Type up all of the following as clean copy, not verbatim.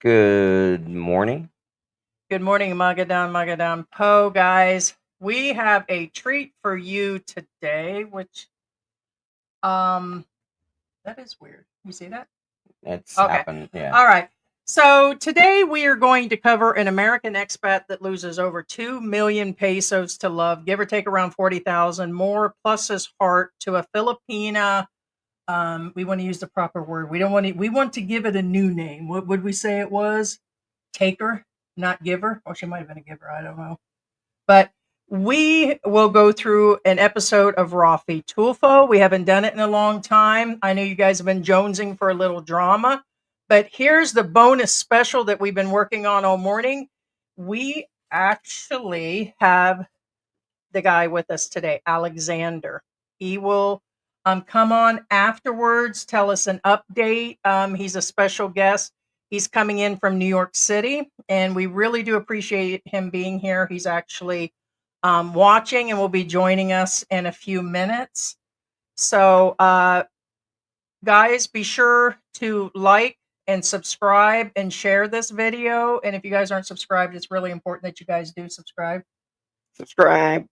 Good morning. Good morning, Magadan Po, guys. We have a treat for you today, which that is weird. You see that? It's Okay. happened. Yeah. All right. So today we are going to cover an American expat that loses over 2 million pesos to love, give or take around 40,000 more, plus his heart to a Filipina. We want to use the proper word. We want to give it a new name. What would we say it was? Taker, not giver. Or she might have been a giver. I don't know. But we will go through an episode of Rafi Tulfo. We haven't done it in a long time. I know you guys have been jonesing for a little drama, but here's the bonus special that we've been working on all morning. We actually have the guy with us today, Alexander. He will come on afterwards, tell us an update. He's a special guest. He's coming in from New York City, and we really do appreciate him being here. He's actually watching and will be joining us in a few minutes. So, guys, be sure to like and subscribe and share this video. And if you guys aren't subscribed, it's really important that you guys do subscribe. Subscribe.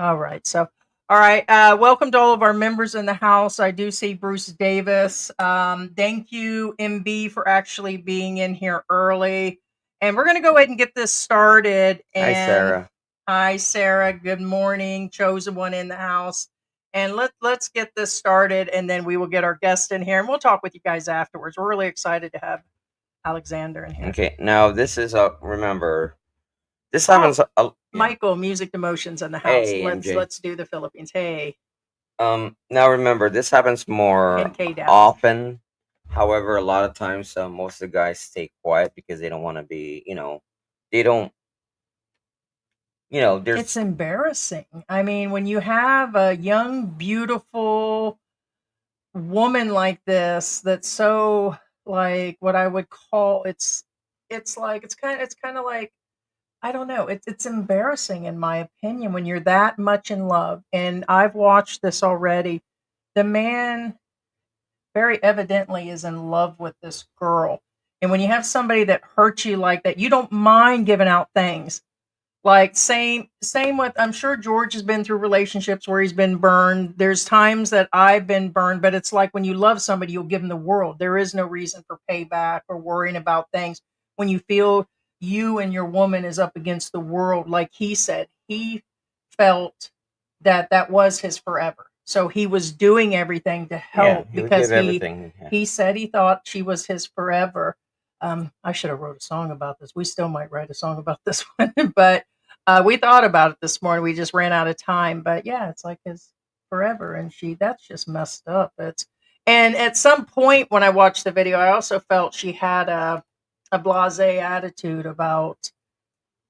All right. So, all right. Welcome to all of our members in the house. I do see Bruce Davis. Thank you, MB, for actually being in here early. And we're going to go ahead and get this started. And Hi, Sarah. Hi, Sarah. Good morning. Chosen one in the house. And let's get this started, and then we will get our guest in here, and we'll talk with you guys afterwards. We're really excited to have Alexander in here. Okay. Now this is remember, this happens. Michael, Music Emotions in the house. Hey, let's do the Philippines. Hey. Now remember, this happens more often. However, a lot of times, most of the guys stay quiet because they don't want to be, they don't. It's embarrassing. I mean, when you have a young, beautiful woman like this, that's so like what I would call it's kind of like, I don't know. It's embarrassing in my opinion when you're that much in love. And I've watched this already. The man very evidently is in love with this girl. And when you have somebody that hurts you like that, you don't mind giving out things. Like same with, I'm sure George has been through relationships where he's been burned. There's times that I've been burned, but it's like when you love somebody, you'll give them the world. There is no reason for payback or worrying about things. When you feel you and your woman is up against the world, like he said, he felt that was his forever. So he was doing everything to help because he said he thought she was his forever. I should have wrote a song about this. We still might write a song about this one, but we thought about it this morning. We just ran out of time. But yeah, it's like his forever, and that's just messed up. And at some point when I watched the video, I also felt she had a blasé attitude about,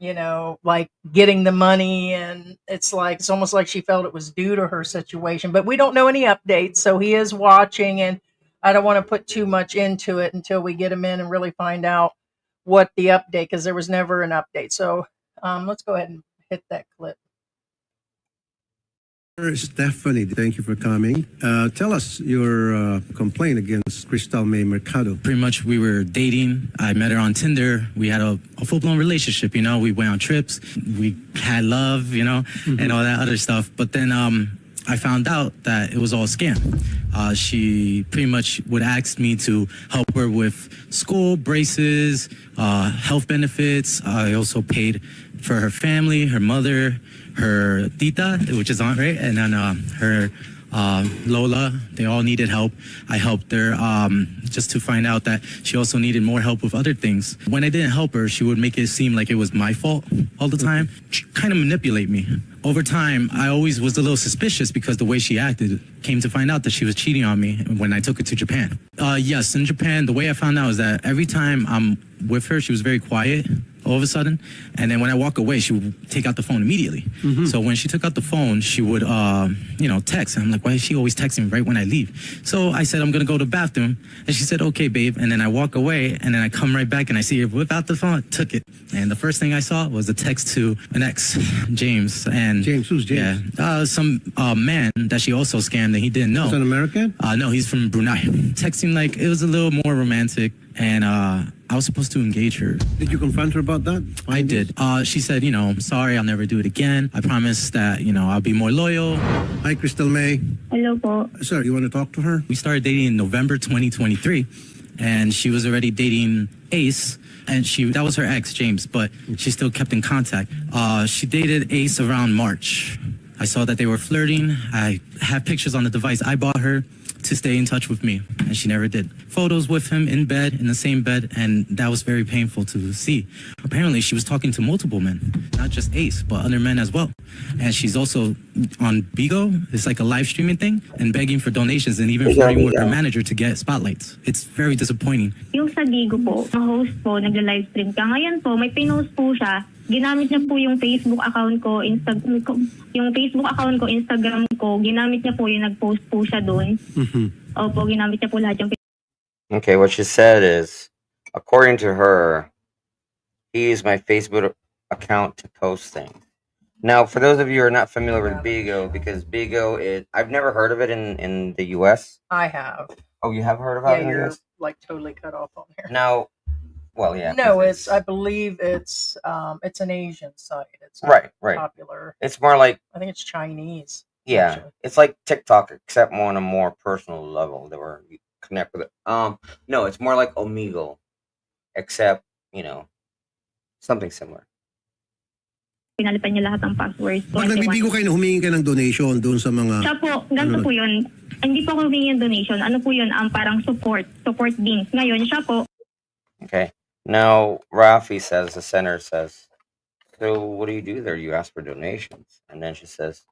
like getting the money, and it's almost like she felt it was due to her situation. But we don't know any updates, so he is watching, and I don't want to put too much into it until we get him in and really find out what the update, because there was never an update. So let's go ahead and hit that clip. Stephanie, thank you for coming. Tell us your complaint against Crystal May Mercado. Pretty much we were dating. I met her on Tinder. We had a full-blown relationship, we went on trips. We had love, and all that other stuff. But then I found out that it was all a scam. She pretty much would ask me to help her with school, braces, health benefits. I also paid for her family, her mother, her tita, which is aunt, right? And then her Lola, they all needed help. I helped her just to find out that she also needed more help with other things. When I didn't help her, she would make it seem like it was my fault all the time, kind of manipulate me. Over time, I always was a little suspicious because the way she acted. Came to find out that she was cheating on me when I took her to Japan. Yes, in Japan, the way I found out is that every time I'm with her, she was very quiet. all of a sudden. And then when I walk away, she would take out the phone immediately. So when she took out the phone, she would, text. And I'm like, why is she always texting right when I leave? So I said, I'm going to go to the bathroom. And she said, okay, babe. And then I walk away, and then I come right back, and I see her whip out the phone, took it. And the first thing I saw was a text to an ex, James. And James, who's James? Yeah, some man that she also scammed that he didn't know. Is an American? No, he's from Brunei. Texting like it was a little more romantic, and I was supposed to engage her. Did you confront her about that? I did. She said, I'm sorry, I'll never do it again. I promise that, I'll be more loyal. Hi, Crystal May. Hello po. Sir, you want to talk to her? We started dating in November 2023, and she was already dating Ace, and that was her ex, James, but she still kept in contact. She dated Ace around March. I saw that they were flirting. I have pictures on the device I bought her to stay in touch with me, and she never did. Photos with him in bed, in the same bed, and that was very painful to see. Apparently, she was talking to multiple men, not just Ace, but other men as well. And she's also on Bigo. It's like a live streaming thing, and begging for donations, and even flirting with her manager to get spotlights. It's very disappointing. Yung sa Bigo po, ang host po, nagla-livestream ka. Ngayon po, may pinost po siya. Ginamit niya po yung Facebook account ko, Instagram ko, ginamit niya po yung nag-post po siya doon. Opo, ginamit niya po lahat yung. Okay, what she said is, according to her, he used my Facebook account to post things. Now, for those of you who are not familiar with Bigo, because Bigo is, I've never heard of it in the U.S. I have. Oh, you have heard about it in the You're U.S.? like totally cut off on there. Now, well, yeah. No, I believe it's an Asian site. It's right. popular. It's more like, I think it's Chinese. yeah, actually. it's like TikTok, except more on a more personal level that where you connect with it. No, it's more like Omegle, except, something similar. Pinalitan niya lahat ng passwords. Pag nagbibigo kayo na humingi ka ng donation doon sa mga... Siya po, ganito po yun. Hindi po ako humingi ng donation. Ano po yun? Parang support beans. Ngayon, siya po. Okay. Now, Rafi says, the center says, so what do you do there? You ask for donations. And then she says,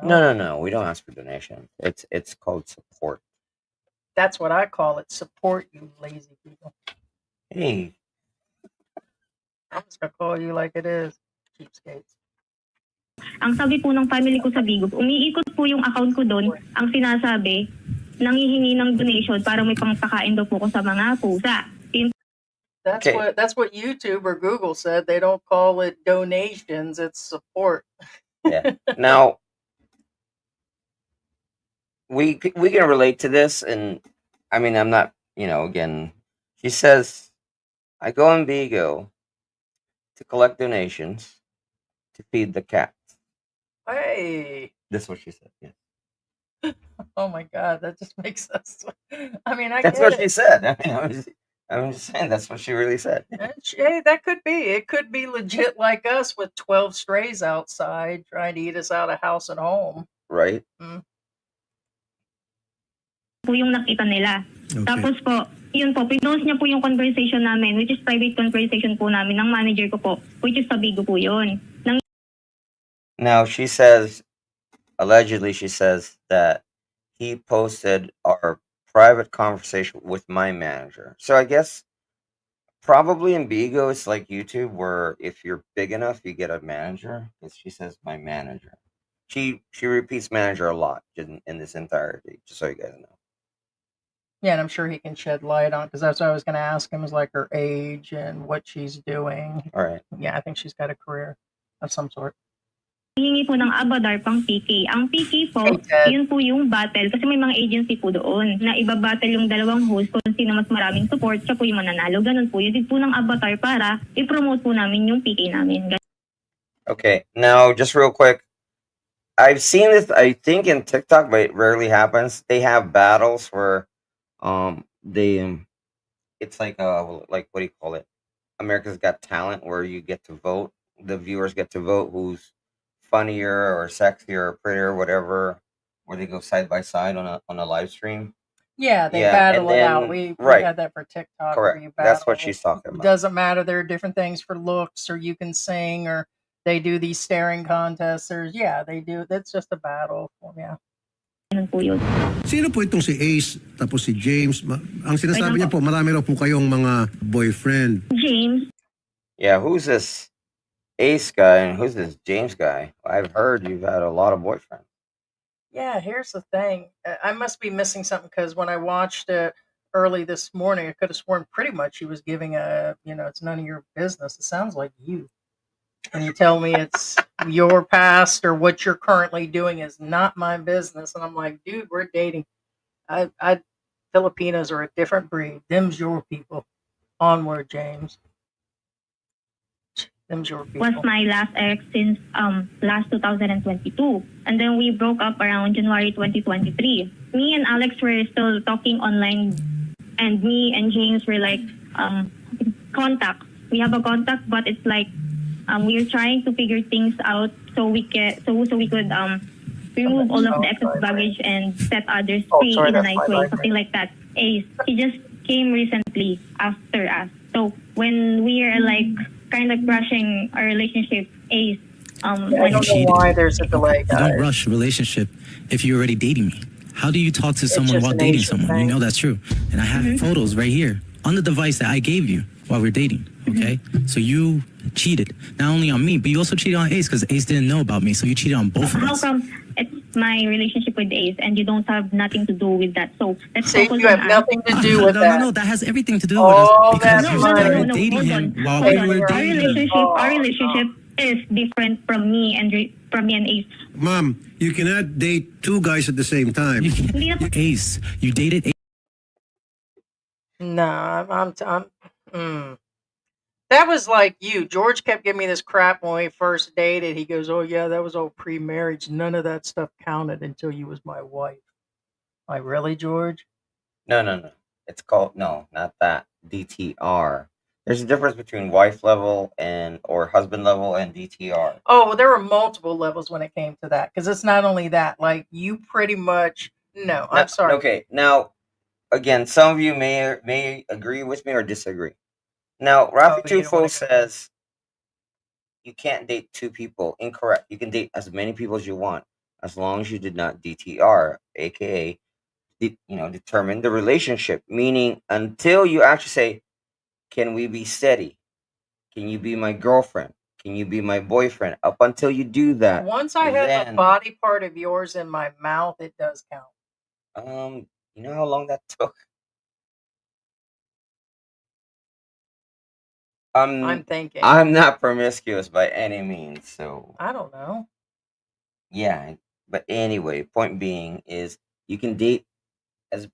no, we don't ask for donations. It's called support. That's what I call it. Support, you lazy people. Hey. I'm just going to call you like it is. Cheapskates. Ang sabi po ng family ko sa Bigo, umiikot po yung account ko doon. Ang sinasabi, nanghihingi ng donation para may pangpakain daw po ko sa mga pusa. That's what YouTube or Google said. They don't call it donations, it's support. Yeah. Now, we can relate to this, and I mean, I'm not, again, she says, I go on Bigo to collect donations to feed the cats. Hey. That's what she said. Yeah. Oh my God, that just makes us. I mean, that's what she said. I mean, I'm just saying that's what she really said. Hey, that could be. It could be legit like us with 12 strays outside trying to eat us out of house and home. Right. Po yung nakita nila. Okay. Tapos po, yun po, pinost niya po yung conversation namin, which is private conversation po namin ng manager ko po, which is sa Bigo po yun. Now, she says, allegedly, she says that he posted our private conversation with my manager. So I guess probably in Bigo, it's like YouTube, where if you're big enough, you get a manager. Because she says my manager. She repeats manager a lot in this entirety, just so you guys know. Yeah, and I'm sure he can shed light on, because that's what I was going to ask him, is like her age and what she's doing. All right. Yeah, I think she's got a career of some sort. Hingi po ng abadar pang PK. Ang PK po, yun po yung battle. Kasi may mga agency po doon na ibabattle yung dalawang host kung sino mas maraming support, siya po yung mananalo. Ganun po. Yun po ng avatar para i-promote po namin yung PK namin. Okay, now just real quick. I've seen this, I think, in TikTok, but it rarely happens. They have battles where it's like what do you call it? America's Got Talent, where you get to vote. The viewers get to vote who's funnier or sexier or prettier, whatever, where they go side by side on a live stream. Yeah, they battle it out. We had that for TikTok. Correct. That's what she's talking about. It doesn't matter. There are different things for looks, or you can sing, or they do these staring contests. They do. That's just a battle. Yeah. Sino po itong si Ace, tapos si James? Ang sinasabi niya po, marami raw po kayong mga boyfriend. James, Yeah, who's this Ace guy and who's this James guy? I've heard you've had a lot of boyfriends. Yeah, here's the thing. I must be missing something because when I watched it early this morning, I could have sworn pretty much he was giving it's none of your business. It sounds like you. And you tell me it's your past or what you're currently doing is not my business. And I'm like, dude, we're dating. I Filipinos are a different breed. Them's your people. Onward, James. Them's your Was people. my last ex since last 2022. And then we broke up around January 2023. Me and Alex were still talking online, and me and James were like contacts. We have a contact, but it's like we're trying to figure things out so we could remove all of the excess baggage and set others free in a nice way, something like that. Ace, he just came recently after us. So when we are like kind of rushing our relationship, Ace, I don't know why there's a delay, You guys. don't rush a relationship if you're already dating me. How do you talk to someone just while an dating Asian someone? thing. You know that's true. And I have photos right here on the device that I gave you while we're dating. Okay, so you cheated not only on me, but you also cheated on Ace because Ace didn't know about me. So you cheated on both of How us. come it's my relationship with Ace and you don't have nothing to do with that? So let's See, focus you on have us. nothing to do with no, that. no, that has everything to do Oh, with us because that's you No, started money. dating hold him on. while Hold we on. were Our dating. relationship is different from me and Ace. Mom, you cannot date two guys at the same time. You can't- Ace, you dated Ace. No, That was like you. George kept giving me this crap when we first dated. He goes, "Oh yeah, that was all pre-marriage. None of that stuff counted until you was my wife." Like, really, George? No. It's called no, not that. DTR. There's a difference between wife level and or husband level and DTR. Oh, well, there were multiple levels when it came to that because it's not only that. Like, you pretty much no. I'm sorry. Okay, now again, some of you may agree with me or disagree. Now, Rafi you don't wanna Tulfo go. says you can't date two people. Incorrect. You can date as many people as you want as long as you did not DTR, aka determine the relationship. Meaning, until you actually say, "Can we be steady? Can you be my girlfriend? Can you be my boyfriend?" Up until you do that, Once I have a then body part of yours in my mouth, it does count. you know how long that took. I'm thinking. I'm not promiscuous by any means, so I don't know. yeah. But anyway, point being is you can date as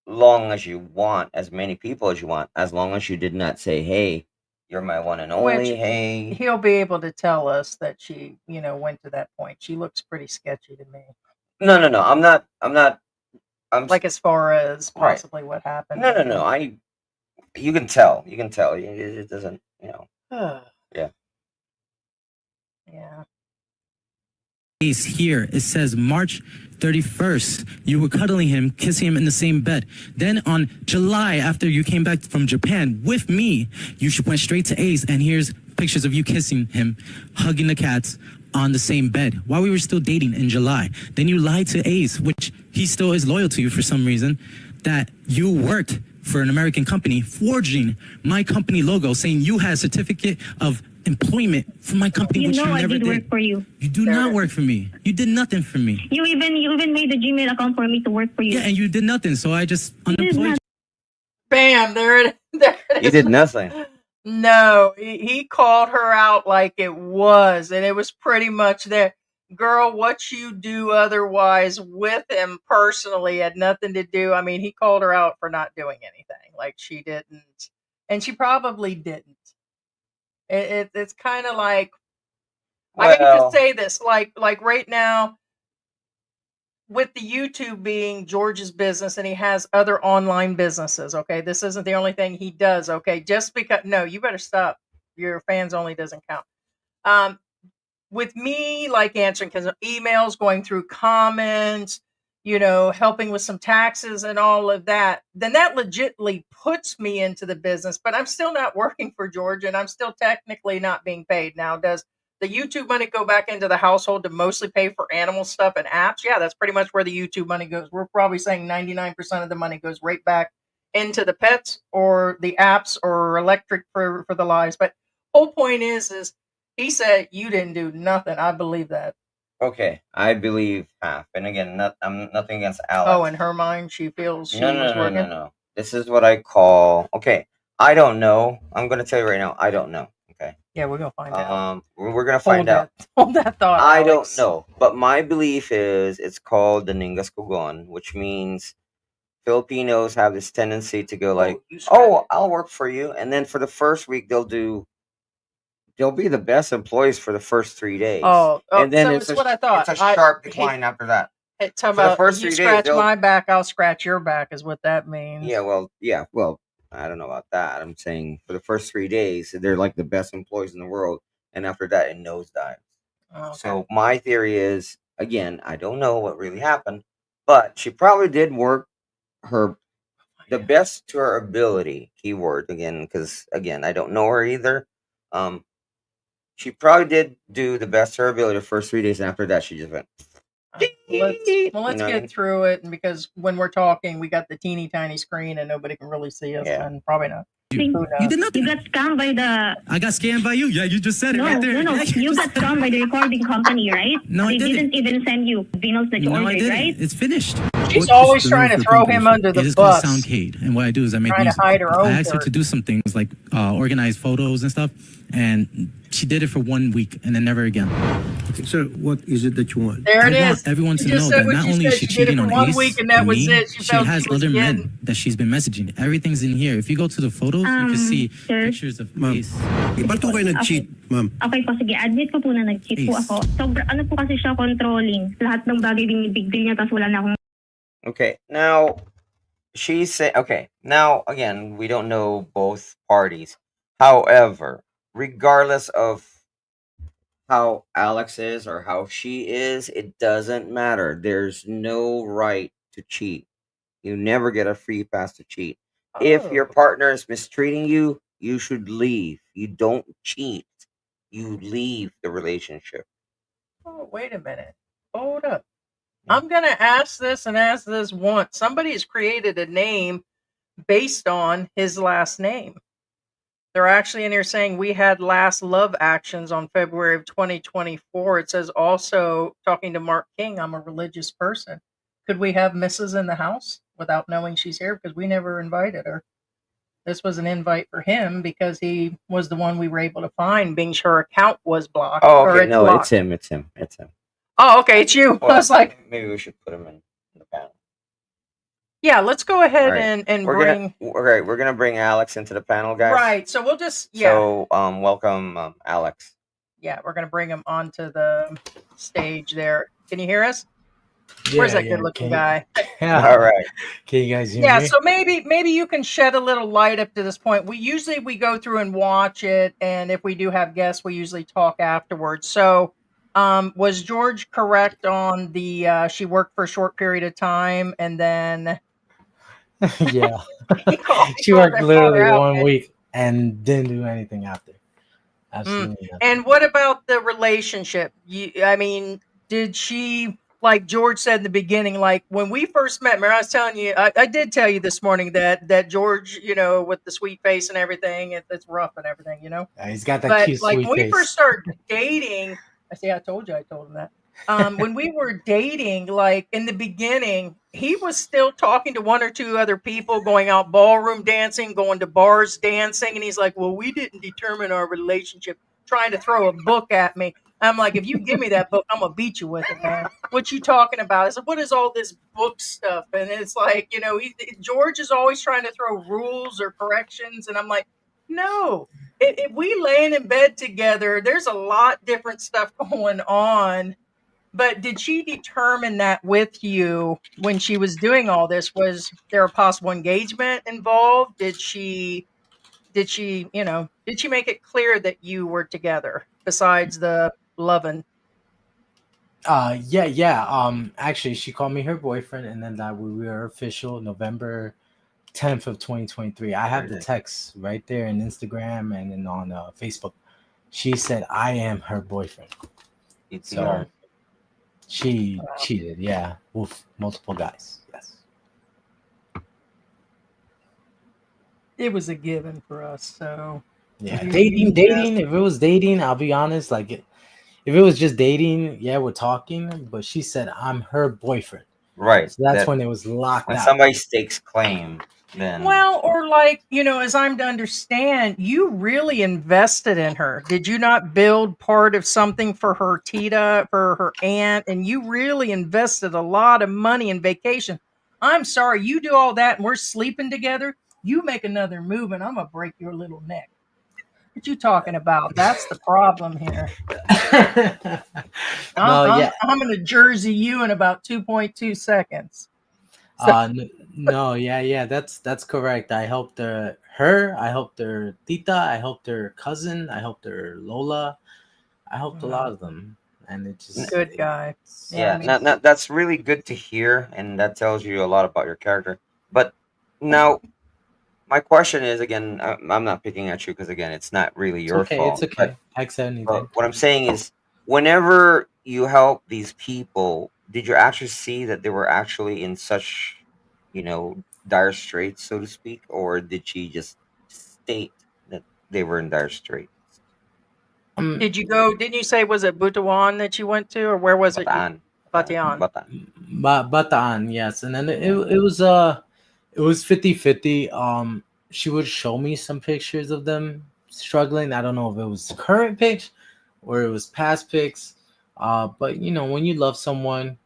long as you want, as many people as you want, as long as you did not say, "Hey, you're my one and only." Which Hey, he'll be able to tell us that she, went to that point. She looks pretty sketchy to me. no. I'm not. I'm Like as far as right. possibly what happened. No. You can tell. You can tell. It doesn't. Yeah. Yeah. Ace here. It says March 31st. You were cuddling him, kissing him in the same bed. Then on July, after you came back from Japan with me, you went straight to Ace, and here's pictures of you kissing him, hugging the cats on the same bed while we were still dating in July. Then you lied to Ace, which he still is loyal to you for some reason, that you worked for an American company, forging my company logo, saying you had a certificate of employment for my company, You which know you I never did work for you. You do not work for me. You did nothing for me. You even made a Gmail account for me to work for you. Yeah, and you did nothing. So I just unemployed Bam! There it is. You did nothing. No, he called her out like it was, and it was pretty much there. Girl, what you do otherwise with him personally had nothing to do. I mean, he called her out for not doing anything. Like she didn't, and she probably didn't. It's kind of like I hate to Well, say this, like right now with the YouTube being George's business and he has other online businesses, okay? This isn't the only thing he does, okay? Just because no, you better stop. Your fans only doesn't count. Um with me like answering emails, going through comments, helping with some taxes and all of that, then that legitimately puts me into the business, but I'm still not working for George and I'm still technically not being paid. Now, does the YouTube money go back into the household to mostly pay for animal stuff and apps? Yeah, that's pretty much where the YouTube money goes. We're probably saying 99% of the money goes right back into the pets or the apps or electric for the lives. But whole point is he said you didn't do nothing. I believe that. Okay, I believe half. And again, I'm nothing against Alex. Oh, in her mind, she feels she No, was working. no. This is what I call. Okay, I don't know. I'm gonna tell you right now. I don't know. Okay. Yeah, we're gonna find out. We're gonna find out. Hold that thought. I Alex. don't know, but my belief is it's called the Ningas Kugon, which means Filipinos have this tendency to go like, "Oh, I'll work for you," and then for the first week they'll be the best employees for the first 3 days. And then so it's what I thought. It's a sharp decline after that. It's about first you scratch my back, I'll scratch your back, is what that means. Yeah, well, I don't know about that. I'm saying for the first 3 days, they're like the best employees in the world, and after that, it nosedives. Okay. So my theory is, again, I don't know what really happened, but she probably did work the best to her ability. Keyword again, because again, I don't know her either. She probably did do the best to her ability the first 3 days, and after that, she just went. Let's get through it, and because when we're talking, we got the teeny tiny screen, and nobody can really see us, and probably not. You did nothing. You got scammed by the... I got scammed by you. Yeah, you just said it right there. No. You got scammed by the recording company, right? No, I didn't. They didn't even send you vinyls that you ordered, right? It's finished. She's always trying to throw him under the bus. It is SoundCade, and what I do is I make music. I asked her to do some things like organize photos and stuff, and she did it for 1 week and then never again. Okay, so what is it that you want? There it is. I want everyone to know that not only is she cheating on Ace, week and that was it. She has other men that she's been messaging. Everything's in here. If you go to the photos, you can see pictures of Ace. Ba't ko kayo nag-cheat, ma'am? Okay po, sige. Admit ko po na nag-cheat po ako. Ano po kasi siya, controlling. Lahat ng bagay binibigdil niya, tapos wala na akong... Okay, now, she said, okay, now, again, we don't know both parties. However, regardless of how Alex is or how she is, it doesn't matter. There's no right to cheat. You never get a free pass to cheat. If your partner is mistreating you, you should leave. You don't cheat. You leave the relationship. Oh, wait a minute. Hold up. I'm going to ask this once. Somebody's created a name based on his last name. They're actually in here saying we had last love actions on February of 2024. It says also, talking to Mark King, I'm a religious person. Could we have Mrs. in the house without knowing she's here? Because we never invited her. This was an invite for him because he was the one we were able to find, being sure her account was blocked. Oh, okay. No, blocked. It's him. Oh, okay. It's you. Well, I was like, maybe we should put him in the panel. Yeah, let's go ahead and bring. We're gonna bring Alex into the panel, guys. Right. So we'll just So welcome Alex. Yeah, we're gonna bring him onto the stage there. Can you hear us? Where's that good-looking guy? Yeah. All right. Can you guys hear me? Yeah. So maybe you can shed a little light up to this point. We go through and watch it, and if we do have guests, we usually talk afterwards. So. Was George correct on the she worked for a short period of time and then Yeah. She worked literally 1 week and didn't do anything after. Absolutely nothing. And what about the relationship? Did she, like George said in the beginning, like when we first met, remember I was telling you, I did tell you this morning that George, with the sweet face and everything, it's rough and everything, Yeah, he's got that cute sweet face. When we first started dating, I told him that. When we were dating, like in the beginning, he was still talking to one or two other people, going out ballroom dancing, going to bars dancing. And he's like, well, we didn't determine our relationship, trying to throw a book at me. I'm like, if you give me that book, I'm going to beat you with it, man. What you talking about? I said, what is all this book stuff? And it's like, George is always trying to throw rules or corrections. And I'm like, no. If we laying in bed together, there's a lot different stuff going on. But did she determine that with you when she was doing all this? Was there a possible engagement involved? Did she make it clear that you were together besides the loving? Yeah. Actually, she called me her boyfriend, and then that we were official November 10th of 2023. I have the text right there in Instagram and then on Facebook. She said I am her boyfriend. So she cheated, yeah, with multiple guys. Yes. It was a given for us. So Yeah, You dating. If it was dating, I'll be honest. Like, if it was just dating, yeah, we're talking. But she said I'm her boyfriend, Right. so that's That when it was locked when out. somebody stakes claim, then Well, or like, as I'm to understand, you really invested in her. Did you not build part of something for her tita, for her aunt, and you really invested a lot of money in vacation? I'm sorry, you do all that and we're sleeping together. You make another move and I'm gonna break your little neck. What you talking about? That's the problem here. I'm No, I'm yeah, I'm gonna jersey you in about 2.2 seconds. So no, yeah, that's correct. I helped her. I helped her tita. I helped her cousin. I helped her Lola. I helped a lot of them, and it just good guy. Yeah, I yeah, mean, that's really good to hear, and that tells you a lot about your character. But now, my question is again, I'm not picking at you because again, it's not really it's your okay. It's fault. okay. I said anything. But what I'm saying is, whenever you help these people, did you actually see that they were actually in such, dire straits, so to speak, or did she just state that they were in dire straits? Um, did you go? Didn't you say was it Butuan that you went to, or where was it? Bataan, Batian. Bataan. Bataan, yes, and then Yeah. it was 50-50. She would show me some pictures of them struggling. I don't know if it was current pics or it was past pics. But when you love someone,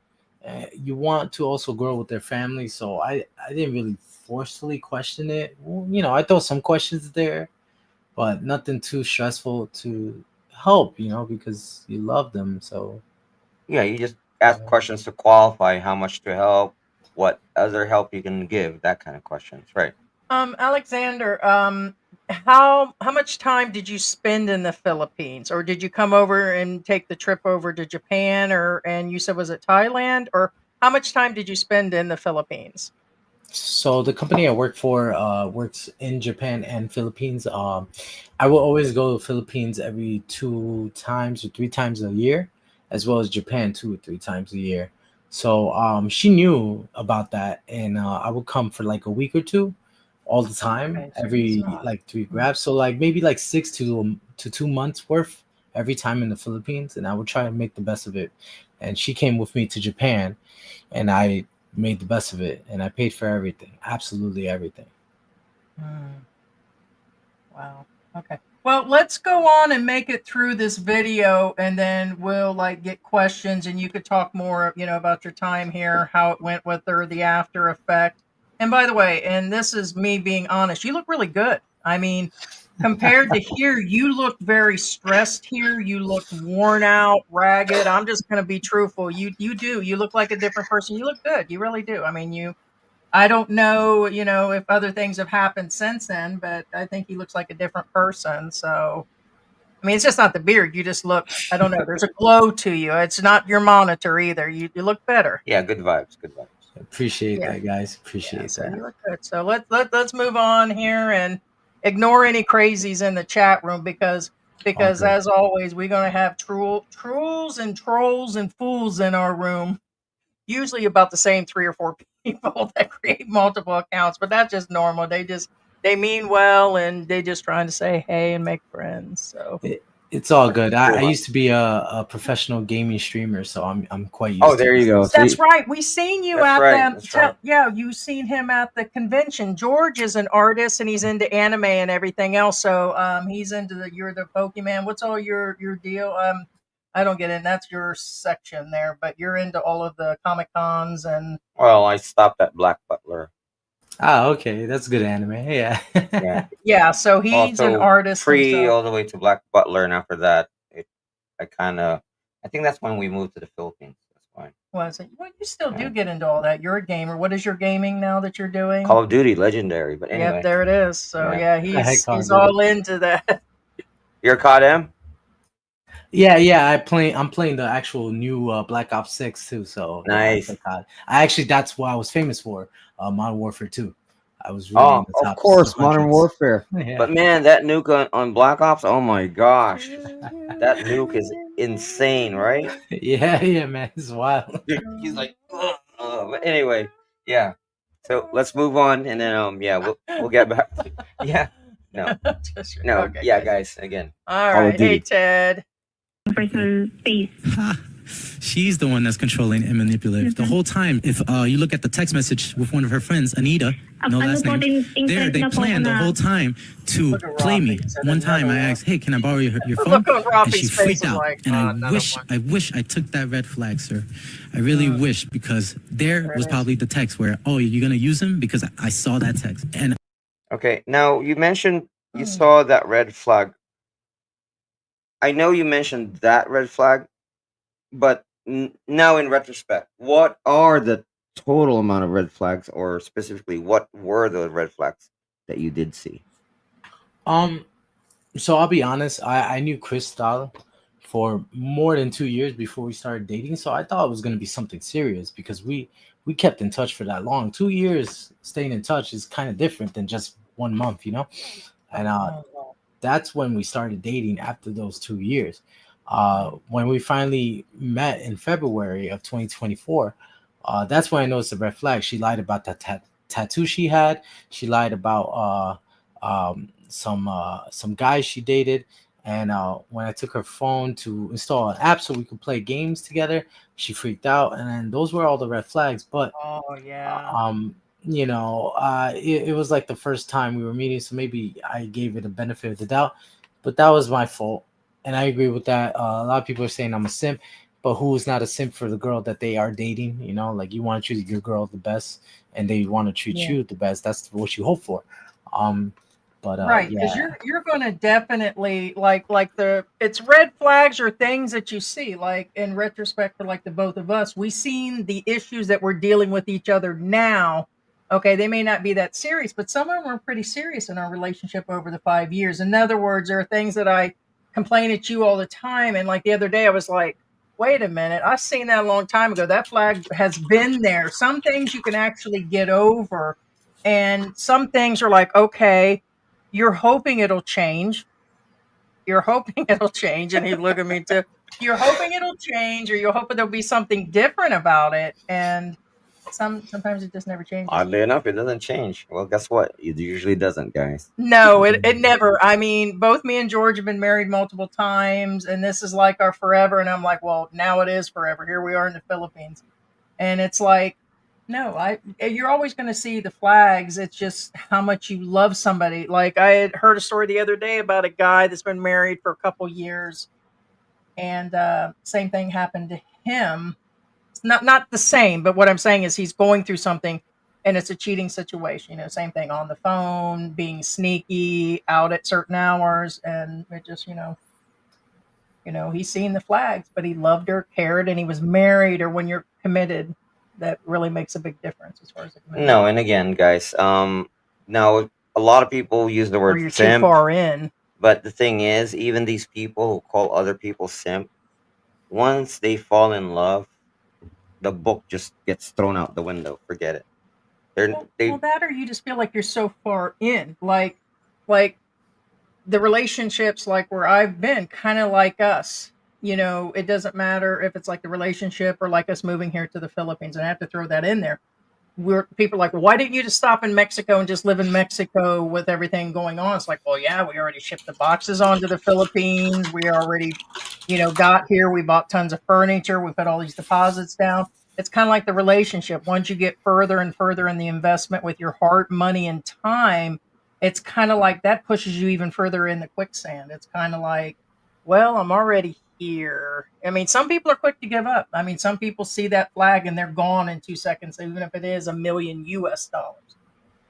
you want to also grow with their family. So I didn't really forcefully question it. Well, I throw some questions there, but nothing too stressful to help. Because you love them. So Yeah, you just ask questions to qualify how much to help, what other help you can give, that kind of questions, right? Alexander, how much time did you spend in the Philippines, or did you come over and take the trip over to Japan, or and you said was it Thailand, or how much time did you spend in the Philippines? So the company I work for works in Japan and Philippines. I will always go to Philippines every 2 times or 3 times a year, as well as Japan 2 or 3 times a year. So she knew about that, and I would come for like a week or two, all the time, Okay, so he's every not. like 3 grabs. So like maybe like 6 to 2 months worth every time in the Philippines, and I would try and make the best of it. And she came with me to Japan, and I made the best of it, and I paid for everything, absolutely everything. Hmm. Wow. Okay. Well, let's go on and make it through this video, and then we'll like get questions, and you could talk more, about your time here, how it went with her, the after effect. And by the way, and this is me being honest, you look really good. I mean, compared to here, you look very stressed here. You look worn out, ragged. I'm just going to be truthful. You do. You look like a different person. You look good. You really do. I mean, I don't know, if other things have happened since then, but I think he looks like a different person. So, I mean, it's just not the beard. You just look, I don't know, there's a glow to you. It's not your monitor either. You look better. Yeah, good vibes, good vibes. Appreciate Yeah. that, guys. Yeah. Appreciate So that. you look good. So let's move on here and ignore any crazies in the chat room because Okay. as always, we're going to have trolls and trolls and fools in our room. Usually about the same 3 or 4 people that create multiple accounts, but that's just normal. They mean well and they just trying to say hey and make friends. So It's all good. I Cool. used to be a professional gaming streamer, so I'm quite Oh, used to there you this. go. See, that's right. We seen you that's at right. the That's right. yeah, you seen him at the convention. George is an artist and he's into anime and everything else. So he's into you're the Pokemon. What's all your deal? I don't get in. That's your section there, but you're into all of the Comic Cons and Well, I stopped at Black Butler. Ah, okay, that's good anime. Yeah. Yeah. yeah. So he's an Also, artist free himself. all the way to Black Butler, and after that, I think that's when we moved to the Philippines. That's why. Was it? Well, you still Yeah. do get into all that. You're a gamer. What is your gaming now that you're doing? Call of Duty, legendary. But Yep, anyway, there it is. So Yeah. yeah, The heck he's Call of all into that. You're caught him. Yeah. I'm playing the actual new Black Ops 6 too. So yeah, I Nice. play COD. I actually that's what I was famous for. Modern Warfare 2. I was really Oh, in the of top course, Modern 200s. Warfare. Yeah. But man, that nuke on Black Ops. Oh my gosh, that nuke is insane, right? yeah, man, it's wild. He's like, ugh. But anyway, yeah. So let's move on, and then yeah, we'll get back. Yeah. No. Just- No. okay, Yeah, guys. guys. Again. All Call of right. Hey, Duty. Ted. Personal space. She's the one that's controlling and manipulative. The whole time, if you look at the text message with one of her friends, Anita, no Ano last po, name, in-thread they na po planned the na- whole time to Look at play Rafi. me. He said One time I another one. asked, hey, can I borrow your phone? Look on And she Rafi's face freaked is out. like, And another one. I wish I took that red flag, sir. I really wish, because there was probably the text where, oh, you're going to use him? Because I saw that text. And Okay. Now you mentioned you Hmm. saw that red flag. I know you mentioned that red flag, but now in retrospect, what are the total amount of red flags, or specifically, what were the red flags that you did see? So I'll be honest, I knew Crystal for more than 2 years before we started dating. So I thought it was gonna be something serious because we kept in touch for that long. 2 years staying in touch is kind of different than just 1 month, you know? And that's when we started dating after those 2 years. When we finally met in February of 2024, that's when I noticed the red flag. She lied about that tattoo she had. She lied about some guys she dated. And when I took her phone to install an app so we could play games together, she freaked out. And then those were all the red flags. But Oh, yeah. it was like the first time we were meeting, so maybe I gave it a benefit of the doubt. But that was my fault, and I agree with that. A lot of people are saying I'm a simp, but who's not a simp for the girl that they are dating? You know, like you want to treat your girl the best, and they want to treat Yeah. you the best. That's what you hope for. But Right, because yeah. you're going to definitely like it's red flags or things that you see. Like in retrospect, for like the both of us, we seen the issues that we're dealing with each other now. Okay, they may not be that serious, but some of them are pretty serious in our relationship over the 5 years. In other words, there are things that I complain at you all the time, and like the other day, I was like, "Wait a minute, I've seen that a long time ago. That flag has been there." Some things you can actually get over, and some things are like, okay, you're hoping it'll change. You're hoping it'll change. And he looked at me too. You're hoping it'll change, or you're hoping there'll be something different about it. And sometimes it just never changes. Oddly enough, it doesn't change. Well, guess what? It usually doesn't, guys. No, it never. I mean, both me and George have been married multiple times, and this is like our forever. And I'm like, well, now it is forever. Here we are in the Philippines. And it's like, no, you're always going to see the flags. It's just how much you love somebody. Like I had heard a story the other day about a guy that's been married for a couple years, and same thing happened to him. It's not the same, but what I'm saying is he's going through something, and it's a cheating situation. You know, same thing on the phone, being sneaky, out at certain hours, and it just he's seen the flags, but he loved her, cared, and he was married. Or when you're committed, that really makes a big difference as far as the commitment. No, and again, guys, now a lot of people use the Or word you're too simp, far in. but the thing is, even these people who call other people simp, once they fall in love, the book just gets thrown out the window. Forget it. Well, that or you just feel like you're so far in, like the relationships like where I've been, kind of like us. It doesn't matter if it's like the relationship or like us moving here to the Philippines. And I have to throw that in there. People are like, well, why didn't you just stop in Mexico and just live in Mexico with everything going on? It's like, well, yeah, we already shipped the boxes onto the Philippines. We already, got here. We bought tons of furniture. We put all these deposits down. It's kind of like the relationship. Once you get further and further in the investment with your heart, money, and time, it's kind of like that pushes you even further in the quicksand. It's kind of like, well, I'm already here. I mean, some people are quick to give up. I mean, some people see that flag and they're gone in 2 seconds, even if it is $1 million US.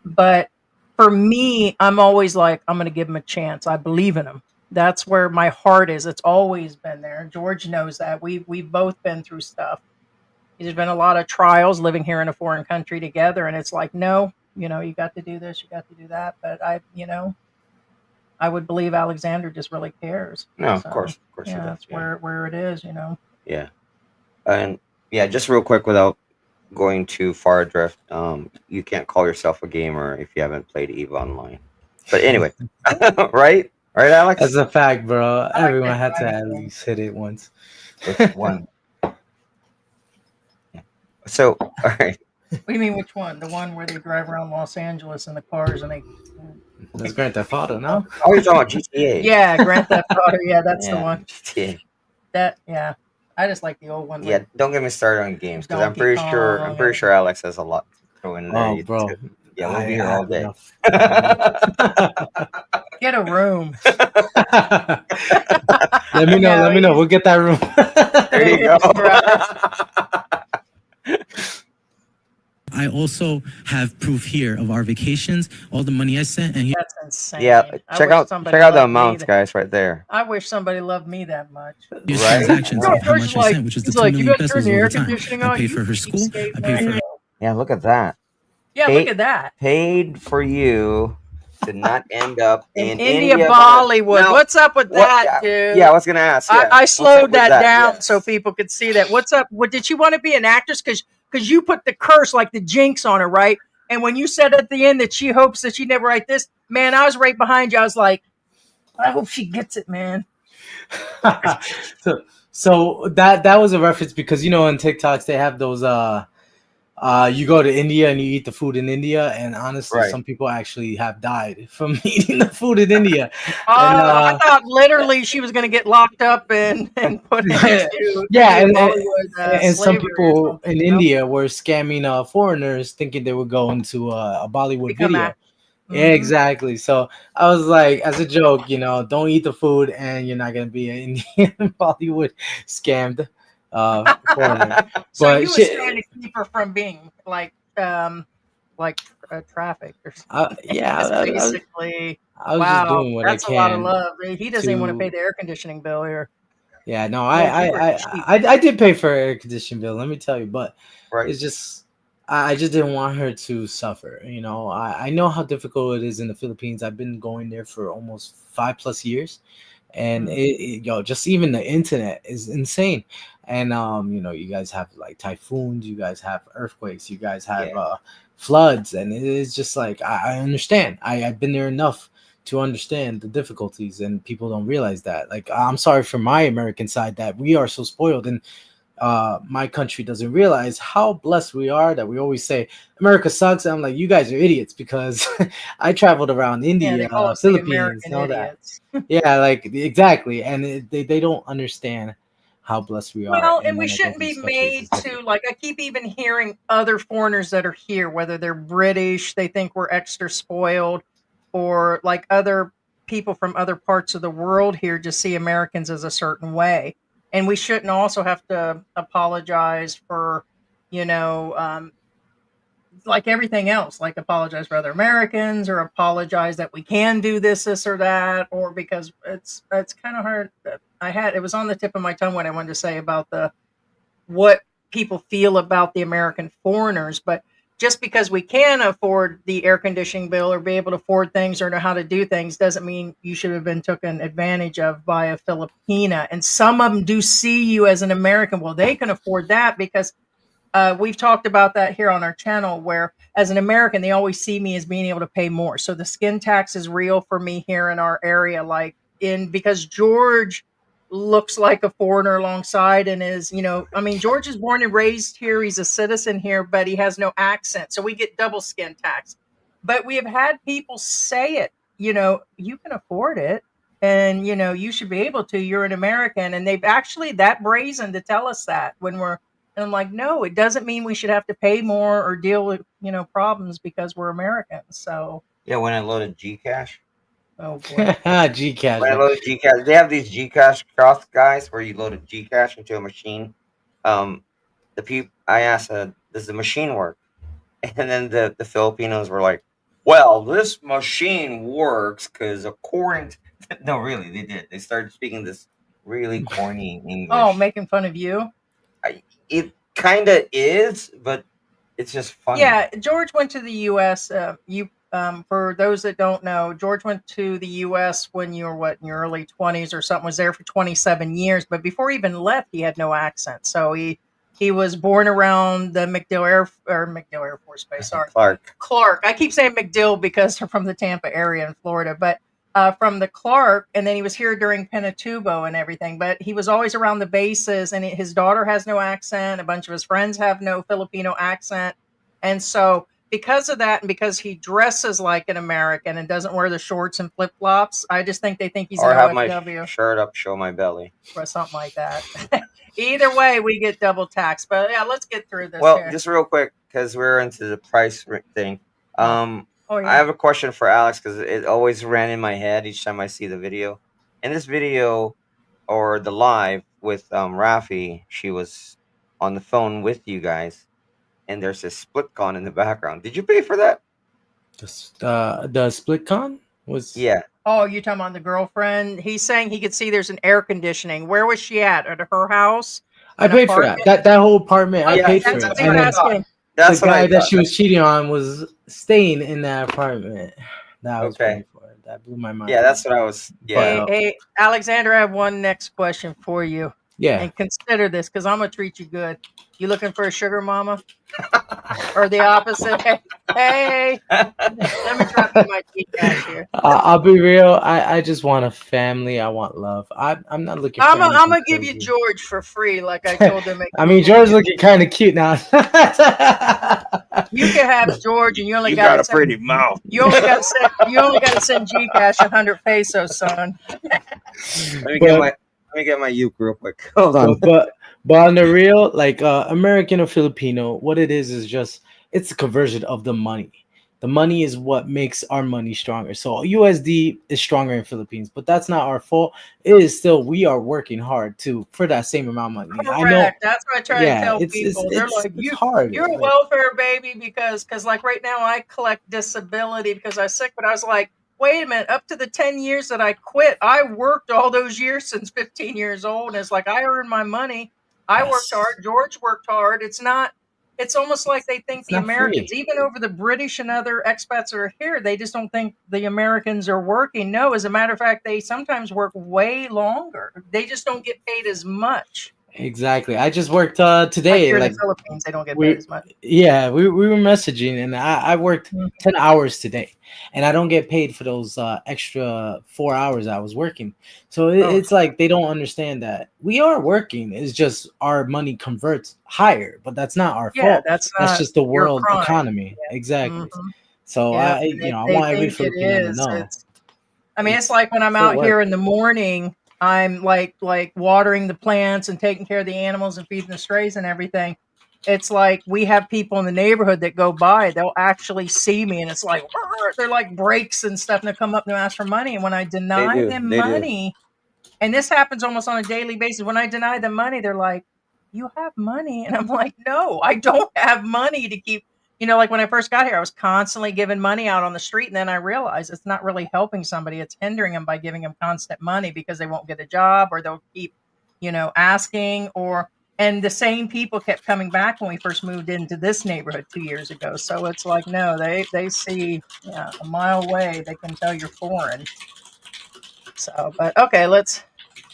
But for me, I'm always like, I'm going to give him a chance. I believe in him. That's where my heart is. It's always been there. George knows that. We've both been through stuff. There's been a lot of trials living here in a foreign country together, and it's like, no, you got to do this, you got to do that. But I would believe Alexander just really cares. No, of course, yeah, he does. that's where it is. Yeah, and yeah, just real quick without going too far adrift, you can't call yourself a gamer if you haven't played EVE Online. But anyway, right, Alex? That's a fact, bro. Everyone had to at least hit it once. Which one? So, all right. What do you mean, which one? The one where they drive around Los Angeles in the cars and they That's Grand Theft Auto, no? Oh, you're talking about GTA. Yeah, Grand Theft Auto. Yeah, that's the Yeah, one. GTA. Yeah. I just like the old ones. Yeah, Like don't get me started on games because I'm Donkey pretty sure Kong Alex has a lot to throw in there. Oh, bro. Yeah, we'll I be here all have day. enough. Get a room. Let me know. No, Let me know. We'll get that room. There you go. I also have proof here of our vacations, all the money I sent, and That's insane. Yeah, I check wish out somebody the loved me amounts, that- guys, right there. I wish somebody loved me that much. here's Right? transactions No, of how George much is I like- sent, which is the he's 2 like, "You million gotta turn pesos the air over time. conditioning I on, pay you for her school. cheapskate, I pay for man." Yeah, look at that. Yeah, look at that. Paid for you to not end up In in India, India. Bollywood. Now, What's up with that, yeah, dude? yeah, I was gonna ask. Yeah, I what's up slowed with that down Yes. so people could see that. What's up? What did you want to be an actress? Because you put the curse like the jinx on her, right? And when you said at the end that she hopes that she never write this, man, I was right behind you. I was like, I hope she gets it, man. so that was a reference because you know on TikToks they have those you go to India and you eat the food in India, and honestly, Right. some people actually have died from eating the food in India. I thought literally she was going to get locked up and put into Yeah, and Bollywood some slavery or people something, in you know? India were scamming foreigners, thinking they would go into a Bollywood Become video. act- Yeah, Mhm. exactly. So I was like, as a joke, you know, don't eat the food, and you're not gonna be an Indian Bollywood scammed foreigner. So But you was shit, trying to keep her from being like trafficked or something. yeah, Just I was basically. just Wow, doing what I that's a lot of can. love. He doesn't even want to pay to the air conditioning bill here. Yeah, no, George, you were cheap. I did pay for an air conditioning bill. Let me tell you, but Right. it's just I just didn't want her to suffer. You know, I know how difficult it is in the Philippines. I've been going there for almost 5+ years, and just even the internet is insane. And you know, you guys have like typhoons, you guys have earthquakes, you guys have floods, and it is just like I understand. I've been there enough to understand the difficulties, and people don't realize that. Like, I'm sorry for my American side that we are so spoiled, and my country doesn't realize how blessed we are, that we always say America sucks. And I'm like, you guys are idiots, because I traveled around Yeah, India, they call us the Philippines, American and all that. idiots. Yeah, like exactly, and they don't understand how blessed we are. Well, and we when I go shouldn't to be these countries, made it's to different. like. I keep even hearing other foreigners that are here, whether they're British, they think we're extra spoiled, or like other people from other parts of the world here just see Americans as a certain way, and we shouldn't also have to apologize for, you know, like everything else, like apologize for other Americans or apologize that we can do this or that, or because it's kind of hard. It was on the tip of my tongue what I wanted to say about what people feel about the American foreigners, but just because we can afford the air conditioning bill or be able to afford things or know how to do things doesn't mean you should have been taken advantage of by a Filipina. And some of them do see you as an American. Well, they can afford that because we've talked about that here on our channel, where as an American, they always see me as being able to pay more. So the skin tax is real for me here in our area, because George looks like a foreigner alongside and is, I mean, George is born and raised here. He's a citizen here, but he has no accent. So we get double skin tax. But we have had people say it, you can afford it. And, you should be able to. You're an American. And they've actually that brazen to tell us that and I'm like, no, it doesn't mean we should have to pay more or deal with, problems because we're Americans. So, Yeah, when I loaded Gcash. oh boy. Gcash. When I man. loaded Gcash, they have these Gcash cross guys where you loaded Gcash into a machine. I asked, does the machine work? And then the Filipinos were like, well, this machine works because according to... No, really, they did. They started speaking this really corny English. Oh, making fun of you? It kind of is, but it's just funny. Yeah, George went to the U.S. For those that don't know, George went to the U.S. when you were in your early 20s or something. Was there for 27 years, but before he even left, he had no accent. So he was born around the MacDill Air Force Base. Sorry, Clark. I keep saying MacDill because they're from the Tampa area in Florida, but from the Clark, and then he was here during Pinatubo and everything. But he was always around the bases, and his daughter has no accent. A bunch of his friends have no Filipino accent, and so because of that, and because he dresses like an American and doesn't wear the shorts and flip flops, I just think they think he's Or an have my OFW shirt up, show my belly. or something like that. Either way, we get double taxed. But yeah, let's get through this Well, here. just real quick, because we're into the price thing. Oh, I yeah. have a question for Alex because it always ran in my head each time I see the video. In this video or the live with Rafi, she was on the phone with you guys, and there's a split con in the background. Did you pay for that? The split con was Yeah. Oh, you talking about the girlfriend? He's saying he could see there's an air conditioning. Where was she at? At her house? I An paid for apartment? that whole apartment. I Yeah, paid for That's it. what And he's then asking. That's the what I guy that thought. she was cheating on was staying in that apartment that I was Okay. paying for. That blew my mind. Yeah, that's what I was. Yeah. Hey, Alexander, I have one next question for you. Yeah. And consider this, because I'm going to treat you good. You looking for a sugar mama? Or the opposite? Hey, let me drop you my Gcash here. I'll be real. I just want a family. I want love. I'm not looking for I'm anything going to give you crazy. George for free, like I told them. I mean, George looking kind of cute now. You can have George, and you only You got got a pretty mouth. You only got to send Gcash 100 pesos, son. Let me get my uke real quick. Hold on. but on the real, like American or Filipino, what it is just it's a conversion of the money. The money is what makes our money stronger. So USD is stronger in Philippines, but that's not our fault. It is still we are working hard for that same amount of money. Correct. I know. That's what I try to tell people. They're like, it's hard. You're a Like, welfare baby because like right now I collect disability because I was sick, but I was like, wait a minute, up to the 10 years that I quit, I worked all those years since 15 years old. And it's like I earned my money. I worked hard. George worked hard. It's almost like they think the Americans, even over the British and other expats that are here, they just don't think the Americans are working. No, as a matter of fact, they sometimes work way longer. They just don't get paid as much. Exactly. I just worked today. Like here in the Philippines, they don't get paid as much. Yeah, we were messaging, and I worked 10 hours today, and I don't get paid for those extra 4 hours I was working. So it's like they don't understand that we are working. It's just our money converts higher, but that's not our fault. That's just the world crime. economy. Yeah. Exactly. So Yeah, I want every Filipino to know. I mean, it's like when I'm out here in the morning, I'm like watering the plants and taking care of the animals and feeding the strays and everything. It's like we have people in the neighborhood that go by, they'll actually see me, and it's like they're like breaks and stuff, and they come up and ask for money. And when I deny them money, and this happens almost on a daily basis, when I deny them money, they're like, "You have money," and I'm like, "No, I don't have money to keep." Like when I first got here, I was constantly giving money out on the street. And then I realized it's not really helping somebody. It's hindering them by giving them constant money because they won't get a job or they'll keep, asking and the same people kept coming back when we first moved into this neighborhood 2 years ago. So it's like, no, they see a mile away. They can tell you're foreign. So, but okay,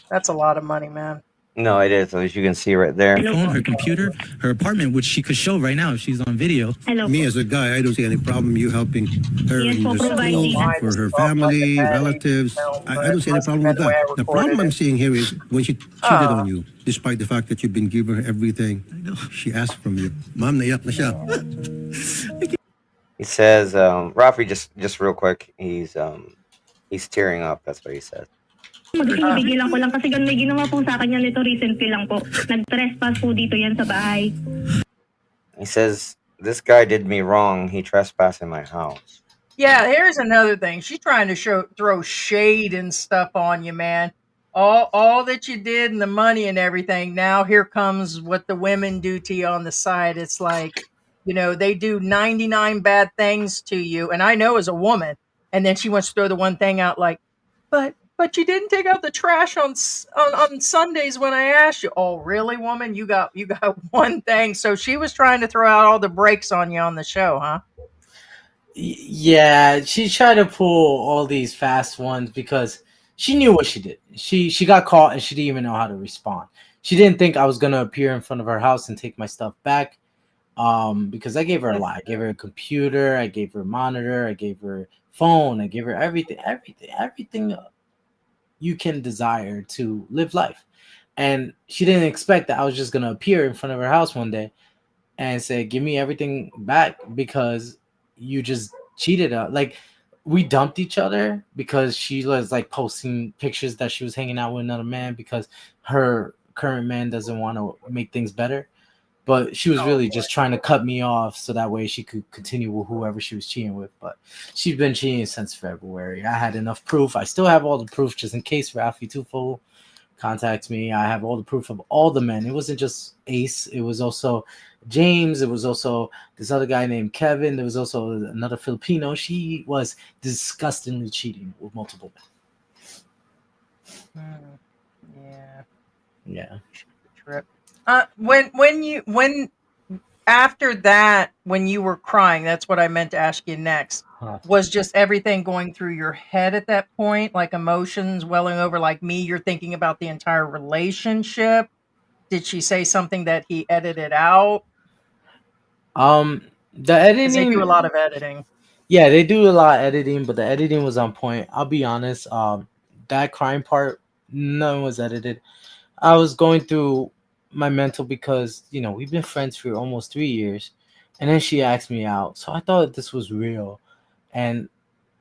that's a lot of money, man. No, it is. As you can see right there. Her phone, her computer, her apartment, which she could show right now if she's on video. Me as a guy, I don't see any problem you helping her in the school for her family, relatives. I don't see any problem with that. The problem I'm seeing here is when she cheated on you, despite the fact that you've been giving her everything she asked from you. Ma'am, naiyak na siya. He says, Rafi, just real quick, he's tearing up. That's what he says. Magbibigay ko lang kasi ganun may ginawa po sa akin yan nito recently lang po. Nag-trespass po dito yan sa bahay. He says, this guy did me wrong. He trespassed in my house. Yeah, here's another thing. She's trying to throw shade and stuff on you, man. All that you did and the money and everything. Now here comes what the women do to you on the side. It's like, they do 99 bad things to you. And I know as a woman. And then she wants to throw the one thing out like, but you didn't take out the trash on Sundays when I asked you. Oh, really, woman? You got one thing. So she was trying to throw out all the breaks on you on the show, huh? Yeah, she tried to pull all these fast ones because she knew what she did. She got caught and she didn't even know how to respond. She didn't think I was gonna appear in front of her house and take my stuff back. Because I gave her a lot. I gave her a computer, I gave her a monitor, I gave her phone, I gave her everything you can desire to live life. And she didn't expect that I was just gonna appear in front of her house one day and say, give me everything back, because you just cheated. Like we dumped each other because she was like posting pictures that she was hanging out with another man because her current man doesn't want to make things better. But she was really just trying to cut me off so that way she could continue with whoever she was cheating with. But she's been cheating since February. I had enough proof. I still have all the proof just in case Rafi Tulfo contacts me. I have all the proof of all the men. It wasn't just Ace. It was also James. It was also this other guy named Kevin. There was also another Filipino. She was disgustingly cheating with multiple men. Yeah. Yeah. Trip. When after that, when you were crying, that's what I meant to ask you next. Was just everything going through your head at that point, like emotions welling over, like me? You're thinking about the entire relationship. Did she say something that he edited out? The 'Cause editing. they do a lot of editing. Yeah, they do a lot of editing, but the editing was on point. I'll be honest. That crime part, none was edited. I was going through my mental because we've been friends for almost 3 years, and then she asked me out, so I thought this was real, and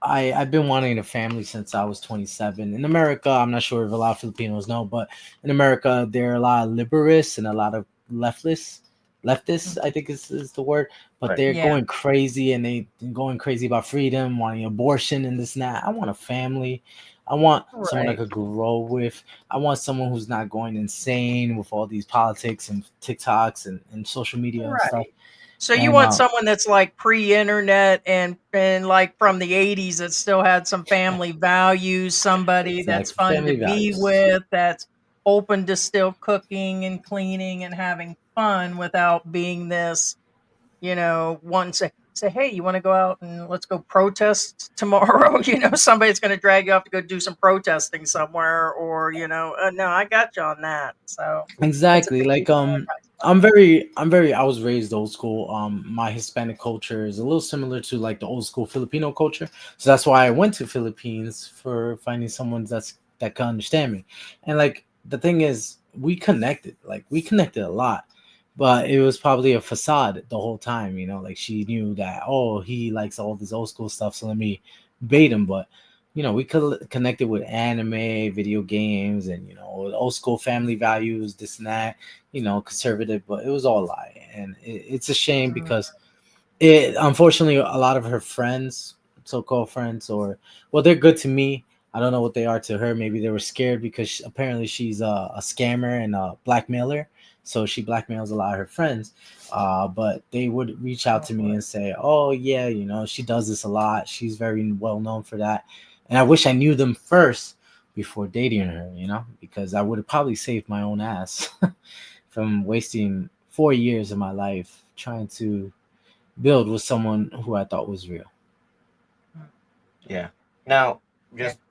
I've been wanting a family since I was 27. In America, I'm not sure if a lot of Filipinos know, but in America there are a lot of liberals and a lot of leftists, I think is the word, but Right. they're Yeah. going crazy and they going crazy about freedom, wanting abortion and this and that. I want a family. I want someone I Right. could grow with. I want someone who's not going insane with all these politics and TikToks and social media and stuff. Right. So you And want someone that's like pre-internet and like from the 80s that still had some family values, somebody that's exactly, fun to family be values. with, that's open to still cooking and cleaning and having fun without being this, one say, hey, you want to go out and let's go protest tomorrow? Somebody's going to drag you off to go do some protesting somewhere, or no, I got you on that. So it's a Exactly. big Like sacrifice. I'm very I was raised old school. My Hispanic culture is a little similar to like the old school Filipino culture. So that's why I went to Philippines for finding someone that can understand me. And like the thing is we connected a lot. But it was probably a facade the whole time, like she knew that, oh, he likes all this old school stuff, so let me bait him. But we connected with anime, video games, and old school family values, this and that, conservative, but it was all a lie, and it's a shame Mm. because it unfortunately a lot of her friends, so-called friends, or well, they're good to me. I don't know what they are to her. Maybe they were scared because apparently she's a scammer and a blackmailer, so she blackmails a lot of her friends. But they would reach out Oh, to me boy. and say, "Oh yeah, she does this a lot. She's very well known for that." And I wish I knew them first before dating her, because I would have probably saved my own ass from wasting 4 years of my life trying to build with someone who I thought was real. Yeah. Now,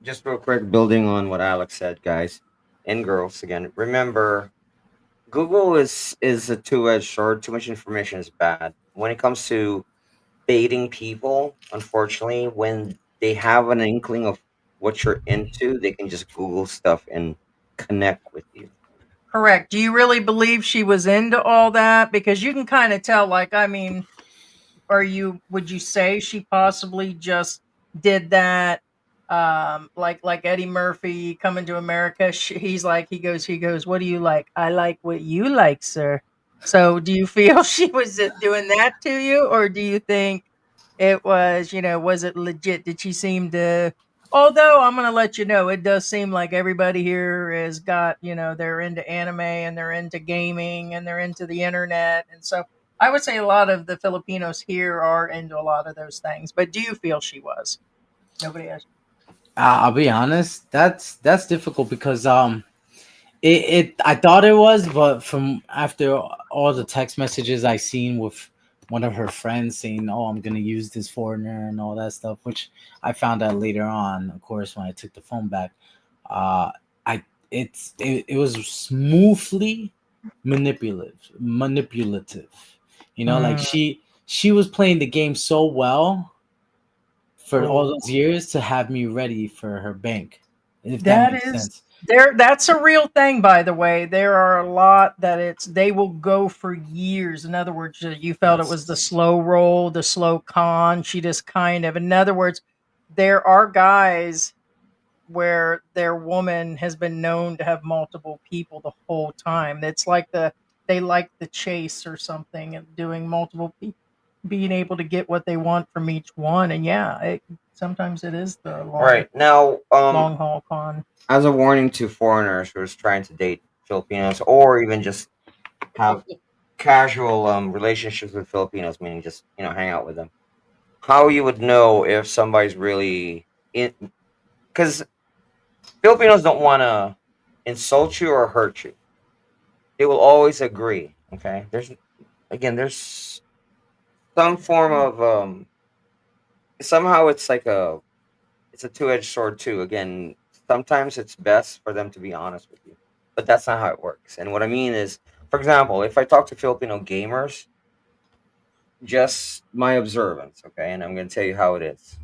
just real quick, building on what Alex said, guys and girls, again, remember, Google is a two-edged sword. Too much information is bad. When it comes to baiting people, unfortunately, when they have an inkling of what you're into, they can just Google stuff and connect with you. Correct. Do you really believe she was into all that? Because you can kind of tell, like, I mean, would you say she possibly just did that? Like Eddie Murphy coming to America. He's like, he goes, what do you like? I like what you like, sir. So do you feel she was doing that to you, or do you think it was, was it legit? Did she seem to, although I'm going to let you know, it does seem like everybody here has got, they're into anime and they're into gaming and they're into the internet. And so I would say a lot of the Filipinos here are into a lot of those things. But do you feel she was? Nobody asked. I'll be honest. That's difficult because I thought it was, but from after all the text messages I seen with one of her friends saying, "Oh, I'm gonna use this foreigner" and all that stuff, which I found out later on, of course, when I took the phone back. Uh, I it was smoothly manipulative. Like Mm, she was playing the game so well for all oh, those years to have me ready for her bank. If that makes sense. That's a real thing, by the way. There are a lot that they will go for years. In other words, you felt it was the slow roll, the slow con. She just kind of, in other words, there are guys where their woman has been known to have multiple people the whole time. It's like they like the chase or something and doing multiple people, being able to get what they want from each one. And yeah, sometimes it is the Right now, long haul con. as a warning to foreigners who are trying to date Filipinos or even just have casual relationships with Filipinos, meaning just hang out with them. How you would know if somebody's really in? Because Filipinos don't want to insult you or hurt you. They will always agree. Okay, there's some form of somehow it's like it's a two-edged sword too. Again, sometimes it's best for them to be honest with you, but that's not how it works. And what I mean is, for example, if I talk to Filipino gamers, just my observance, okay, and I'm going to tell you how it is.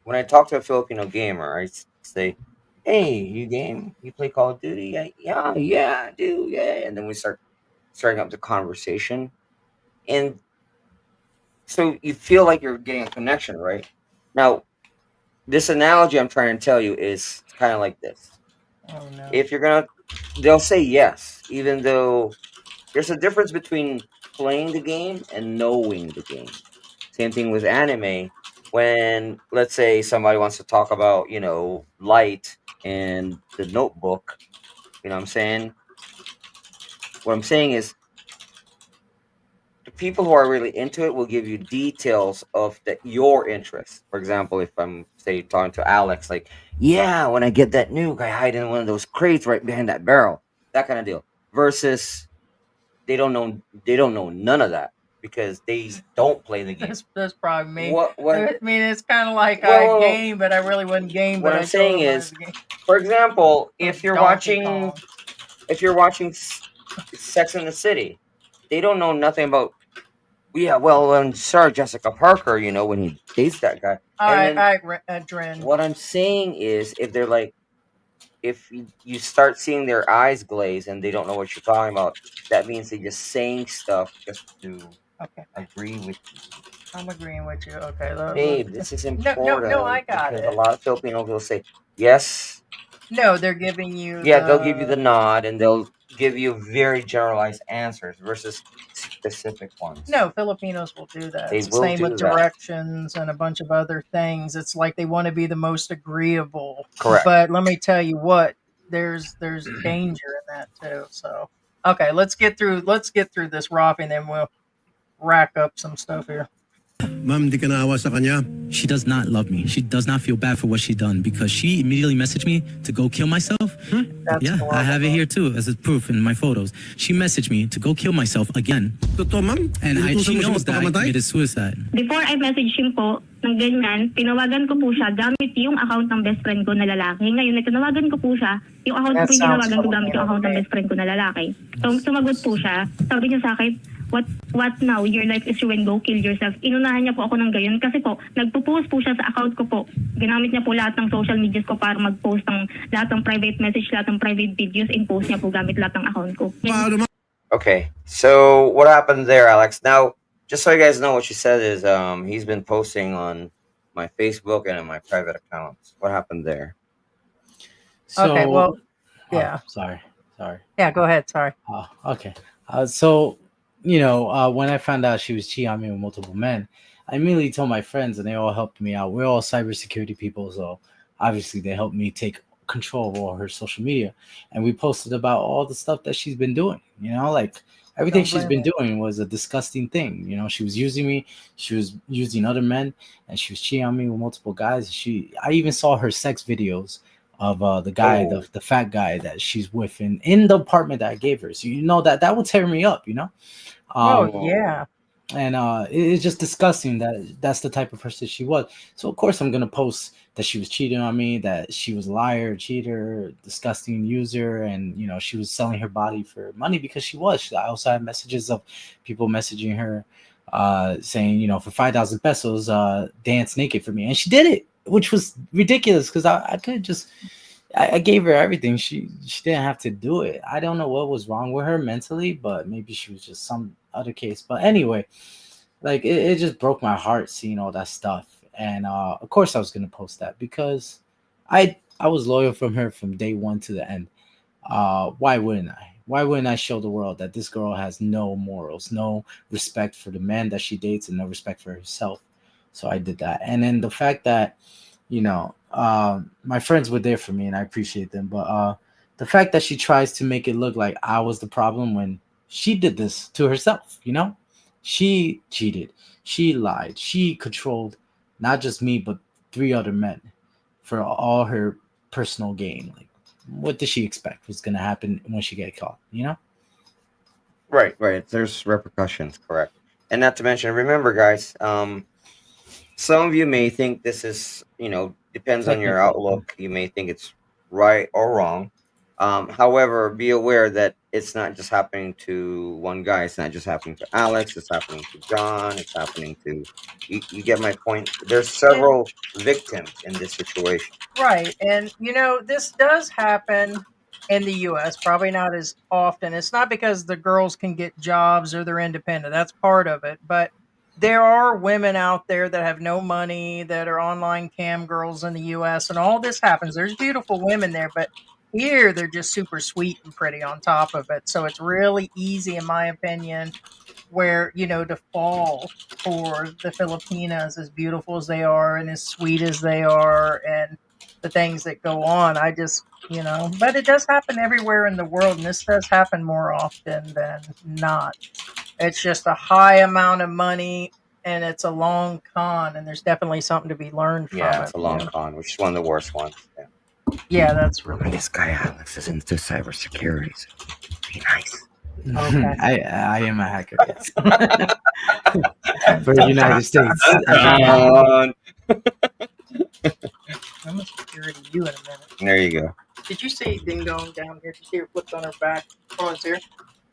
When I talk to a Filipino gamer, I say, "Hey, you game? You play Call of Duty? Yeah, I do, yeah." And then we start starting up the conversation, and so you feel like you're getting a connection, right? Now, this analogy I'm trying to tell you is kind of like this. Oh no. If they'll say yes, even though there's a difference between playing the game and knowing the game. Same thing with anime. When, let's say, somebody wants to talk about, Light and the Notebook, you know what I'm saying? What I'm saying is, the people who are really into it will give you details of your interest. For example, if I'm, say, talking to Alex, like, yeah, when I get that nuke, I hide in one of those crates right behind that barrel, that kind of deal. Versus, they don't know none of that because they don't play the game. That's probably me. What? I mean, it's kind of like I game, but I really wouldn't game. What but I'm saying is, for example, if you're watching Sex in the City, they don't know nothing about. Yeah, well, Sarah Jessica Parker, when he dates that guy. All right, Dren. What I'm saying is, if they're like, if you start seeing their eyes glaze and they don't know what you're talking about, that means they're just saying stuff just to agree with you. I'm agreeing with you. Okay, babe, this is important. No, I got because it. a lot of Filipinos will say yes. No, they're giving you. Yeah, they'll give you the nod and they'll give you very generalized answers versus specific ones. No, Filipinos will do that. They It's the will same do with that. directions and a bunch of other things. It's like they want to be the most agreeable. Correct. But let me tell you what, there's danger in that too. So okay, let's get through this, Rafi, and then we'll rack up some stuff here. Ma'am, di ka naawa sa kanya? She does not love me. She does not feel bad for what she done because she immediately messaged me to go kill myself. Yeah, I have it here too as a proof in my photos. She messaged me to go kill myself again. Totoo, ma'am? And she knows that I magpakamatay? committed suicide. Before I message him po, ng ganyan, tinawagan ko po siya gamit yung account ng best friend ko na lalaki. Ngayon, tinawagan ko po siya, yung account ko yung tinawagan ko gamit yung account ng best friend ko na lalaki. So, sumagot po siya. Sabi niya sa akin, what now? Your life is ruined, go kill yourself. Inunahan niya po ako ng gayon kasi po, nagpo-post po siya sa account ko po. Ginamit niya po lahat ng social medias ko para mag-post ng lahat ng private message, lahat ng private videos, and post niya po gamit lahat ng account ko. Okay, so what happened there, Alex? Now, just so you guys know, what she said is he's been posting on my Facebook and on my private accounts. What happened there? So, okay, well, yeah. Sorry. Yeah, go ahead. Sorry. Okay. So, when I found out she was cheating on me with multiple men, I immediately told my friends, and they all helped me out. We're all cybersecurity people, so obviously they helped me take control of all her social media. And we posted about all the stuff that she's been doing. Like everything she's been doing was a disgusting thing. She was using me, she was using other men, and she was cheating on me with multiple guys. I even saw her sex videos of the guy, the fat guy that she's with in the apartment that I gave her. So that would tear me up, yeah. And it's just disgusting that's the type of person she was. So of course I'm gonna post that she was cheating on me, that she was a liar, cheater, disgusting user, and she was selling her body for money because she was. I also had messages of people messaging her saying, for 5,000 pesos, dance naked for me, and she did it, which was ridiculous because I could just I gave her everything. She didn't have to do it. I don't know what was wrong with her mentally, but maybe she was just some other case. But anyway, like it just broke my heart seeing all that stuff. And of course I was gonna post that because I was loyal from her from day one to the end. Why wouldn't I? Why wouldn't I show the world that this girl has no morals, no respect for the man that she dates, and no respect for herself? So I did that. And then the fact that, my friends were there for me and I appreciate them, but the fact that she tries to make it look like I was the problem when she did this to herself, she cheated, she lied, she controlled not just me but three other men for all her personal gain. Like, what does she expect was going to happen when she get caught? Right, right. There's repercussions, correct. And not to mention, remember, guys, some of you may think this is, depends on your Technical. outlook. You may think it's right or wrong. However, be aware that it's not just happening to one guy. It's not just happening to Alex. It's happening to John. It's happening to, you get my point? There's And several victims in this situation. right. And, this does happen in the US, probably not as often. It's not because the girls can get jobs or they're independent. That's part of it. But there are women out there that have no money, that are online cam girls in the US, and all this happens. There's beautiful women there, but here they're just super sweet and pretty on top of it. So it's really easy, in my opinion, where, to fall for the Filipinas, as beautiful as they are and as sweet as they are, and the things that go on. I just, but it does happen everywhere in the world, and this does happen more often than not. It's just a high amount of money, and it's a long con, and there's definitely something to be learned from Yeah, it. it's a long con, which is one of the worst ones. Yeah. Yeah, that's really This guy Alex is into cybersecurity. So be nice. okay. I am a hacker, yes. For the United States. John. I'm gonna security you in a minute. There you go. Did you see Ding Dong down here? Did you see her flipped on her back? Oh, it's here.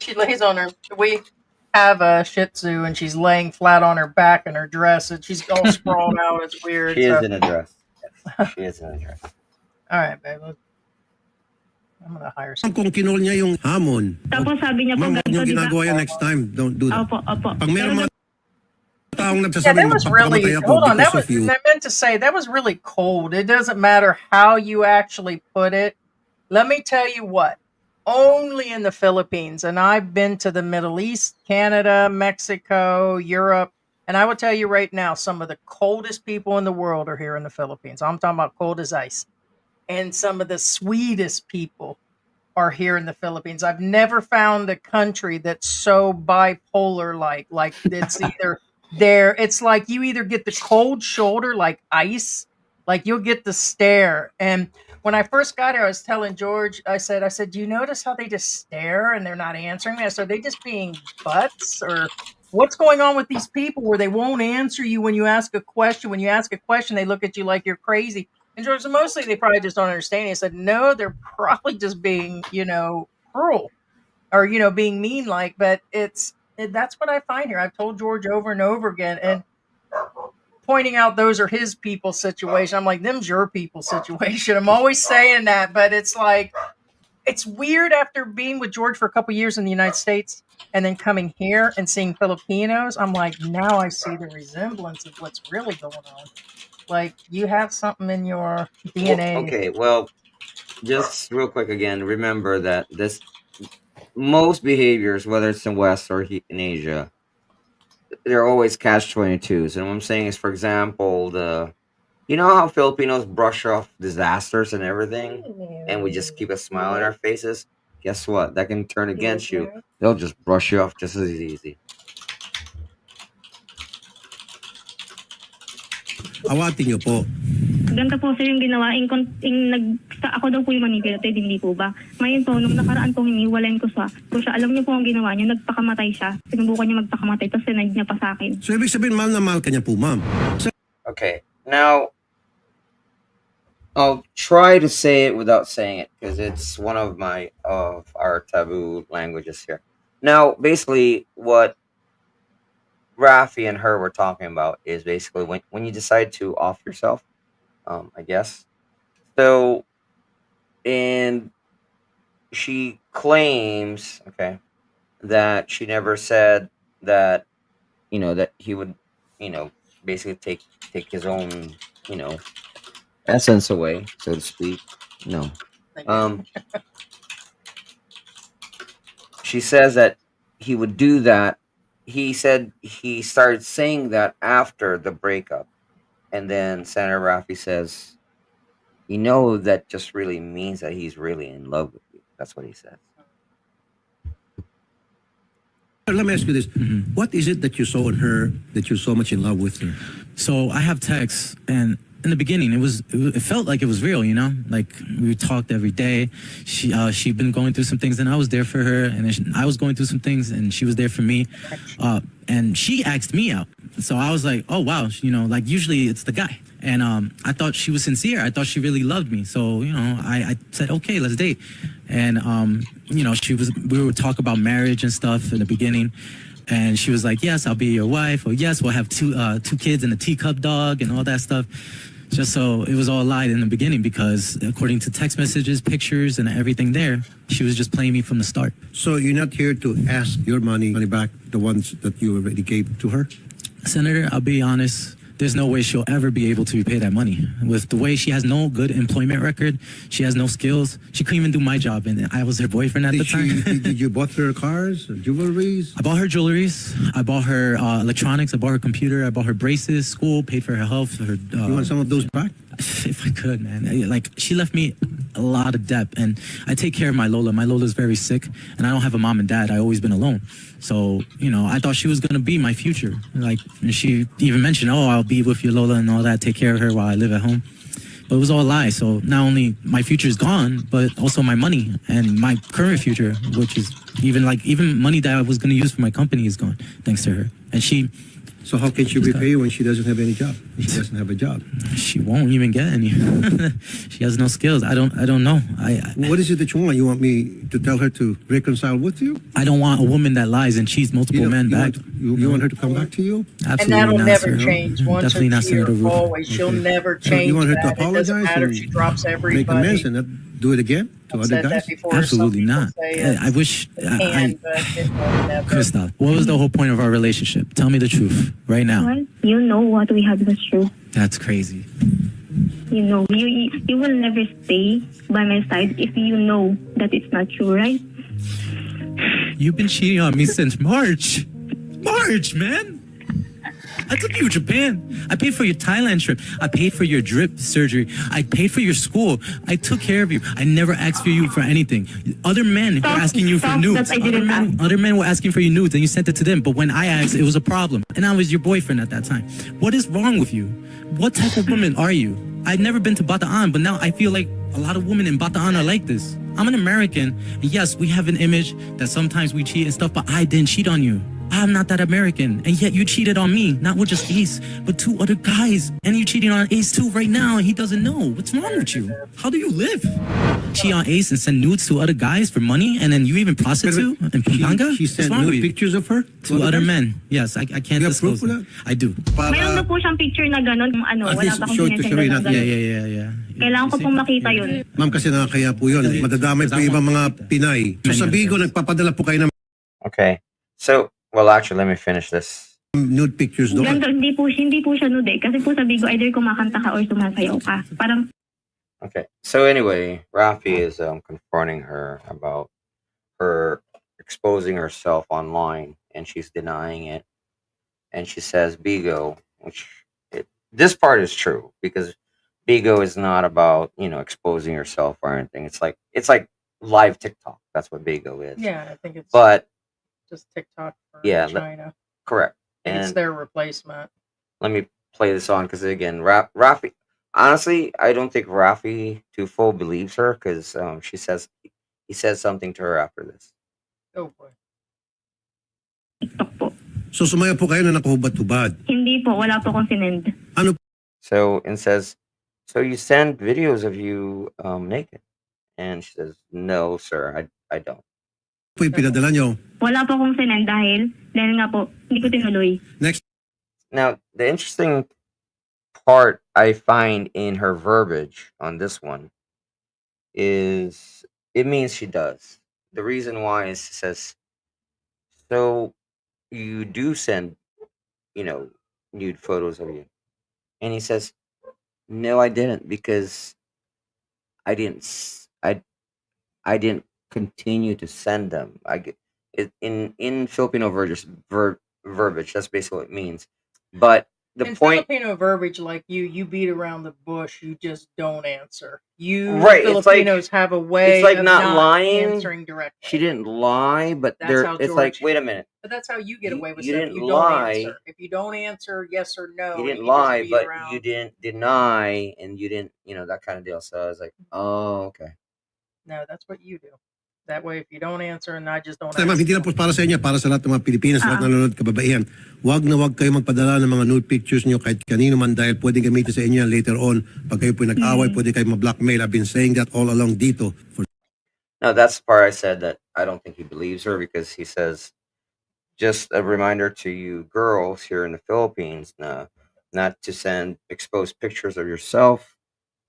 She lays on her. We have a Shih Tzu, and she's laying flat on her back in her dress, and she's all sprawled out. It's weird. She is So, in a dress. Yes, she is in a dress. all right, babe. I'm gonna hire Ma'am, some. kung kinol niya yung hamon. Tapos sabi niya po, Ma'am, huwag ganito, niyong di ba? ginagawa yan next time. Don't do that. Opo, opo. Pag meron mga taong Yeah, nagsasabi that was really. magpapakamatay ako Hold on. That because was. of you. I meant to say that was really cold. It doesn't matter how you actually put it. Let me tell you what. Only in the Philippines, and I've been to the Middle East, Canada, Mexico, Europe, and I will tell you right now, some of the coldest people in the world are here in the Philippines. I'm talking about cold as ice. And some of the sweetest people are here in the Philippines. I've never found a country that's so bipolar like it's either there, it's like you either get the cold shoulder like ice, like you'll get the stare. And when I first got here, I was telling George, I said, do you notice how they just stare and they're not answering me? I said, are they just being butts, or what's going on with these people where they won't answer you when you ask a question? When you ask a question, they look at you like you're crazy. And George, mostly they probably just don't understand. He said, no, they're probably just being, cruel, or, being mean like, but that's what I find here. I've told George over and over again, and pointing out those are his people situation. I'm like, them's your people situation. I'm always saying that, but it's like, it's weird after being with George for a couple years in the United States and then coming here and seeing Filipinos. I'm like, now I see the resemblance of what's really going on. Like, you have something in your DNA. Okay, well, just real quick again, remember that most behaviors, whether it's in West or in Asia, they're always catch-22s. And what I'm saying is, for example, you know how Filipinos brush off disasters and everything, and we just keep a smile on our faces? Guess what? That can turn against you. They'll just brush you off just as easy. Awatin niyo po. Ganito po sir yung ginawa, ako daw po yung manipulative, hindi po ba? Ngayon po, nung nakaraan po hiniwalayan ko siya, alam niyo po ang ginawa niya, nagpakamatay siya, sinubukan niya magpakamatay, tapos sinad niya pa sa akin. So, ibig sabihin, mahal na mahal ka niya po, ma'am. Okay, now, I'll try to say it without saying it, because it's one of our taboo languages here. Now, basically, what Rafi and her were talking about is basically when you decide to off yourself, I guess. So And she claims, okay, that she never said that, that he would, basically take his own, essence away, so to speak. No. Um, she says that he would do that. He said he started saying that after the breakup. And then Senator Rafi says, that just really means that he's really in love with you. That's what he says. Let me ask you this. What is it that you saw in her that you're so much in love with her? So I have texts, and in the beginning, it felt like it was real, like we talked every day. She'd been going through some things, and I was there for her, and then I was going through some things, and she was there for me. And she asked me out, so I was like, oh wow, like usually it's the guy, and I thought she was sincere. I thought she really loved me, so I said, okay, let's date. And we would talk about marriage and stuff in the beginning. And she was like, yes, I'll be your wife. Or yes, we'll have two kids and a teacup dog and all that stuff. Just so it was all lied in the beginning, because according to text messages, pictures, and everything there, she was just playing me from the start. So you're not here to ask your money back, the ones that you already gave to her? Senator, I'll be honest. There's no way she'll ever be able to repay that money. With the way she has no good employment record, she has no skills. She couldn't even do my job, and I was her boyfriend at the time. Did you bought her cars, jewelries? I bought her jewelries. I bought her electronics. I bought her computer. I bought her braces, school, paid for her health. You want some of those back? If I could, man. Like, she left me a lot of debt, and I take care of my Lola. My Lola's very sick, and I don't have a mom and dad. I've always been alone. So, I thought she was going to be my future. Like, and she even mentioned, oh, I'll be with your Lola and all that, take care of her while I live at home. But it was all a lie. So not only my future is gone, but also my money and my current future, which is even money that I was going to use for my company is gone, thanks to her. And so how can she repay when she doesn't have any job? She doesn't have a job. She won't even get any. She has no skills. I don't know. What is it that you want? You want me to tell her to reconcile with you? I don't want a woman that lies and cheats multiple men back. You want her to come back to you? Absolutely and that'll not, never sir. change. Once Definitely not, a year, Senator Rufo. always. She'll never change. You want her to that. apologize? It doesn't matter if she drops everybody. Make amends and not do it again to I've other said guys? that before. Absolutely not. I wish. but it will never. Krista, what was the whole point of our relationship? Tell me the truth right now. Well, you know what we had was true. That's crazy. You know, you will never stay by my side if you know that it's not true, right? You've been cheating on me since March. March, man. I took you to Japan. I paid for your Thailand trip. I paid for your drip surgery. I paid for your school. I took care of you. I never asked for you for anything. Other men were asking you for nudes. Other men were asking for your nudes, and you sent it to them. But when I asked, it was a problem. And I was your boyfriend at that time. What is wrong with you? What type of woman are you? I've never been to Bataan, but now I feel like a lot of women in Bataan are like this. I'm an American. And yes, we have an image that sometimes we cheat and stuff, but I didn't cheat on you. I'm not that American, and yet you cheated on me, not with just Ace, but 2 other guys. And you're cheating on Ace too right now, and he doesn't know. What's wrong with you? How do you live? Cheat on Ace and send nudes to other guys for money, and then you even prostitute in Pampanga? She sent nude pictures of her? To other men. Yes, I can't disclose that. I do. Mayroon na po siyang picture na gano'n, wala pa akong sinasend na gano'n. Yeah. Kailangan ko pong makita yun. Ma'am, kasi nakakaya po yun. Madadamay po ibang mga Pinay. So sa Bigo, nagpapadala po kayo ng Okay. So, well, actually, let me finish this. nude pictures doon. Ganda, hindi po siya nude. Kasi po sabi ko, either kumakanta ka or sumasayaw ka. Parang Okay. So anyway, Rafi is confronting her about her exposing herself online, and she's denying it. And she says Bigo, this part is true, because Bigo is not about exposing yourself or anything. It's like live TikTok. That's what Bigo is. Yeah, I think it's But just TikTok for correct. China. I think it's And their replacement. let me play this on, because again, Rafi. Honestly, I don't think Rafi Tulfo believes her, because he says something to her after this. Oh boy. TikTok po. So sumaya po kayo na nakahubad-hubad. Hindi po, wala po akong sinend. So and says, so you send videos of you naked, and she says, no, sir, I don't. Po yung pinadala nyo. Wala po akong sinend dahil nga po, hindi ko tinuloy. Next. Now, the interesting part I find in her verbiage on this one is it means she does. The reason why is it says, so you do send, you know, nude photos of you. And he says, no, I didn't, because I didn't I didn't continue to send them. I get it in Filipino verbiage. That's basically what it means. But the in point, Filipino verbiage, like you beat around the bush. You just don't answer. You right? Filipinos have a way it's like of not lying. answering directly. She didn't lie, but That's how it's like, George- wait a minute. But that's how you get away with You stuff. didn't You lie. don't answer. If you don't answer yes or no, You didn't just lie, beat but around. you didn't deny, and you didn't, that kind of deal. So I was like, oh, okay. No, that's what you do. That way, if you don't answer and I just don't Ma'am, answer. hindi lang po para sa inyo, para sa lahat ng mga Pilipinas, lahat ng nanonood kababaihan. Huwag na huwag kayo magpadala ng mga nude pictures niyo kahit kanino man, dahil pwedeng gamitin sa inyo yan later on. Pag kayo po nag-away, pwede kayo ma-blackmail. I've been saying that all along dito. No, that's the part I said that I don't think he believes her, because he says, just a reminder to you girls here in the Philippines, not to send exposed pictures of yourself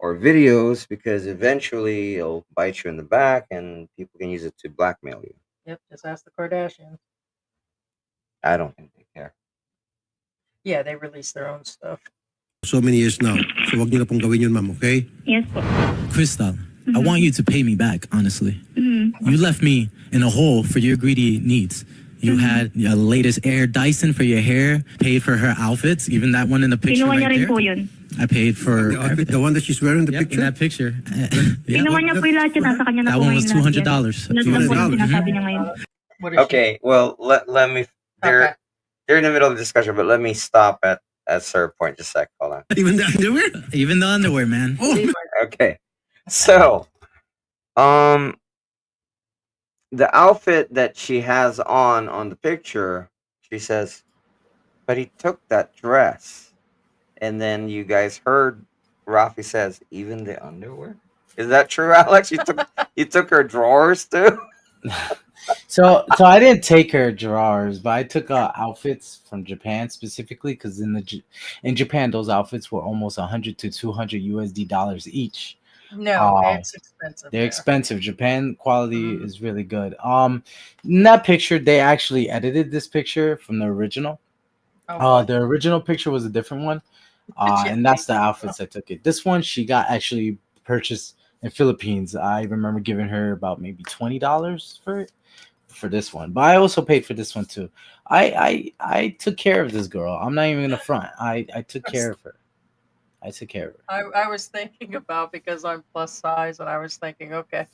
or videos, because eventually it'll bite you in the back and people can use it to blackmail you. Yep, just ask the Kardashians. I don't think they care. Yeah, they release their own stuff. So many years now. So huwag niyo na pong gawin yun, ma'am, okay? Yes po. Crystal, I want you to pay me back, honestly. You left me in a hole for your greedy needs. You had the latest Air Dyson for your hair, paid for her outfits, even that one in the picture Kinuha niya right rin there. po yun. I paid for The outfit, the one that she's wearing in the Yep, in picture? that picture. Kinuha niya po yung lahat yun. Nasa kanya na That po one ngayon was lahat yan. $200. Lahat na po yung $200. sinasabi niya ngayon. What is Okay, well, let me. Okay. They're in the middle of the discussion, but let me stop at a certain point. Just a sec. Hold on. Even the underwear? Even the underwear, man. Oh, she? Okay, so, the outfit that she has on the picture, she says, but he took that dress. And then you guys heard Rafi says, even the underwear? Is that true, Alex? You took her drawers too? So I didn't take her drawers, but I took outfits from Japan specifically, because in Japan those outfits were almost 100 to 200 USD dollars each. No, it's expensive. They're there. expensive. Japan quality is really good. In that picture, they actually edited this picture from the original. Oh, The original picture was a different one, and that's the outfits I took it. This one she got actually purchased in Philippines. I remember giving her about maybe $20 for it, for this one, but I also paid for this one too. I took care of this girl. I'm not even gonna front. I took care of her. I took care of her. I was thinking about, because I'm plus size, and I was thinking, okay,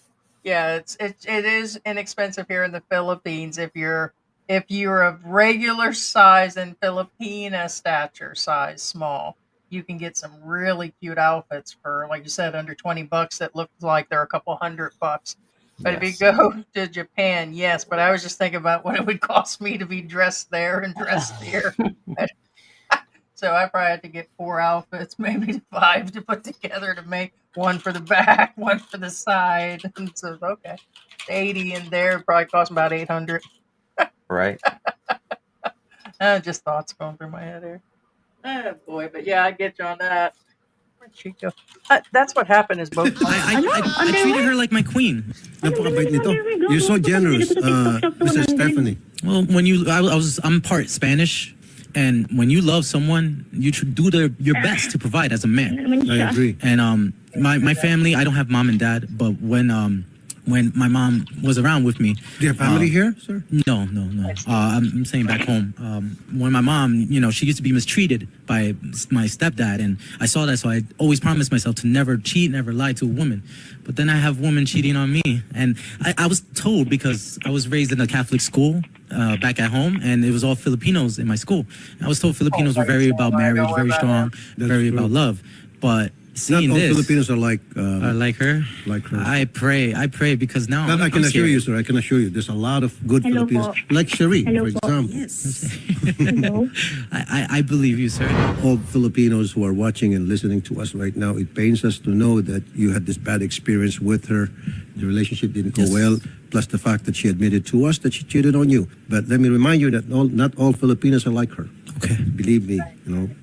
yeah, it is inexpensive here in the Philippines if you're of regular size and Filipina stature size, small. You can get some really cute outfits for, like you said, under $20 that look like they're a couple $100. But if you go to Japan, yes. But I was just thinking about what it would cost me to be dressed there and dressed here. So I probably had to get 4 outfits, maybe 5 to put together to make one for the back, one for the side. And so, okay, 80 in there probably cost about 800. Right. Just thoughts going through my head here. Oh boy, but yeah, I get you on that. Where'd she go? That's what happened. Is both. I treated her like my queen. napakabait nito. You're so generous, Mrs. Stephanie. Well, I'm part Spanish, and when you love someone, you should do your best to provide as a man. I agree. And my family, I don't have mom and dad, but when my mom was around with me, Do you have family here, sir? No. I'm saying back home. When my mom, she used to be mistreated by my stepdad, and I saw that, so I always promised myself to never cheat, never lie to a woman. But then I have women cheating on me, and I was told, because I was raised in a Catholic school back at home, and it was all Filipinos in my school. I was told Filipinos were very about marriage, very strong, very about love. But seeing Not all this, Filipinos are like her. Like her. I pray because now But I can I'm assure scared. you, sir, I can assure you, there's a lot of good Hello Filipinos, po. like Cherie, Hello for po. example. Hello. I believe you, sir. All Filipinos who are watching and listening to us right now, it pains us to know that you had this bad experience with her. The relationship didn't go Yes. well, plus the fact that she admitted to us that she cheated on you. But let me remind you that not all Filipinos are like her. Okay. Believe me,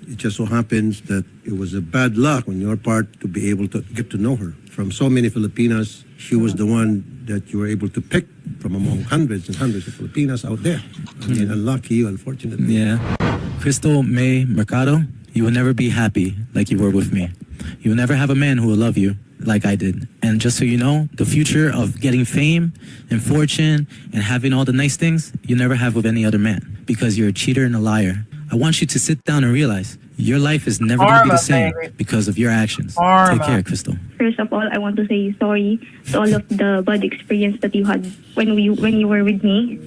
it just so happens that it was a bad luck on your part to be able to get to know her. from so many Filipinas, she was the one that you were able to pick from among hundreds and hundreds of Filipinas out there. I mean, unlucky you, unfortunately. Yeah. Crystal May Mercado, you will never be happy like you were with me. You will never have a man who will love you like I did. And just so you know, the future of getting fame and fortune and having all the nice things, you never have with any other man because you're a cheater and a liar. I want you to sit down and realize your life is never going to be the same because of your actions. Take care, Crystal. First of all, I want to say sorry to all of the bad experience that you had when you were with me.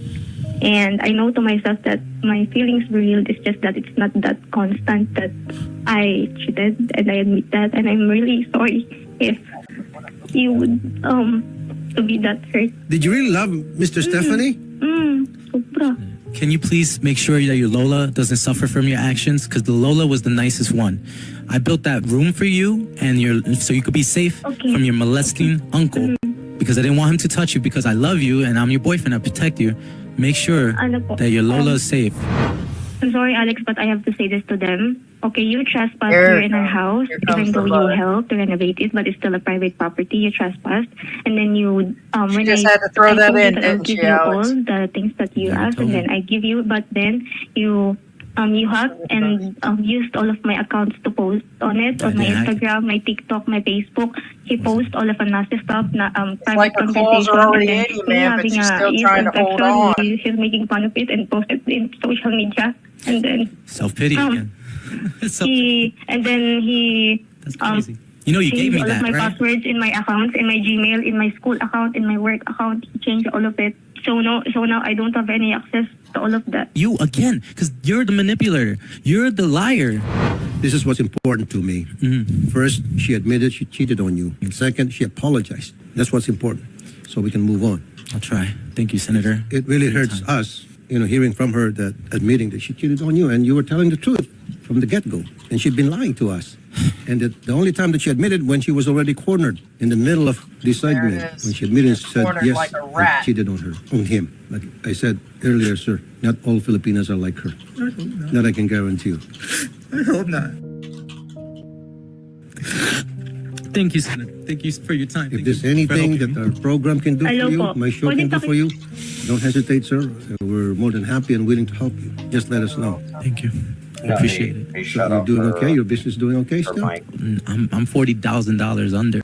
And I know to myself that my feelings were real. It's just that it's not that constant that I cheated, and I admit that. And I'm really sorry if you would to be that hurt. Did you really love Mr. Stephanie? Sobra. Can you please make sure that your Lola doesn't suffer from your actions? Because the Lola was the nicest one. I built that room for you, and so you could be safe from your molesting uncle. Because I didn't want him to touch you because I love you and I'm your boyfriend. I protect you. Make sure that your Lola is safe. I'm sorry, Alex, but I have to say this to them. Okay, you trespassed here in our house, even though you helped to renovate it, but it's still a private property. You trespassed, and then you She just had to throw that in, I'll didn't give she, you Alex? all the things that you asked, and then I give you. But then you hacked and used all of my accounts to post on it, on my Instagram, my TikTok, my Facebook. He posts all of the nasty stuff, private like the calls conversation, are already and in you, man, but having you're a still trying to hold on. He's making fun of it and post it in social media, and then Self-pity again. That's crazy. You know, you gave me all that, of my right? passwords in my accounts, in my Gmail, in my school account, in my work account. He changed all of it. So now I don't have any access to all of that. You again, because you're the manipulator. You're the liar. This is what's important to me. First, she admitted she cheated on you. And second, she apologized. That's what's important. So we can move on. I'll try. Thank you, Senator. It really hurts us, hearing from her that admitting that she cheated on you and you were telling the truth from the get-go. And she'd been lying to us. And the only time that she admitted when she was already cornered in the middle of this segment, when she admitted and said, yes, like a I rat. cheated on him. Like I said earlier, sir, not all Filipinas are like her. That I can guarantee you. I hope not. Thank you, Senator. Thank you for your time. If there's anything that our program can do for you, my show can do for you, don't hesitate, sir. We're more than happy and willing to help you. Just let us know. Thank you. I appreciate it. So you're doing okay? Your business doing okay still? I'm $40,000 under.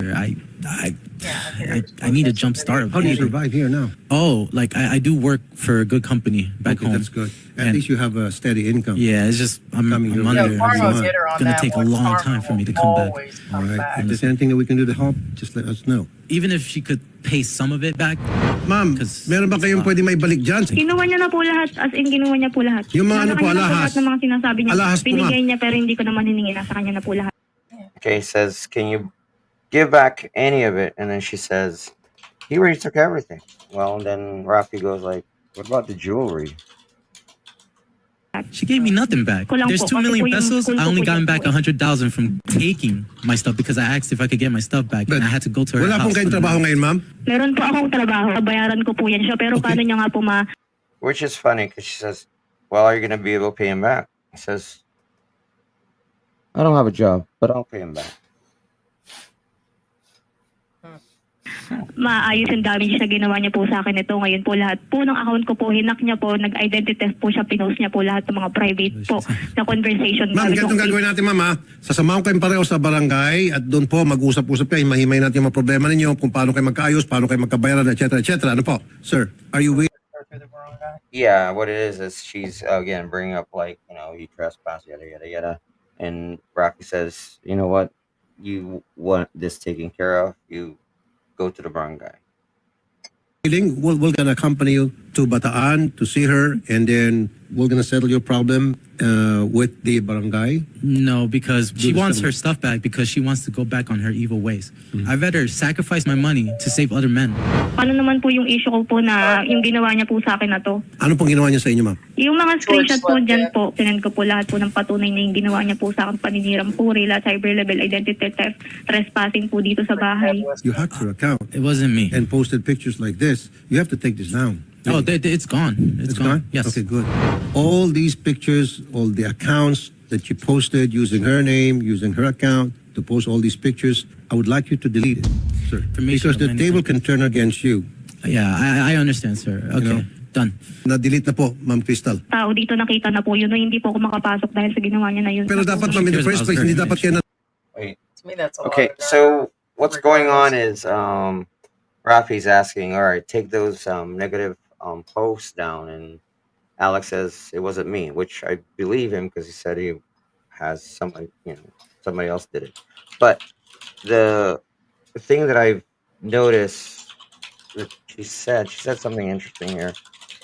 I need a jump start. How do you survive here now? Oh, like I do work for a good company back home. That's good. At least you have a steady income. Yeah, it's just I'm under. It's gonna take a long time for me to come back. All right. If there's anything that we can do to help, just let us know. Even if she could pay some of it back. Ma'am, meron ba kayong pwede may balik dyan? Kinuha niya na po lahat, as in kinuha niya po lahat. Yung mga ano po, Nasa kanya na alahas. lahat ng mga sinasabi niya. Alahas po, Binigay ma'am. niya pero hindi ko naman hiningi. Nasa kanya na po lahat. Okay, says, can you give back any of it? And then she says, he already took everything. Well, then Rafi goes like, what about the jewelry? She gave me nothing back. There's 2 million pesos. I only gotten back 100,000 from taking my stuff because I asked if I could get my stuff back, and I had to go to her Wala house. pong kayong trabaho ngayon, ma'am? Meron po akong trabaho. Bayaran ko po yan siya. Pero paano niya nga po Which is funny because she says, well, are you going to be able to pay him back? He says, I don't have a job, but I'll pay him back. maayos yung damage na ginawa niya po sa akin ito. Ngayon po lahat po ng account ko po, hinak niya po, nag-identity test po siya, pinost niya po lahat ng mga private po na conversation. Ma'am, ganitong gagawin natin, ma'am, ha? Sasamahan ko kayong pareho sa barangay at doon po mag-usap-usap kayo, mahimay natin yung mga problema ninyo, kung paano kayo magkaayos, paano kayo magkabayaran, etc. etc. Ano po? Sir, are you with? Yeah, what it is she's, again, bringing up, like, you trespass, yada, yada, yada. And Rafi says, you know what? You want this taken care of, you go to the barangay. We're gonna accompany you to Bataan to see her, and then we're gonna settle your problem with the barangay. No, because she wants her stuff back because she wants to go back on her evil ways. I'd rather sacrifice my money to save other men. Ano naman po yung issue ko po na yung ginawa niya po sa akin na to? Ano pong ginawa niya sa inyo, ma'am? Yung mga screenshot po dyan po, sinend ko po lahat po ng patunay na yung ginawa niya po sa akin, paninirang puri, cyber level, identity theft, trespassing po dito sa bahay. You hacked her account. It wasn't me. And posted pictures like this. You have to take this down. Oh, it's gone. It's gone. Yes. Okay, good. All these pictures, all the accounts that you posted using her name, using her account to post all these pictures, I would like you to delete it. sir. Information Because of the many table people. can turn against you. Yeah, I understand, sir. Okay, know? done. Na-delete na po, Ma'am Crystal. Tao dito nakita na po yun, no, hindi po ako makapasok dahil sa ginawa niya na yun. Pero dapat, ma'am, in the first place, hindi dapat kayo Wait. To me, that's a lot Okay, of dirt, so what's going on regardless. is Rafi's asking, all right, take those negative posts down, and Alex says it wasn't me, which I believe him because he said he has somebody, somebody else did it. But the thing that I've noticed that she said something interesting here.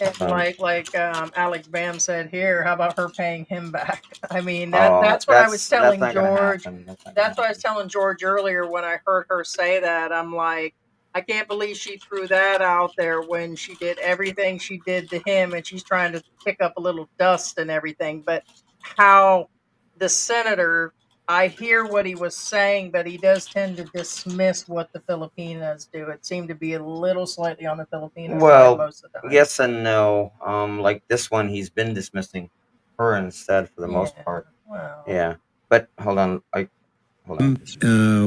And Um, like Alex Bam said here, how about her paying him back? I mean, oh, that's what I was telling not gonna George. happen. That's not gonna That's what I was happen. telling George earlier when I heard her say that. I'm like, I can't believe she threw that out there when she did everything she did to him, and she's trying to kick up a little dust and everything. But how the senator, I hear what he was saying, but he does tend to dismiss what the Filipinas do. It seemed to be a little slightly on the Filipino side Well, most of the time. yes and no. Like this one, he's been dismissing her instead for the most part. Well, Yeah, but hold on. Hold on.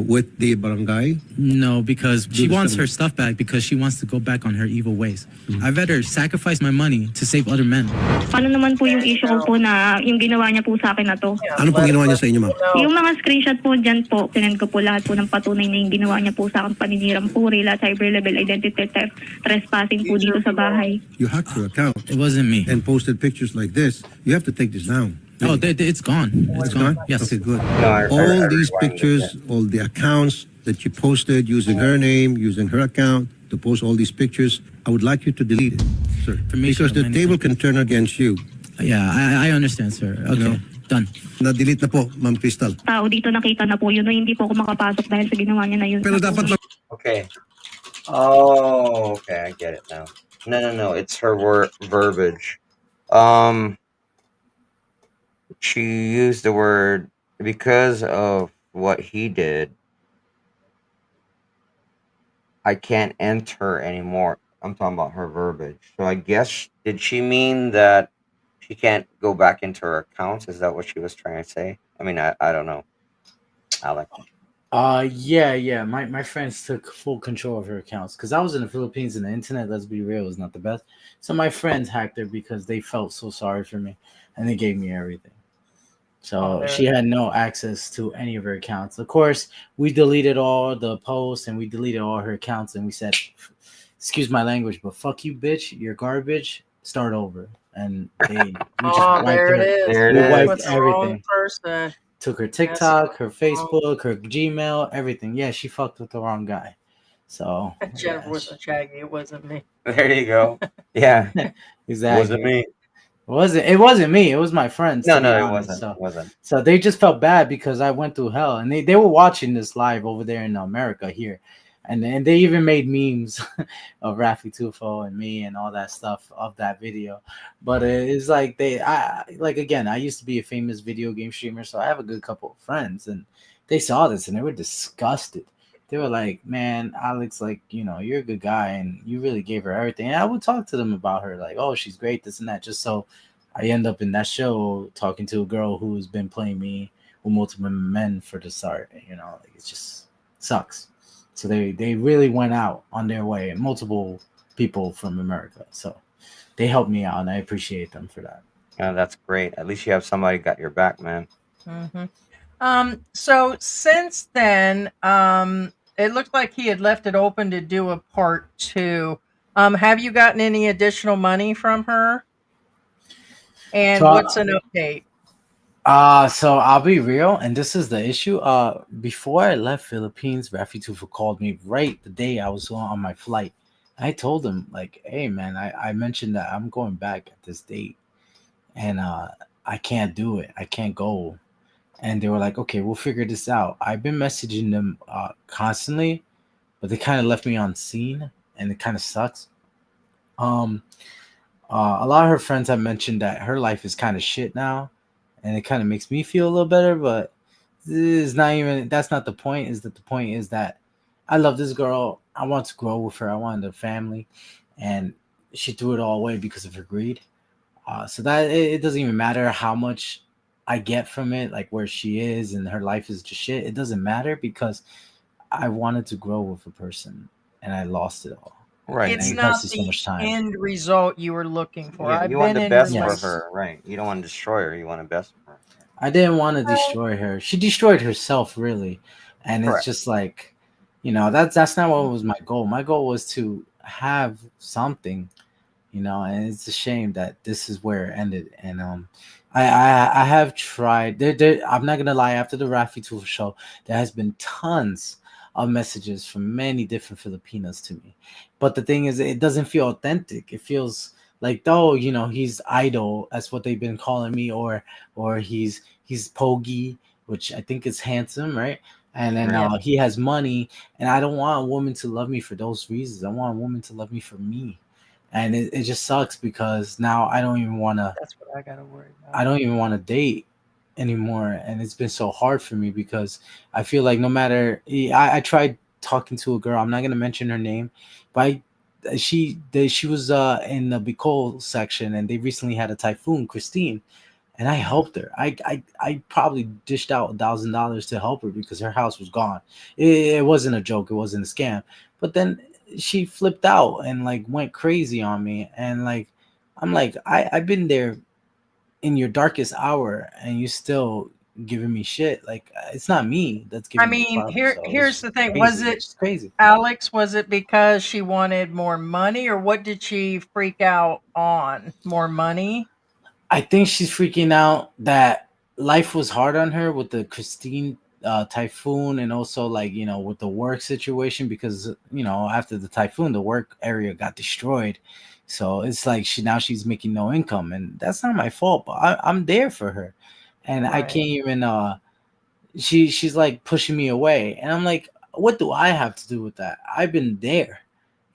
with the barangay. No, because she Do wants some- her stuff back because she wants to go back on her evil ways. I'd rather sacrifice my money to save other men. Paano naman po yung issue ko po na yung ginawa niya po sa akin na to? yeah, Ano pong ginawa niya sa inyo, ma'am? Yung mga screenshot po dyan po, pinend ko po lahat po ng patunay na yung ginawa niya po sa akin, paninirang puri, cyber level identity theft, trespassing po dito sa bahay. You hacked her account It wasn't me. and posted pictures like this. You have to take this down. Oh, it's gone. It's gone? Yes. Okay, good. No, I All these rewound it, pictures, all the accounts that you posted using her name, using her account to post all these pictures, I would like you to delete it, sir. Information Because of the many table can turn against you. Yeah, I understand, sir. Okay, done. Na-delete na po, Ma'am Crystal. Tao dito nakita na po yun, no, hindi po ako makapasok dahil sa ginawa niya na yun. Pero dapat, ma'am, Okay. Oh, okay. I get it now. No. It's her verbiage. She used the word because of what he did. I can't enter anymore. I'm talking about her verbiage. So I guess did she mean that she can't go back into her accounts? Is that what she was trying to say? I mean, I don't know. Alex. Yeah. My friends took full control of her accounts because I was in the Philippines and the internet, let's be real, is not the best. So my friends hacked her because they felt so sorry for me and they gave me everything. So she had no access to any of her accounts. Of course, we deleted all the posts and we deleted all her accounts and we said, excuse my language, but fuck you, bitch, you're garbage, start over. And we just wiped there her. it is. There it We is. wiped What's the wrong everything. person? Took her TikTok, her Facebook, her Gmail, everything. Yeah, she fucked with the wrong guy. So Jennifer was a Shaggy. It wasn't me. There you go. Yeah. exactly. Wasn't me. It wasn't me. It was my friends. No, to be it honest. wasn't. So, It wasn't. so they just felt bad because I went through hell, and they were watching this live over there in America here, and they even made memes of Rafi Tulfo and me and all that stuff of that video. But it's like I used to be a famous video game streamer, so I have a good couple of friends, and they saw this and they were disgusted. They were like, man, Alex, like, you're a good guy and you really gave her everything. And I would talk to them about her, like, oh, she's great, this and that, just so I end up in that show talking to a girl who's been playing me with multiple men for the start. Like, it just sucks. So they really went out on their way, and multiple people from America. So they helped me out and I appreciate them for that. Yeah, that's great. At least you have somebody got your back, man. Mm-hmm. So since then, it looked like he had left it open to do a part 2. Have you gotten any additional money from her? And So, what's an update? So I'll be real, and this is the issue. Before I left Philippines, Rafi Tulfo called me right the day I was on my flight. I told him, like, hey man, I mentioned that I'm going back at this date, and I can't do it. I can't go. And they were like, okay, we'll figure this out. I've been messaging them constantly, but they kind of left me on scene, and it kind of sucks. A lot of her friends have mentioned that her life is kind of shit now, and it kind of makes me feel a little better, but that's not the point. The point is that I love this girl. I want to grow with her. I wanted a family, and she threw it all away because of her greed. So that it doesn't even matter how much I get from it, like where she is and her life is just shit. It doesn't matter because I wanted to grow with a person, and I lost it all. Right. It's And it You, not invested so the much time. end result you were looking for. yeah, I've you want been the in best for Yes. her, right? You don't want to destroy her. You want the best for her. I didn't want to destroy her. She destroyed herself, really, and it's Correct. just like, that's not what was my goal. My goal was to have something, and it's a shame that this is where it ended. And I have tried. I'm not gonna lie. After the Rafi Tulfo show, there has been tons of messages from many different Filipinas to me, but the thing is, it doesn't feel authentic. It feels like, though, he's idol. That's what they've been calling me, or he's pogi, which I think is handsome, right? And then Yeah. he has money, and I don't want a woman to love me for those reasons. I want a woman to love me for me, and it just sucks because now I don't even want to. That's what I gotta worry about. I don't even want to date anymore, and it's been so hard for me because I feel like no matter I tried talking to a girl. I'm not gonna mention her name, but she was in the Bicol section, and they recently had a typhoon, Christine, and I helped her. I probably dished out $1,000 to help her because her house was gone. It wasn't a joke. It wasn't a scam. But then she flipped out and like went crazy on me, and like I'm like I've been there in your darkest hour, and you still giving me shit. Like it's not me that's I giving you mean, problems. So here's it's the thing. Was crazy. it It's just crazy. Alex? Was it because she wanted more money, or what did she freak out on? More money? I think she's freaking out that life was hard on her with the Christine typhoon, and also like with the work situation, because after the typhoon the work area got destroyed. So it's like she's making no income, and that's not my fault. But I'm there for her, and I Right. can't even. She's like pushing me away, and I'm like, what do I have to do with that? I've been there.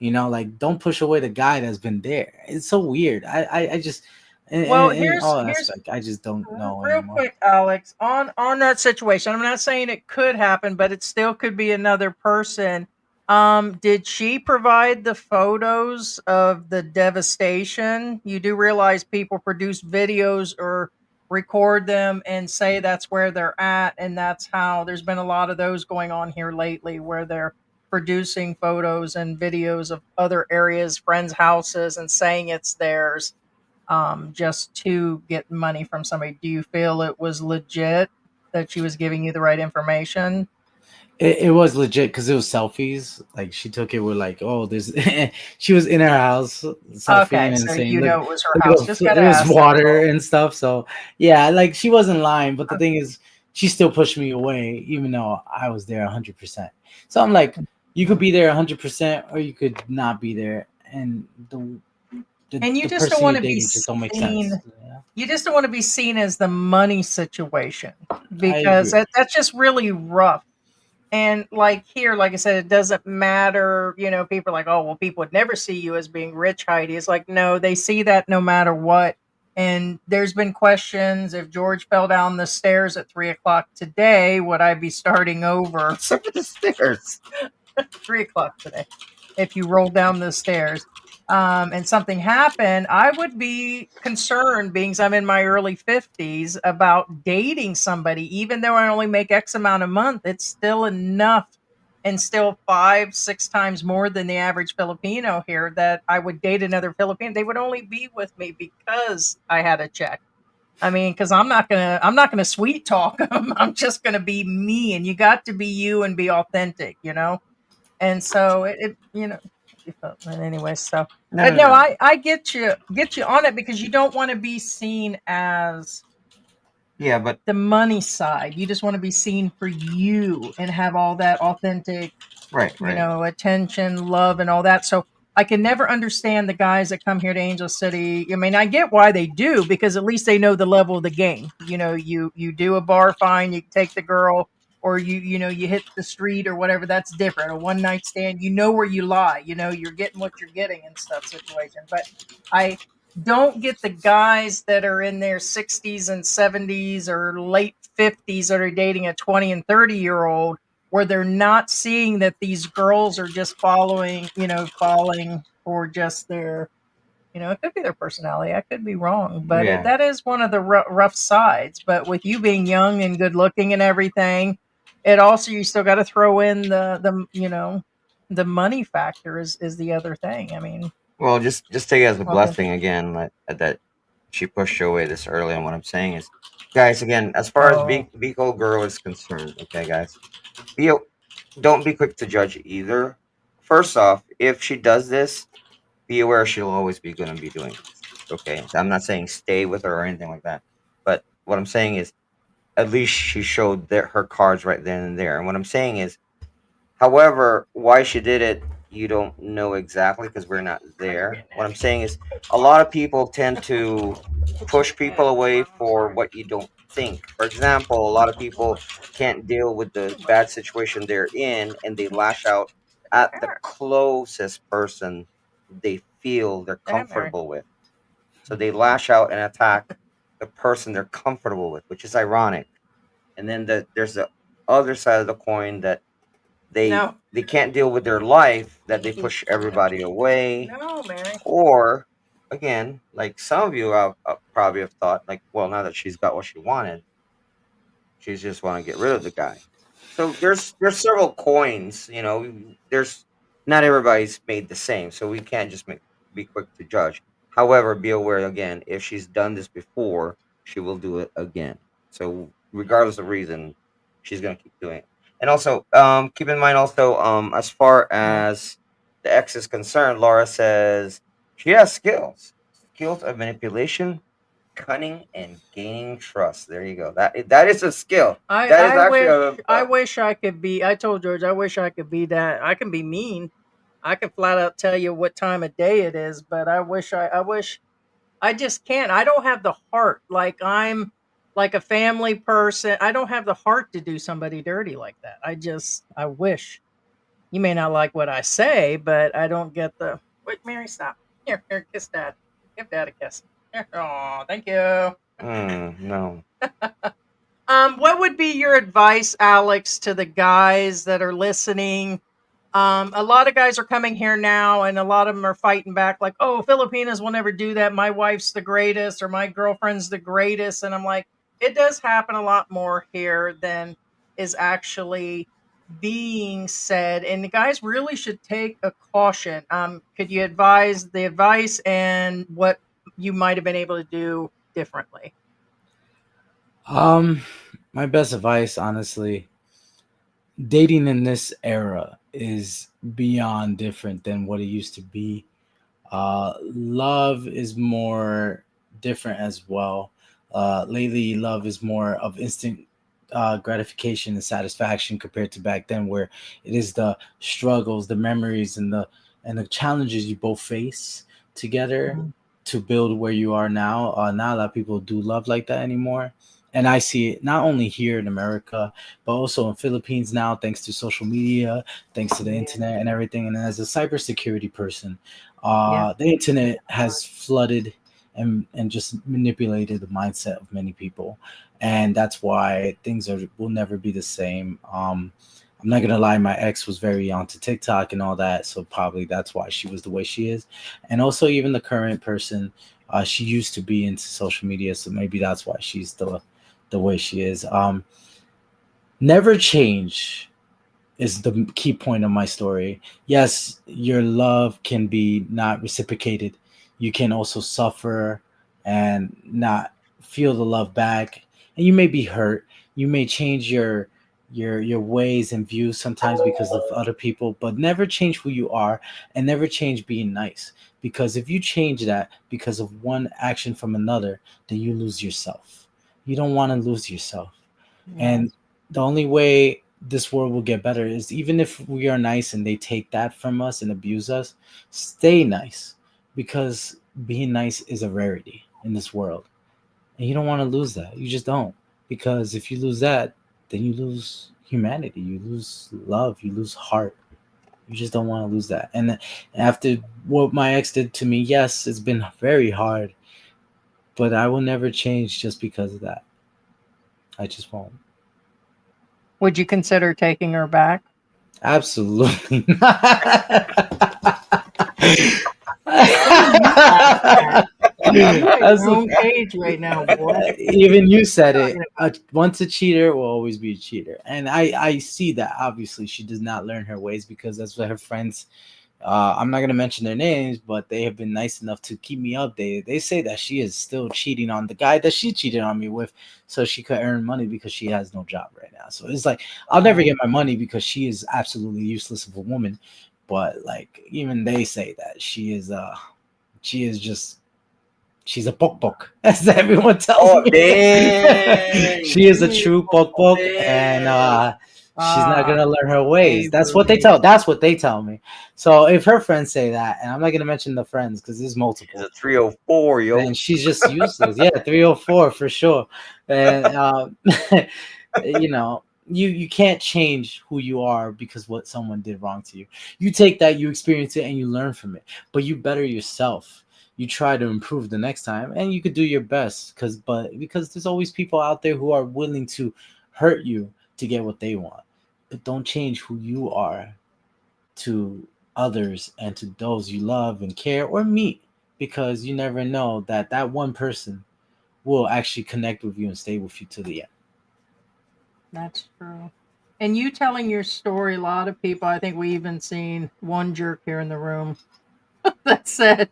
Like, don't push away the guy that's been there. It's so weird. I just Well, in all here's aspect, I just don't know real anymore. quick, Alex, on that situation. I'm not saying it could happen, but it still could be another person. Did she provide the photos of the devastation? You do realize people produce videos or record them and say that's where they're at, and that's how there's been a lot of those going on here lately, where they're producing photos and videos of other areas, friends' houses, and saying it's theirs, just to get money from somebody. Do you feel it was legit, that she was giving you the right information? It was legit because it was selfies. Like she took it with like, oh, there's. She was in her house Okay, selfieing and so saying, you look, know it was her look house. at Just gotta it was ask that, water girl. and stuff. So yeah, like she wasn't lying. But the thing is, she still pushed me away, even though I was there 100%. So I'm like, you could be there 100%, or you could not be there, and And you the just don't person want you're to be dating just don't make seen. sense. Yeah, You just don't want to be seen as the money situation, I because agree. that's just really rough. And like here, like I said, it doesn't matter. People are like, oh, well, people would never see you as being rich, Heidi. It's like, no, they see that no matter what. And there's been questions: if George fell down the stairs at 3 o'clock today, would I be starting over? Except for the stairs. 3 o'clock today, if you roll down the stairs, and something happened, I would be concerned, being I'm in my early 50s, about dating somebody. Even though I only make X amount a month, it's still enough, and still 5, 6 times more than the average Filipino here, that I would date another Filipino. They would only be with me because I had a check. I mean, because I'm not gonna sweet talk them. I'm just gonna be me, and you got to be you and be authentic. And so anyway. So, No, but no, no, no. I get you on it, because you don't want to be seen as Yeah, but the money side. You just want to be seen for you and have all that authentic, right, right. attention, love, and all that. So I can never understand the guys that come here to Angel City. I mean, I get why they do, because at least they know the level of the game. You do a bar fine, you take the girl, or you hit the street or whatever. That's different. A one night stand, where you lie. You're getting what you're getting and stuff situation. But I don't get the guys that are in their 60s and 70s or late 50s that are dating a 20 and 30-year-old, where they're not seeing that these girls are just falling for just their, it could be their personality. I could be wrong, but Yeah. that is one of the rough sides. But with you being young and good looking and everything, it also, you still got to throw in the money factor is the other thing. I mean, Well, just take it as a blessing authentic. again, that she pushed you away this early. And what I'm saying is, guys, again, as far as Oh, Biko girl is concerned, okay, guys, be a- don't be quick to judge either. First off, if she does this, be aware she'll always be going to be doing this. Okay, I'm not saying stay with her or anything like that, but what I'm saying is at least she showed her cards right then and there. And what I'm saying is, however, why she did it, you don't know exactly because we're not there. What I'm saying is, a lot of people tend to push people away for what you don't think. For example, a lot of people can't deal with the bad situation they're in and they lash out at the closest person they feel they're damn, Mary. comfortable with. So they lash out and attack the person they're comfortable with, which is ironic. And then there's the other side of the coin that No, they can't deal with their life, that they push everybody away. no, Mary. Or again, like some of you probably have thought, like, well, now that she's got what she wanted, she's just want to get rid of the guy. So there's several coins, there's not everybody's made the same, so we can't just be quick to judge. However, be aware again, if she's done this before, she will do it again. So regardless of reason, she's gonna keep doing it. And also, keep in mind also, as far as the ex is concerned, Laura says she has skills of manipulation, cunning, and gaining trust. There you go. That is a skill. That is I actually wish I wish I could be. I told George I wish I could be that. I can be mean. I can flat out tell you what time of day it is, but I wish I just can't. I don't have the heart. Like I'm like a family person. I don't have the heart to do somebody dirty like that. I wish. You may not like what I say, but I don't get the wait, Mary, stop. Here, kiss dad. Give dad a kiss. Here. Oh, thank you. no. What would be your advice, Alex, to the guys that are listening? A lot of guys are coming here now, and a lot of them are fighting back, like, "Oh, Filipinas will never do that. My wife's the greatest, or my girlfriend's the greatest." And I'm like, it does happen a lot more here than is actually being said, and the guys really should take a caution. Could you advise the advice and what you might have been able to do differently? My best advice, honestly, dating in this era is beyond different than what it used to be. Love is more different as well. Lately, love is more of instant gratification and satisfaction compared to back then, where it is the struggles, the memories, and the challenges you both face together to build where you are now. Not a lot of people do love like that anymore. And I see it not only here in America, but also in Philippines now, thanks to social media, thanks to the internet and everything. And as a cybersecurity person, the internet has flooded and just manipulated the mindset of many people, and that's why things will never be the same. I'm not gonna lie, my ex was very onto TikTok and all that, so probably that's why she was the way she is. And also, even the current person, she used to be into social media, so maybe that's why she's the way she is. Never change is the key point of my story. Yes, your love can be not reciprocated. You can also suffer and not feel the love back, and you may be hurt. You may change your ways and views sometimes because of other people, but never change who you are, and never change being nice. Because if you change that because of one action from another, then you lose yourself. You don't want to lose yourself. And the only way this world will get better is, even if we are nice and they take that from us and abuse us, stay nice, because being nice is a rarity in this world. And you don't want to lose that. You just don't. Because if you lose that, then you lose humanity, you lose love, you lose heart. You just don't want to lose that. And after what my ex did to me, yes, it's been very hard, but I will never change just because of that. I just won't. Would you consider taking her back? Absolutely not. That's your own cage right now, boy. even you said it. Once a cheater will always be a cheater, and I see that. Obviously, she does not learn her ways because that's what her friends. I'm not gonna mention their names, but they have been nice enough to keep me updated. They say that she is still cheating on the guy that she cheated on me with, so she could earn money because she has no job right now. So it's like I'll never get my money because she is absolutely useless of a woman. But like even they say that she is just she's a pok, as everyone tells me. Dang. She is a true pok, and she's not gonna learn her ways. That's what they tell. That's what they tell me. So if her friends say that, and I'm not gonna mention the friends because there's multiple. She's a 304, yo. And she's just useless. Yeah, 304 for sure. And you can't change who you are because what someone did wrong to you. You take that, you experience it, and you learn from it. But you better yourself. You try to improve the next time, and you could do your best because there's always people out there who are willing to hurt you to get what they want. But don't change who you are to others and to those you love and care or meet, because you never know that one person will actually connect with you and stay with you to the end. That's true. And you telling your story, a lot of people, I think we even seen one jerk here in the room that said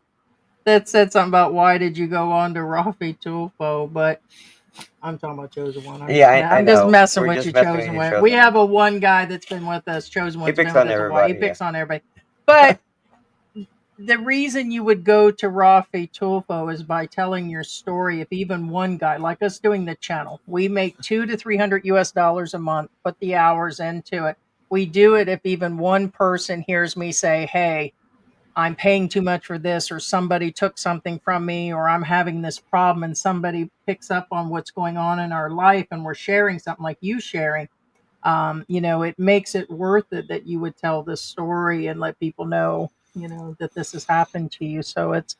something about why did you go on to Rafi Tulfo, but I'm talking about Chosen One. I'm just messing with you, Chosen One. We have a one guy that's been with us, Chosen One. He picks on everybody. He picks on everybody. But the reason you would go to Rafi Tulfo is by telling your story. If even one guy, like us doing the channel, we make $200 to $300 a month, put the hours into it. We do it if even one person hears me say, hey, I'm paying too much for this, or somebody took something from me, or I'm having this problem, and somebody picks up on what's going on in our life and we're sharing something like you sharing, it makes it worth it that you would tell this story and let people know, that this has happened to you. So it's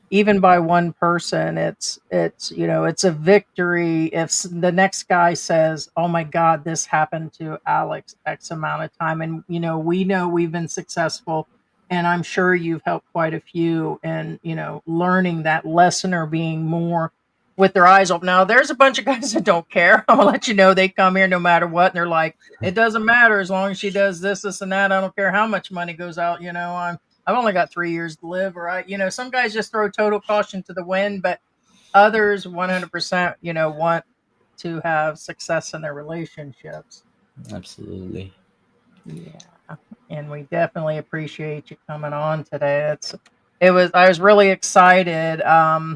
even by one person, it's a victory if the next guy says, oh my God, this happened to Alex X amount of time. And, we know we've been successful. And I'm sure you've helped quite a few in, learning that lesson or being more with their eyes open. Now, there's a bunch of guys that don't care. I'm going to let you know they come here no matter what. And they're like, it doesn't matter as long as she does this, this, and that. I don't care how much money goes out. I've only got 3 years to live. Or some guys just throw total caution to the wind, but others 100%, want to have success in their relationships. Absolutely. Yeah. And we definitely appreciate you coming on today. I was really excited. I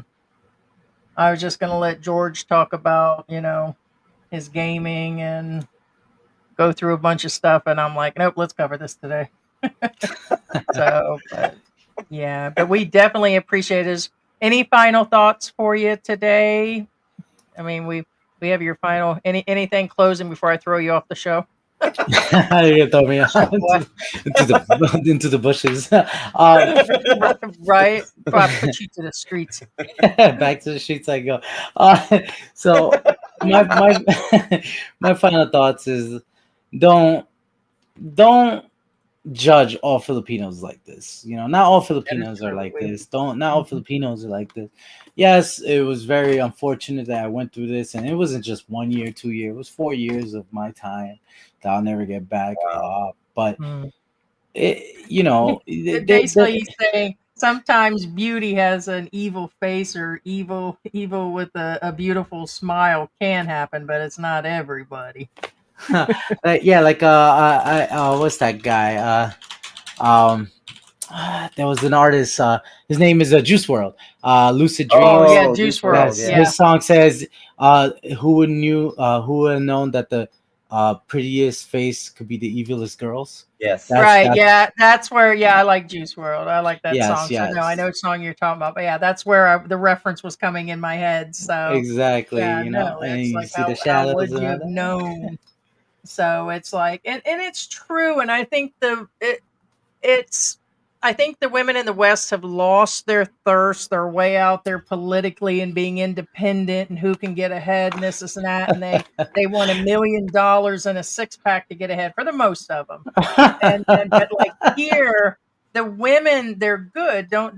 was just going to let George talk about, his gaming and go through a bunch of stuff. And I'm like, nope, let's cover this today. But we definitely appreciate it. Any final thoughts for you today? I mean, we have your final, anything closing before I throw you off the show? You throw me into the bushes. Right. I put you to the streets. Back to the streets I go. So my final thoughts is don't judge all Filipinos like this. Not all Filipinos are like this. Not all Filipinos are like this. Yes, it was very unfortunate that I went through this, and it wasn't just 1 year, 2 years. It was 4 years of my time that I'll never get back. But basically he's saying sometimes beauty has an evil face, or evil with a beautiful smile can happen, but it's not everybody. What's that guy? There was an artist. His name is Juice WRLD. Lucid Dreams. Oh yeah, Juice WRLD. Yes. Yeah. His song says, "Who would have known that the prettiest face could be the evilest girls?" Yes. That's where. Yeah, I like Juice WRLD. I like that song. Yes. So no, I know what song you're talking about. But yeah, that's where the reference was coming in my head. So exactly. And you like, see the shadows. How would you have known? So it's like, and it's true. And I think I think the women in the West have lost their thirst. They're way out there politically and being independent and who can get ahead and this and that. And they want $1 million and a 6-pack to get ahead for the most of them. But like here, the women, they're good. Don't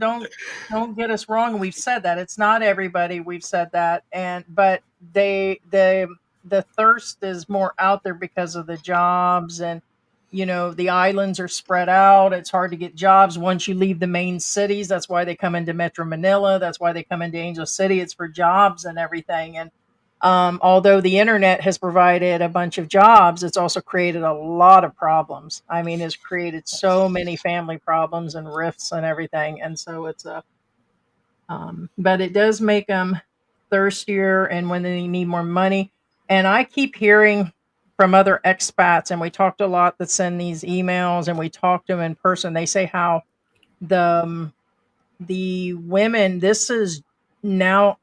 get us wrong. We've said that it's not everybody. We've said that, but the thirst is more out there because of the jobs, and the islands are spread out. It's hard to get jobs once you leave the main cities. That's why they come into Metro Manila. That's why they come into Angel City. It's for jobs and everything. And although the internet has provided a bunch of jobs, it's also created a lot of problems. I mean, it's created so many family problems and rifts and everything. And so but it does make them thirstier and when they need more money. And I keep hearing from other expats, and we talked a lot that send these emails, and we talk to them in person. They say how the the women, this is now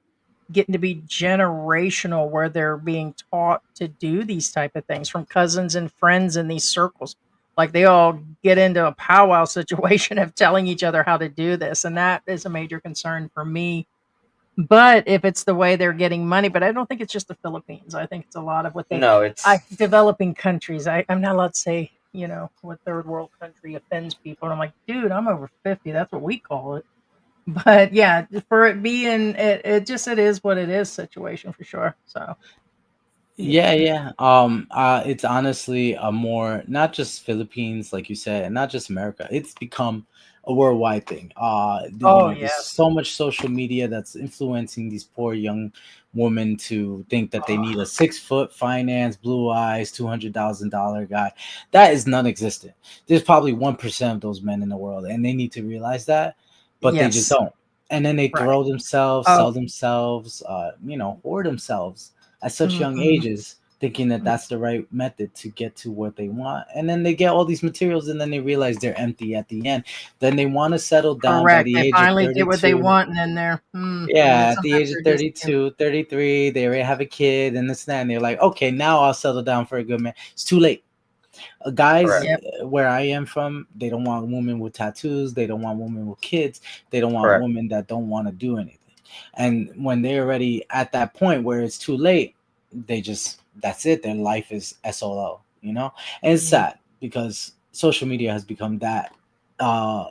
getting to be generational, where they're being taught to do these type of things from cousins and friends in these circles. Like they all get into a powwow situation of telling each other how to do this, and that is a major concern for me. But if it's the way they're getting money, but I don't think it's just the Philippines. I think it's a lot of what No, developing countries. I'm not allowed to say, what third world country offends people. And I'm like, dude, I'm over 50. That's what we call it. But yeah, for it being, it is what it is situation for sure. So Yeah. It's honestly a more not just Philippines, like you said, and not just America. It's become a worldwide thing. oh There's yes, so much social media that's influencing these poor young women to think that they need a 6 foot finance, blue eyes, $200,000 guy. That is non-existent. There's probably 1% of those men in the world, and they need to realize that, but they just yes, don't. And then they right. throw themselves, Oh, sell themselves, whore themselves at such young mhm. ages, thinking that that's the right method to get to what they want. And then they get all these materials, and then they realize they're empty at the end. Then they want to settle down by Correct. the They age of finally get what they 32. want, and then they're and then Yeah, at the sometimes age of they're disappointed. 32, 33, they already have a kid and this and that. And they're like, okay, now I'll settle down for a good man. It's too late. Guys, correct, Yep. where I am from, they don't want women with tattoos. They don't want women with kids. They don't want correct. women that don't want to do anything. And when they're already at that point where it's too late, they just, that's it. Their life is SOL, And it's Yep. sad because social media has become that, uh,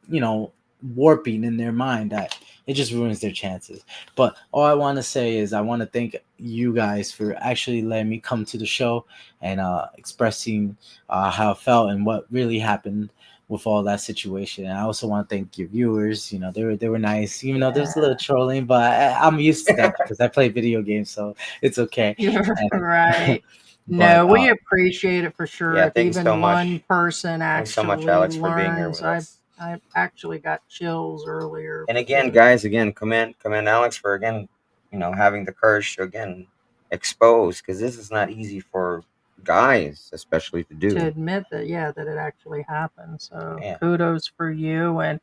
you know, warping in their mind that it just ruins their chances. But all I want to say is I want to thank you guys for actually letting me come to the show and expressing how I felt and what really happened with all that situation. And I also want to thank your viewers. They were nice, even though there's a little trolling, but I'm used to that because I play video games, so it's okay. You're And, right. but No, we appreciate it for sure. Yeah, If thanks so even one much. person Thanks so much, actually Alex, for being here learns, with I us. I actually got chills earlier And because again, guys, commend Alex for again, having the courage to again expose, because this is not easy for guys, especially to to do. admit that, yeah, that it actually happened. So Yeah, kudos for you, and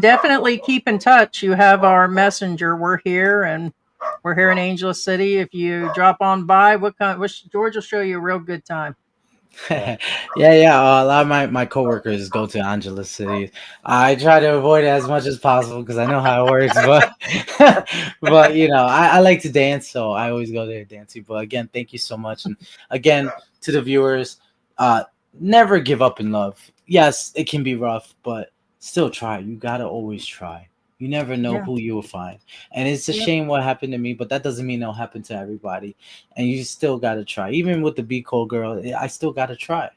definitely keep in touch. You have our messenger. We're here, and we're here in Angel City. If you drop on by, George will show you a real good time. yeah. yeah. A lot of my coworkers go to Angeles City. I try to avoid it as much as possible because I know how it works. But but I like to dance, so I always go there dancing. But again, thank you so much, and again to the viewers, uh, never give up in love. Yes, it can be rough, but still try. You gotta always try. You never know Yeah. who you will find, and it's a Yep. shame what happened to me, but that doesn't mean it'll happen to everybody. And you still gotta try. Even with the Be Cold girl, I still gotta try.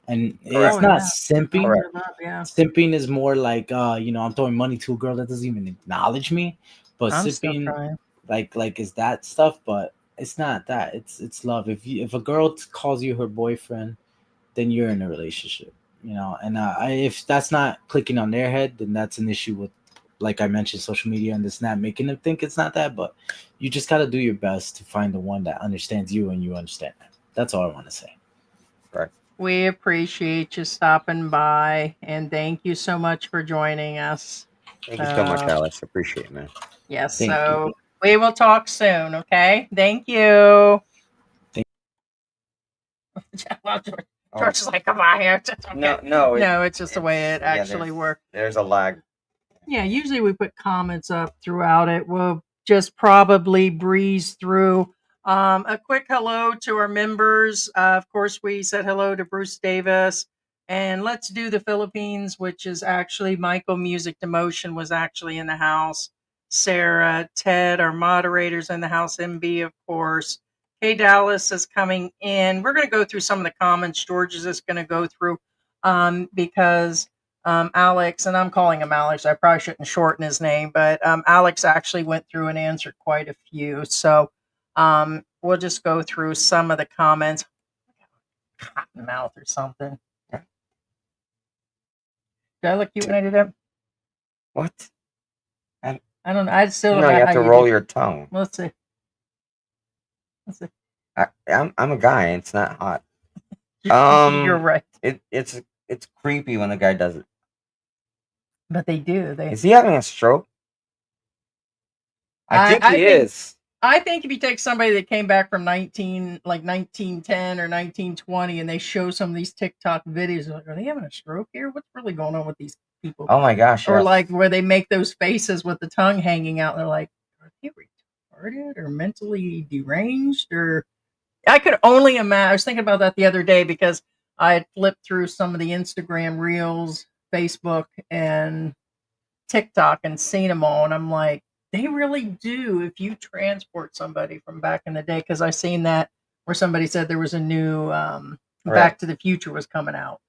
And Correct, it's Oh not yeah. Don't simping. correct. give up. Yeah. Simping is more like I'm throwing money to a girl that doesn't even acknowledge me. But I'm still simping, trying. like is that stuff, but it's not that. It's love. If a girl calls you her boyfriend, then you're in a relationship, And if that's not clicking on their head, then that's an issue with, like I mentioned, social media and this not making them think it's not that. But you just got to do your best to find the one that understands you and you understand them. That's all I want to say. Correct. We appreciate you stopping by, and thank you so much for joining us. Thank you so much, So, Alex. Appreciate it, man. yes, Thank you. so we will talk soon, okay? Thank you. Thank- Well, George, Oh, George is like, come on here. It's okay. no, No, it's just the way it actually works. There's a lag. Yeah, usually we put comments up throughout it. We'll just probably breeze through. A quick hello to our members. Of course, we said hello to Bruce Davis And Let's Do the Philippines, which is actually Michael Music Demotion was actually in the house. Sarah, Ted, our moderators in the house. MB, of course. Hey, Dallas is coming in. We're going to go through some of the comments. George is just going to go through because Alex, and I'm calling him Alex. I probably shouldn't shorten his name, but Alex actually went through and answered quite a few. So we'll just go through some of the comments. Cotton mouth or something. Did I look cute when I did that? What? I don't know. I still don't No, know you have how to you roll do. your tongue. Let's see. Let's see. I'm a guy. It's not hot. You're right. It's creepy when the guy does it. But they do. Is he having a stroke? I think he is. I think if you take somebody that came back from 1910 or 1920 and they show some of these TikTok videos, like, are they having a stroke here? What's really going on with these people? Oh my gosh. Or yes. like where they make those faces with the tongue hanging out. They're like, are they retarded or mentally deranged? Or I could only imagine. I was thinking about that the other day because I had flipped through some of the Instagram reels, Facebook, and TikTok and seen them all. And I'm like, they really do if you transport somebody from back in the day. Because I seen that where somebody said there was a new Back to the Future was coming out.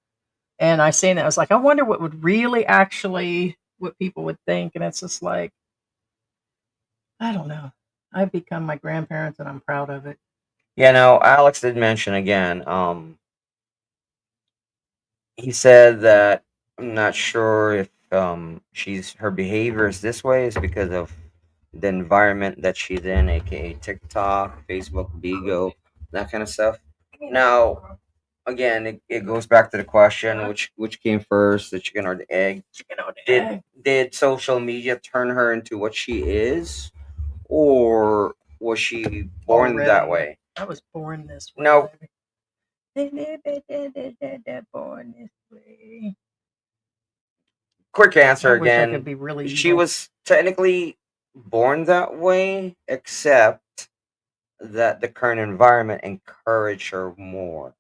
And I seen that. I was like, I wonder what would really actually, what people would think. And it's just like, I don't know. I've become my grandparents and I'm proud of it. Yeah, no, Alex did mention again. He said that I'm not sure if her behavior is this way is because of the environment that she's in, aka TikTok, Facebook, Bigo, that kind of stuff. Now, again, it goes back to the question which came first, the chicken or the egg? Chicken or the egg. Did social media turn her into what she is, or was she born that way? I was born this way. No. Born this way. Quick answer I wish I again. could be really She evil. was technically born that way, except that the current environment encouraged her more.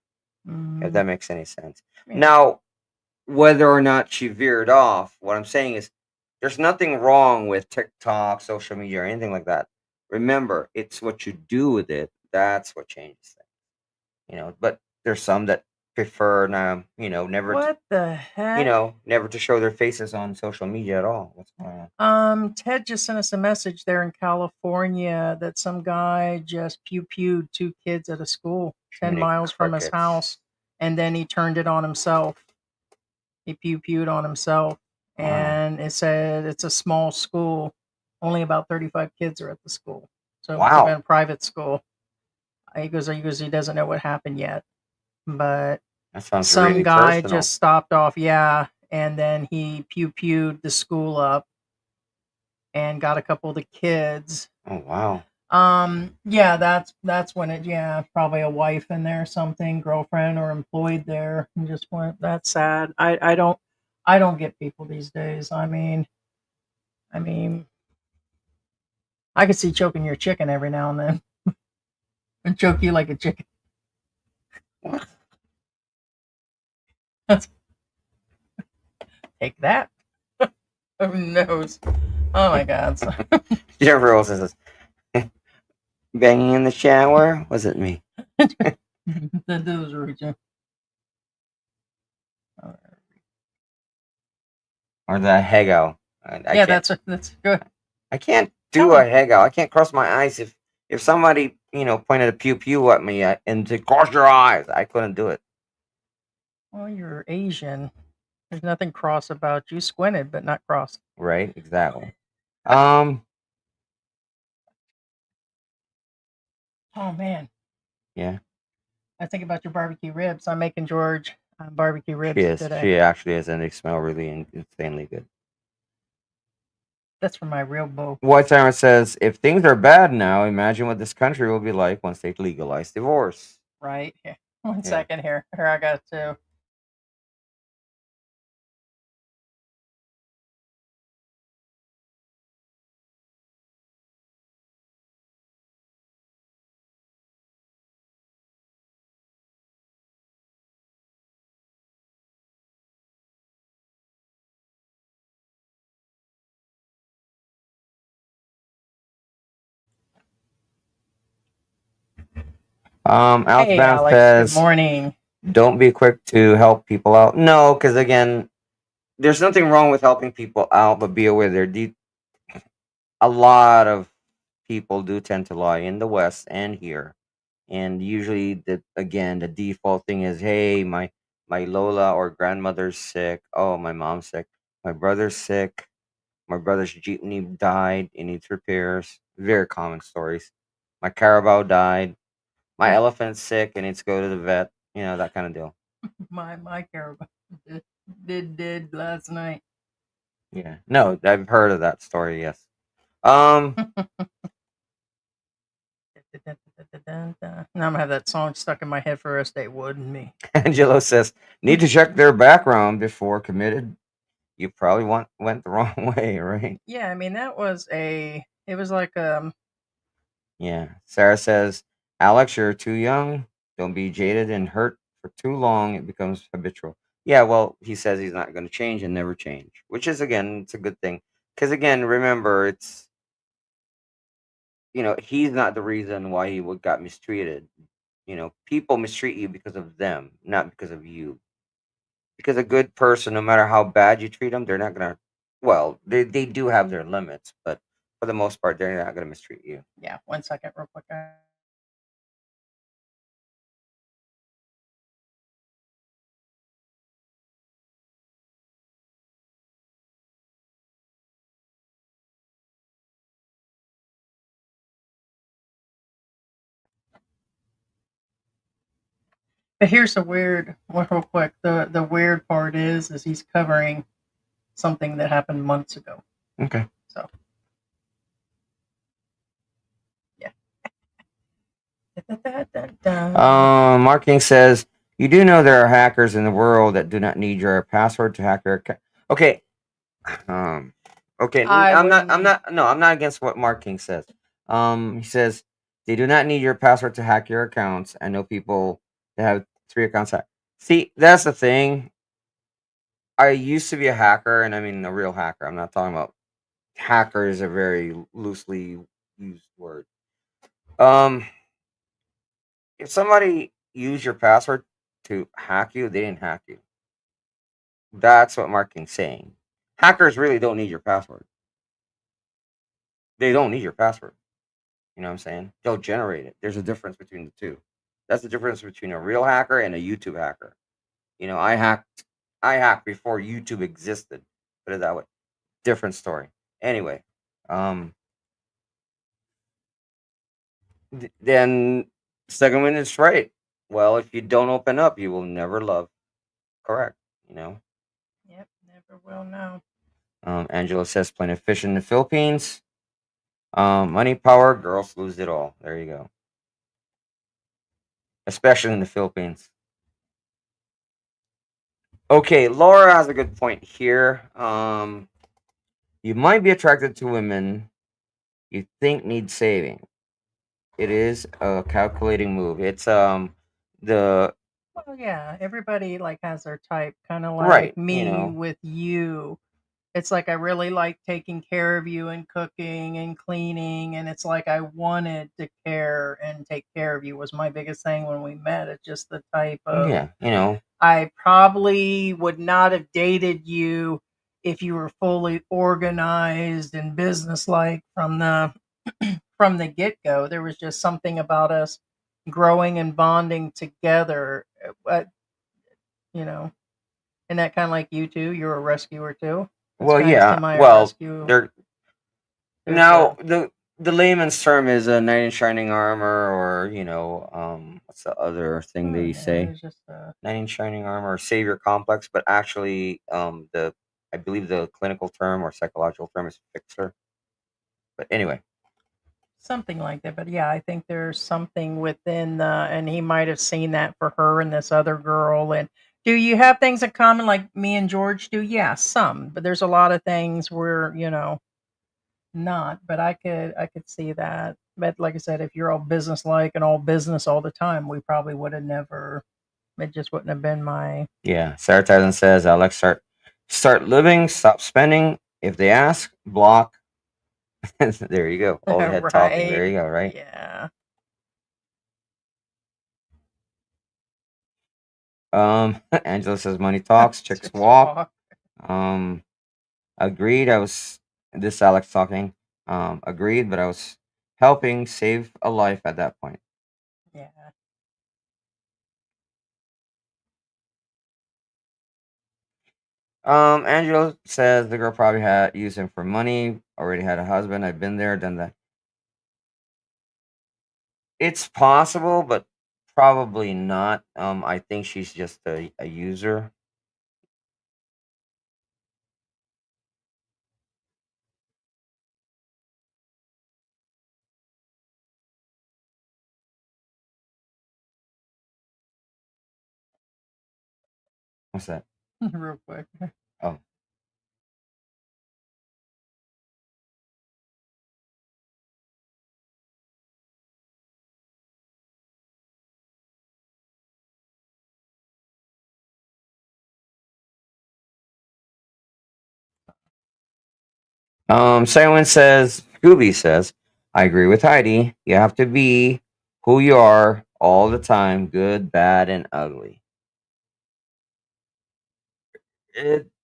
If that makes any sense. Yeah. Now, whether or not she veered off, what I'm saying is there's nothing wrong with TikTok, social media, or anything like that. Remember, it's what you do with it that's what changes things. But there's some that prefer never What the heck? never to show their faces on social media at all. What's going on? Ted just sent us a message there in California that some guy just pew-pewed 2 kids at a school 10 miles from his house, and then he turned it on himself. He pew-pewed on himself, and it said it's a small school. Only about 35 kids are at the school. So it must have been a private school. He goes, he doesn't know what happened yet. But That sounds some really guy personal. just stopped off, and then he pew-pewed the school up and got a couple of the kids. Oh wow. Yeah, that's when it, probably a wife in there or something, girlfriend or employed there, and just went, that's sad. I don't get people these days. I mean, I could see choking your chicken every now and then. And choke you like a chicken. What? Take that. Who knows? Oh my God. Jennifer Rose says, banging in the shower? Was it me? That was Richard. Or the hego? Yeah, that's good. I can't do a hego. I can't cross my eyes if somebody pointed a pew pew at me and said cross your eyes. I couldn't do it. Well, you're Asian. There's nothing cross about you. Squinted, but not crossed. Right? Exactly. Oh man. Yeah. I think about your barbecue ribs. I'm making George barbecue ribs today. She actually is, and they smell really insanely good. That's from my real bow. White Timer says, if things are bad now, imagine what this country will be like once they legalize divorce. Right. Here. One second here. Here, I got to. Alex Hey, Bounce Alex. says, Good morning. don't be quick to help people out. No, because again, there's nothing wrong with helping people out, but be aware a lot of people do tend to lie in the West and here. And usually, the default thing is, hey, my Lola or grandmother's sick. Oh, my mom's sick. My brother's sick. My brother's jeepney died. It needs repairs. Very common stories. My carabao died. My elephant's sick and needs to go to the vet. That kind of deal. My caribou did last night. Yeah. No, I've heard of that story. Yes. Um. Now I'm gonna have that song stuck in my head for the rest of the day. Wouldn't me? Angelo says, need to check their background before committed. You probably went the wrong way, right? Yeah, I mean that was it was like Yeah. Sarah says, Alex, you're too young. Don't be jaded and hurt for too long. It becomes habitual. Yeah, well, he says he's not going to change and never change, which is, again, it's a good thing. Because, again, remember, he's not the reason why he got mistreated. People mistreat you because of them, not because of you. Because a good person, no matter how bad you treat them, they're not going to, well, they do have their limits, but for the most part, they're not going to mistreat you. yeah. 1 second, real quick. But here's real quick. The weird part is he's covering something that happened months ago. Okay. So, yeah. Mark King says, you do know there are hackers in the world that do not need your password to hack your account. Okay. Okay. I'm not against what Mark King says. He says they do not need your password to hack your accounts. I know people that have 3 accounts. See, that's the thing. I used to be a hacker, and I mean a real hacker. I'm not talking about hacker is a very loosely used word. If somebody used your password to hack you, they didn't hack you. That's what Mark King's saying. Hackers really don't need your password. They don't need your password. You know what I'm saying? They'll generate it. There's a difference between the two. That's the difference between a real hacker and a YouTube hacker. I hacked before YouTube existed. Put it that way. Different story. Anyway, then second one is right. Well, if you don't open up, you will never love. Correct. Yep, never will know. Angela says plenty of fish in the Philippines. Money, power, girls lose it all. There you go. Especially in the Philippines. Okay, Laura has a good point here. You might be attracted to women you think need saving. It is a calculating move. It's the Well, yeah, everybody has their type, kind of like right, me with you. It's like I really like taking care of you and cooking and cleaning, and it's like I wanted to care and take care of you was my biggest thing when we met. It's just the type of yeah. I probably would not have dated you if you were fully organized and businesslike from the from the get-go. There was just something about us growing and bonding together. But, and that kind of like you too. You're a rescuer too. That's Well, yeah. semi Well, rescue. they're now the layman's term is a knight in shining armor, or what's the other thing they say? It's just Knight in shining armor or savior complex, but actually, I believe the clinical term or psychological term is fixer. But anyway, something like that. But yeah, I think there's something within and he might have seen that for her and this other girl. And do you have things in common like me and George do? Yeah, some, but there's a lot of things where, not, but I could see that. But like I said, if you're all business like and all business all the time, we probably would have never, it just wouldn't have been my. yeah. Sarah Tyson says, Alex, start living, stop spending. If they ask, block. There you go. Old head talking. There you go. Right. Yeah. Angela says money talks, chicks walk. Agreed. This Alex talking. Agreed, but I was helping save a life at that point. Yeah. Angela says the girl probably had used him for money, already had a husband. I've been there, done that. It's possible, but probably not. I think she's just a user. What's that? Real quick. Oh. Simon says, Scooby says, I agree with Heidi. You have to be who you are all the time, good, bad, and ugly.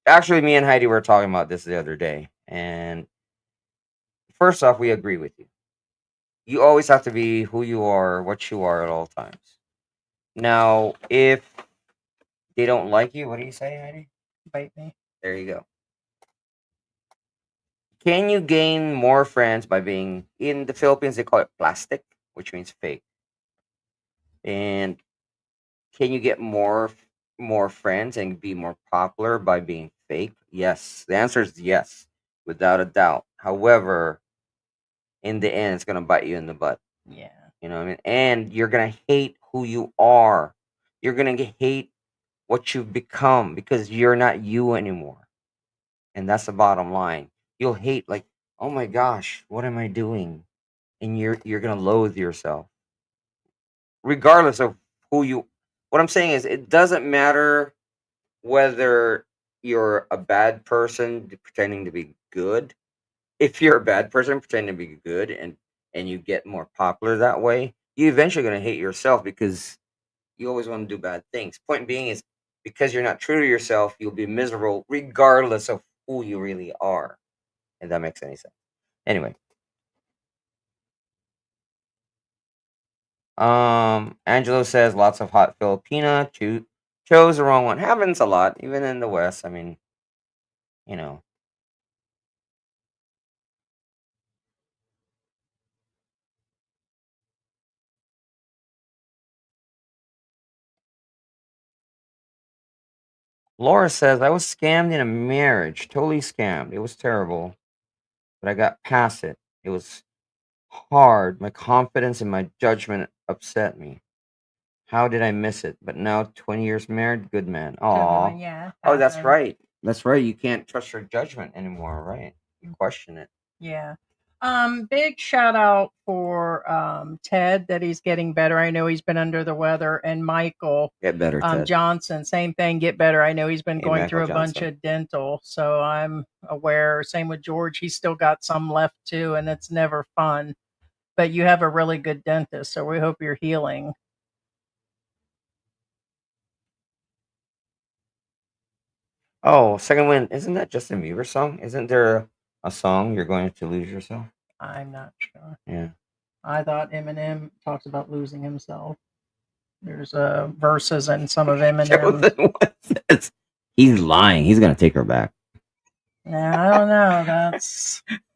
Actually, me and Heidi were talking about this the other day, and first off, we agree with you. You always have to be who you are, what you are at all times. Now, if they don't like you, what do you say, Heidi? Bite me. There you go. Can you gain more friends by being in the Philippines? They call it plastic, which means fake. And can you get more friends and be more popular by being fake? Yes. The answer is yes, without a doubt. However, in the end, it's gonna bite you in the butt. Yeah. You know what I mean? And you're gonna hate who you are. You're gonna hate what you've become because you're not you anymore. And that's the bottom line. You'll hate like, oh my gosh, what am I doing? And you're gonna loathe yourself. Regardless of who you what I'm saying is it doesn't matter whether you're a bad person pretending to be good. If you're a bad person pretending to be good and you get more popular that way, you eventually gonna hate yourself because you always want to do bad things. Point being is because you're not true to yourself, you'll be miserable regardless of who you really are. If that makes any sense. Anyway. Angelo says lots of hot Filipina. Chose the wrong one. Happens a lot, even in the West. I mean, you know. Laura says I was scammed in a marriage. Totally scammed. It was terrible, but I got past it. It was hard. My confidence and my judgment upset me. How did I miss it? But now, 20 years married, good man. Aw. Yeah. Oh, that's right. That's right. You can't trust your judgment anymore, right? You question it. Yeah. Big shout out for Ted that he's getting better. I know he's been under the weather, and Michael Get better, Ted. Johnson, same thing, get better. I know he's been Hey, going Michael through a bunch Johnson. of dental, so I'm aware. Same with George, he's still got some left too, and it's never fun. But you have a really good dentist, so we hope you're healing. Oh, Second Wind. Isn't that Justin Bieber song? Isn't there a song, You're Going to Lose Yourself? I'm not sure. Yeah. I thought Eminem talks about losing himself. There's verses in some of Eminem. He's lying. He's going to take her back. Yeah, I don't know.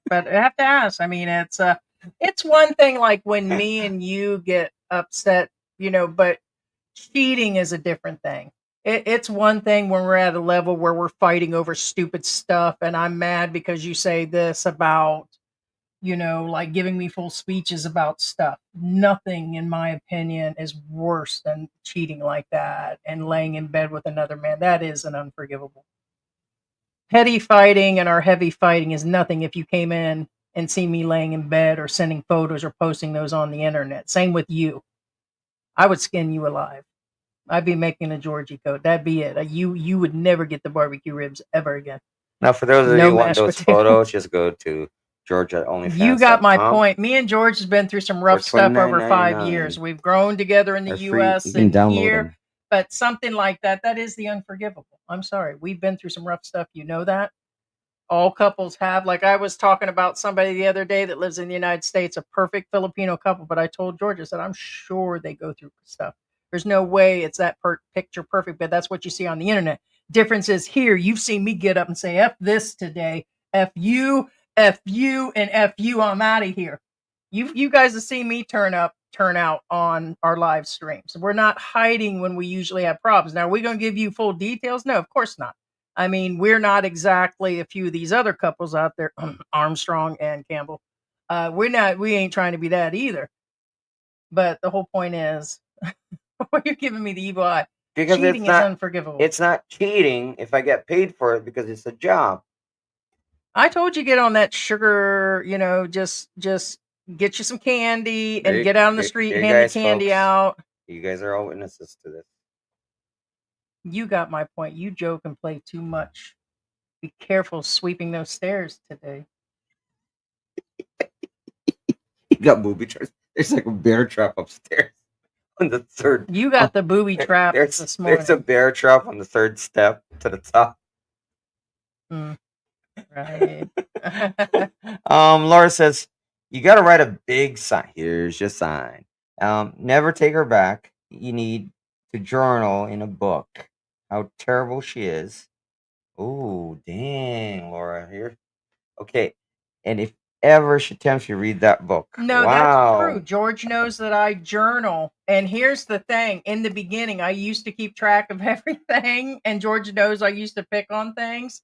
But I have to ask. I mean, it's one thing like when me and you get upset, but cheating is a different thing. It's one thing when we're at a level where we're fighting over stupid stuff and I'm mad because you say this about, like giving me full speeches about stuff. Nothing, in my opinion, is worse than cheating like that and laying in bed with another man. That is an unforgivable. Petty fighting and our heavy fighting is nothing if you came in and see me laying in bed or sending photos or posting those on the internet. Same with you. I would skin you alive. I'd be making a Georgie coat. That'd be it. You would never get the barbecue ribs ever again. Now, for those of you who want those photos, just go to George at OnlyFans. You got my point. Me and George has been through some rough stuff over 5 years. We've grown together in the U.S. and here. But something like that, that is the unforgivable. I'm sorry. We've been through some rough stuff. You know that. All couples have. Like I was talking about somebody the other day that lives in the United States, a perfect Filipino couple. But I told George, I said, I'm sure they go through stuff. There's no way it's that picture perfect, but that's what you see on the internet. Difference is here, you've seen me get up and say, F this today, F you, and F you, I'm out of here. You guys have seen me turn out on our live streams. We're not hiding when we usually have problems. Now, are we going to give you full details? No, of course not. I mean, we're not exactly a few of these other couples out there, Armstrong and Campbell. We ain't trying to be that either. But the whole point is, why you're giving me the evil eye. Because cheating is unforgivable. It's not cheating if I get paid for it because it's a job. I told you get on that sugar, just get you some candy and get out on the street and hand the candy out. You guys are all witnesses to this. You got my point. You joke and play too much. Be careful sweeping those stairs today. You got booby traps. There's like a bear trap upstairs on the third. You got the booby trap this morning. There's a bear trap on the third step to the top. Right. Laura says, you got to write a big sign. Here's your sign. Never take her back. You need to journal in a book how terrible she is. Oh, dang, Laura. Here. Okay. And if ever she tempts you, read that book. No, that's true. George knows that I journal. And here's the thing. In the beginning, I used to keep track of everything. And George knows I used to pick on things.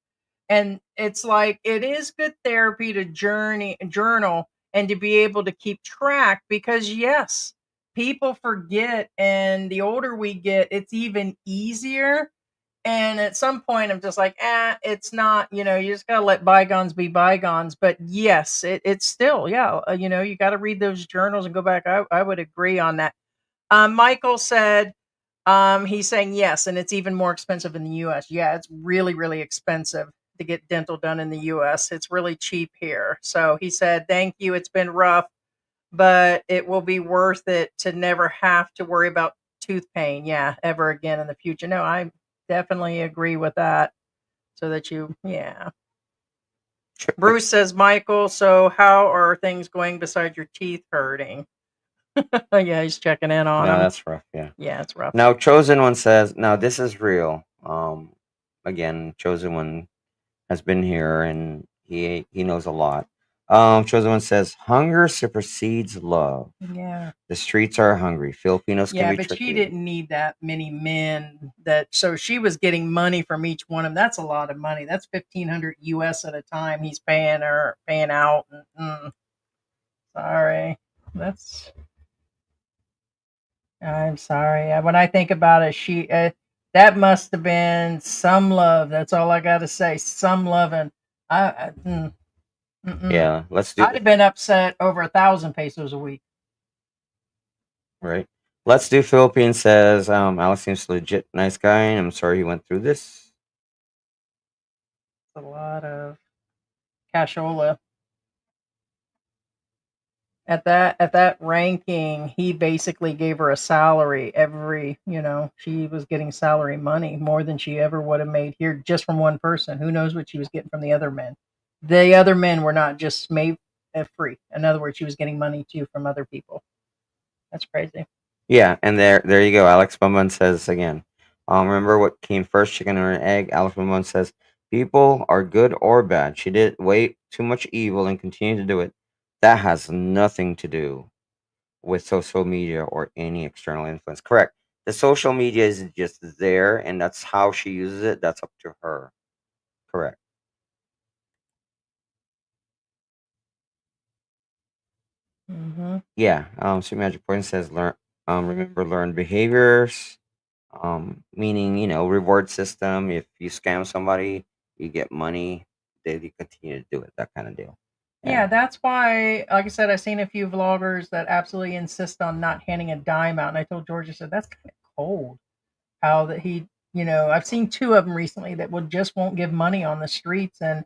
And it's like, it is good therapy to journal and to be able to keep track because, yes, people forget. And the older we get, it's even easier. And at some point, I'm just like, it's not, you just got to let bygones be bygones. But yes, it's still, you got to read those journals and go back. I would agree on that. Michael said, he's saying yes, and it's even more expensive in the U.S. Yeah, it's really, really expensive to get dental done in the U.S. It's really cheap here. So he said, thank you. It's been rough, but it will be worth it to never have to worry about tooth pain. Yeah, ever again in the future. No, I definitely agree with that. So that Bruce says, Michael, so how are things going besides your teeth hurting? Yeah, he's checking in on him. That's rough. Yeah, it's rough. Now, Chosen One says, now this is real. Again, Chosen One has been here and he knows a lot. Chosen One says, hunger supersedes love. Yeah. The streets are hungry. Filipinos can be but tricky. She didn't need that many men so she was getting money from each one of them. That's a lot of money. That's $1,500 US at a time. He's paying out. Sorry. I'm sorry. When I think about it, that must have been some love. That's all I got to say. Some loving. Yeah, let's do. I'd have been upset over 1,000 pesos a week. Right. Let's do. Philippine says, Alex seems legit nice guy, and I'm sorry he went through this. It's a lot of cashola. At that ranking, he basically gave her a salary she was getting salary money more than she ever would have made here just from one person. Who knows what she was getting from the other men? The other men were not just made free. In other words, she was getting money too from other people. That's crazy. Yeah, and there you go. Alex Bumban says again. Remember what came first, chicken or an egg? Alex Bumban says people are good or bad. She did way too much evil and continued to do it. That has nothing to do with social media or any external influence. Correct. The social media is just there, and that's how she uses it. That's up to her. Correct. Mm-hmm. Yeah. So Magic Point says remember learned behaviors. Meaning, reward system. If you scam somebody, you get money. They continue to do it. That kind of deal. Yeah, that's why, like I said, I've seen a few vloggers that absolutely insist on not handing a dime out. And I told George, I said, that's kind of cold. How that he, I've seen two of them recently that just won't give money on the streets. And,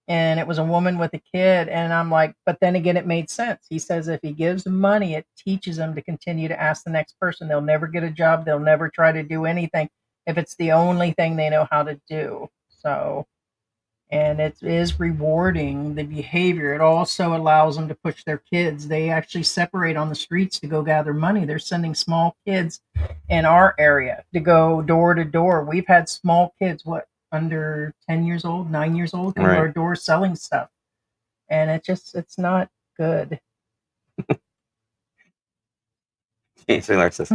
and it was a woman with a kid. And I'm like, but then again, it made sense. He says if he gives them money, it teaches them to continue to ask the next person. They'll never get a job. They'll never try to do anything if it's the only thing they know how to do. So, and it is rewarding the behavior. It also allows them to push their kids. They actually separate on the streets to go gather money. They're sending small kids in our area to go door to door. We've had small kids, under 10 years old, 9 years old, come to our door selling stuff. And it's not good. So says,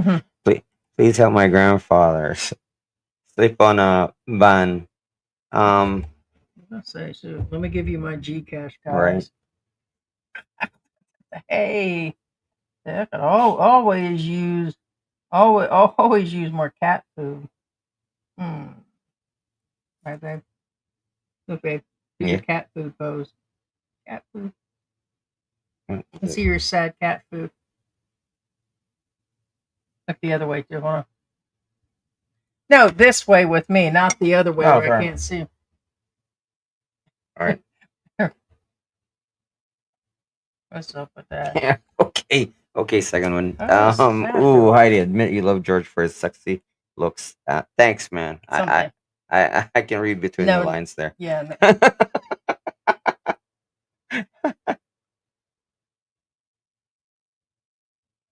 please help my grandfather sleep on a van. Let's say, so let me give you my Gcash, Right. guys. Hey, I could always use more cat food. Right, babe. Look, babe. Do your cat food pose. Cat food. Let's see your sad cat food. Look the other way too. Hold on. No, this way with me, not the other way where I can't see. All right. What's up with that? Yeah. Okay. Second one. Oh, Heidi, admit you love George for his sexy looks. Thanks, man. I can read between the lines there. Yeah.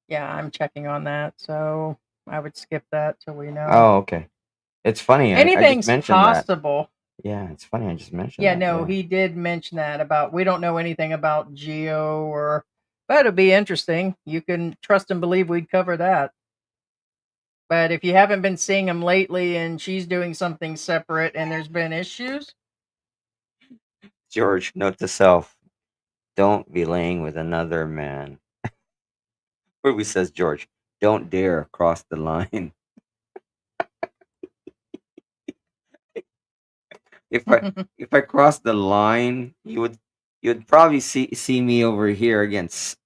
Yeah, I'm checking on that, so I would skip that till we know. Oh, okay. It's funny. Anything's I just mentioned possible. That. Yeah, it's funny. I just mentioned. Yeah, that, no, he did mention that about we don't know anything about Geo but it'll be interesting. You can trust and believe we'd cover that. But if you haven't been seeing him lately and she's doing something separate and there's been issues. George, note to self: don't be laying with another man. Ruby says, George, don't dare cross the line. If I cross the line, you'd probably see me over here against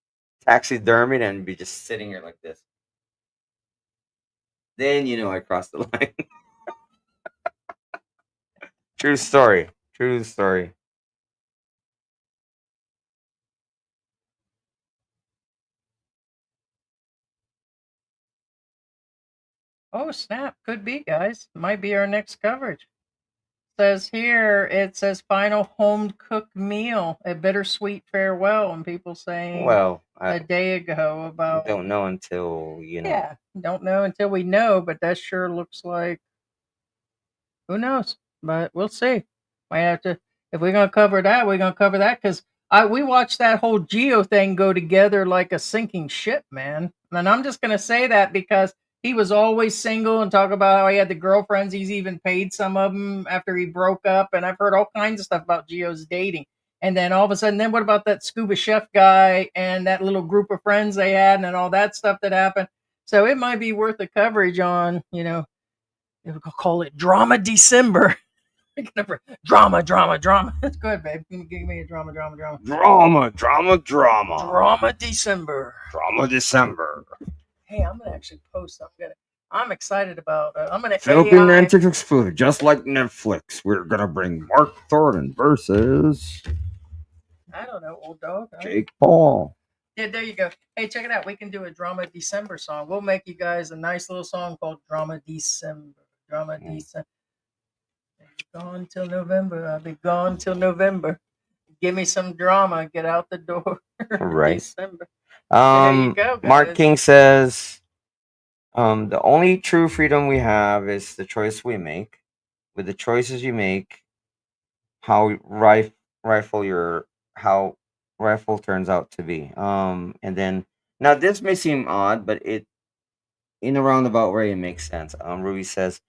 taxidermied and be just sitting here like this. Then I crossed the line. True story. True story. Oh snap! Could be, guys. Might be our next coverage. Says here, it says final home cooked meal, a bittersweet farewell, and people saying a day ago about don't know until Yeah, don't know until we know, but that sure looks like who knows, but we'll see. Might have to if we're gonna cover that, we're gonna cover that because we watched that whole Geo thing go together like a sinking ship, man. And I'm just gonna say that because he was always single and talk about how he had the girlfriends. He's even paid some of them after he broke up, and I've heard all kinds of stuff about Geo's dating. And then all of a sudden, then what about that scuba chef guy and that little group of friends they had, and all that stuff that happened? So it might be worth a coverage on, we'll call it Drama December. Drama. That's good, babe. Give me a drama. Drama. Drama December. Drama December. Hey, I'm gonna actually post. I'm excited about. I'm gonna Philippine Antics exclusive, just like Netflix. We're gonna bring Mark Thornton versus. I don't know, old dog. Jake Paul. Yeah, there you go. Hey, check it out. We can do a Drama December song. We'll make you guys a nice little song called Drama December. Drama December. Gone till November. I'll be gone till November. Give me some drama. Get out the door. Right. December. There you go, guys. Mark King says, the only true freedom we have is the choice we make. With the choices you make, how rifle turns out to be. And then now this may seem odd, but it in a roundabout way it makes sense. Ruby says,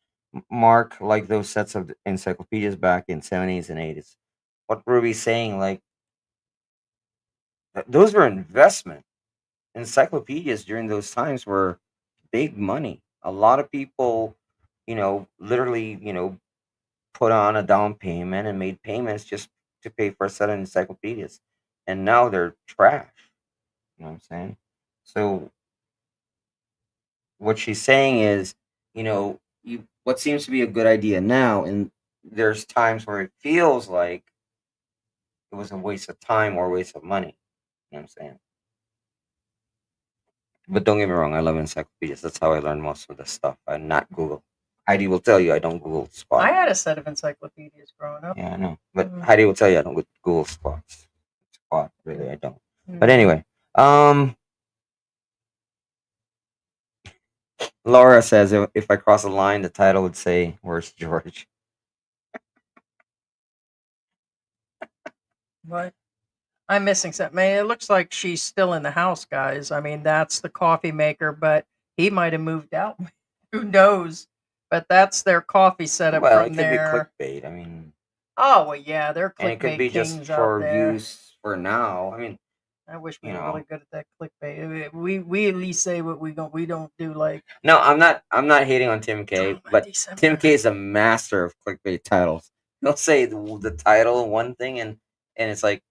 Mark, like those sets of encyclopedias back in 70s and 80s. What Ruby's saying, like those were investment. Encyclopedias during those times were big money. A lot of people, literally, put on a down payment and made payments just to pay for a set of encyclopedias. And now they're trash. You know what I'm saying? So what she's saying is, what seems to be a good idea now, and there's times where it feels like it was a waste of time or a waste of money. You know what I'm saying? But don't get me wrong, I love encyclopedias. That's how I learn most of the stuff. I'm not Google. Heidi will tell you I don't Google Spot. I had a set of encyclopedias growing up. Yeah, I know. But Heidi will tell you I don't Google Spot. Really, I don't. But anyway, Laura says if I cross a line, the title would say, "Where's George?" What? I'm missing something. It looks like she's still in the house, guys. I mean, that's the coffee maker, but he might have moved out. Who knows? But that's their coffee setup Well, from it could there. be clickbait. I mean, oh well, yeah, they're and it could clickbait be just kings out for there. views for now. I mean, I wish we you were know. really good at that clickbait. We at least say what we don't do like. No, I'm not hating on Tim K, Drama but December. Tim K is a master of clickbait titles. He'll say the title one thing, and it's like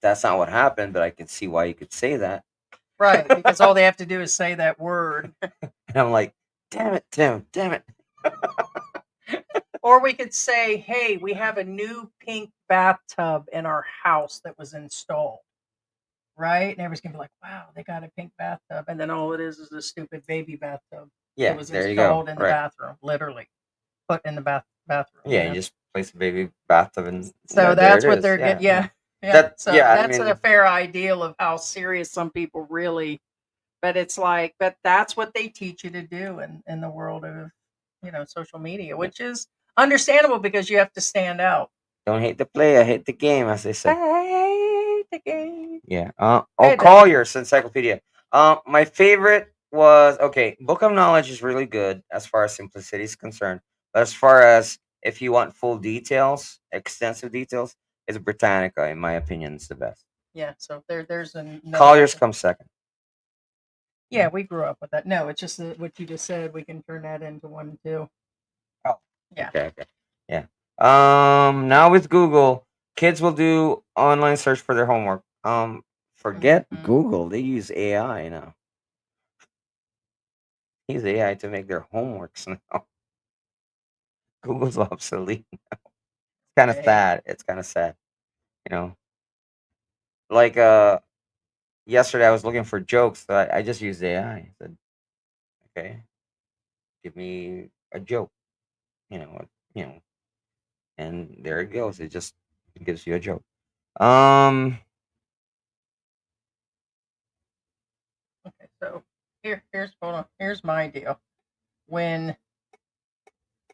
that's not what happened, but I can see why you could say that. Right, because all they have to do is say that word. And I'm like, damn it, Tim, damn it. Or we could say, hey, we have a new pink bathtub in our house that was installed. Right? And everybody's going to be like, wow, they got a pink bathtub. And then all it is a stupid baby bathtub. Yeah, that was there you go. installed in the Right. bathroom, literally. Put in the bathroom. Yeah, you just place a baby bathtub and So that's what they're getting. Yeah. That's a fair ideal of how serious some people really, but it's like, but that's what they teach you to do in the world of, social media, which is understandable because you have to stand out. Don't hate the player, hate the game, as they say. I hate the game. Yeah. Collier's encyclopedia. My favorite was Book of Knowledge is really good as far as simplicity is concerned. But as far as if you want full details, extensive details, it's Britannica, in my opinion, is the best. Yeah, so there's Collier's comes second. Yeah, we grew up with that. No, it's just what you just said. We can turn that into one too. Oh, yeah. Okay. Yeah. Now with Google, kids will do online search for their homework. Forget Google. They use AI now. Use AI to make their homeworks now. Google's obsolete now. It's kind of sad. It's kind of sad. Like yesterday I was looking for jokes, so I just used AI. I said, okay, give me a joke. You know, and there it goes. It just gives you a joke. Okay, so here's my deal. When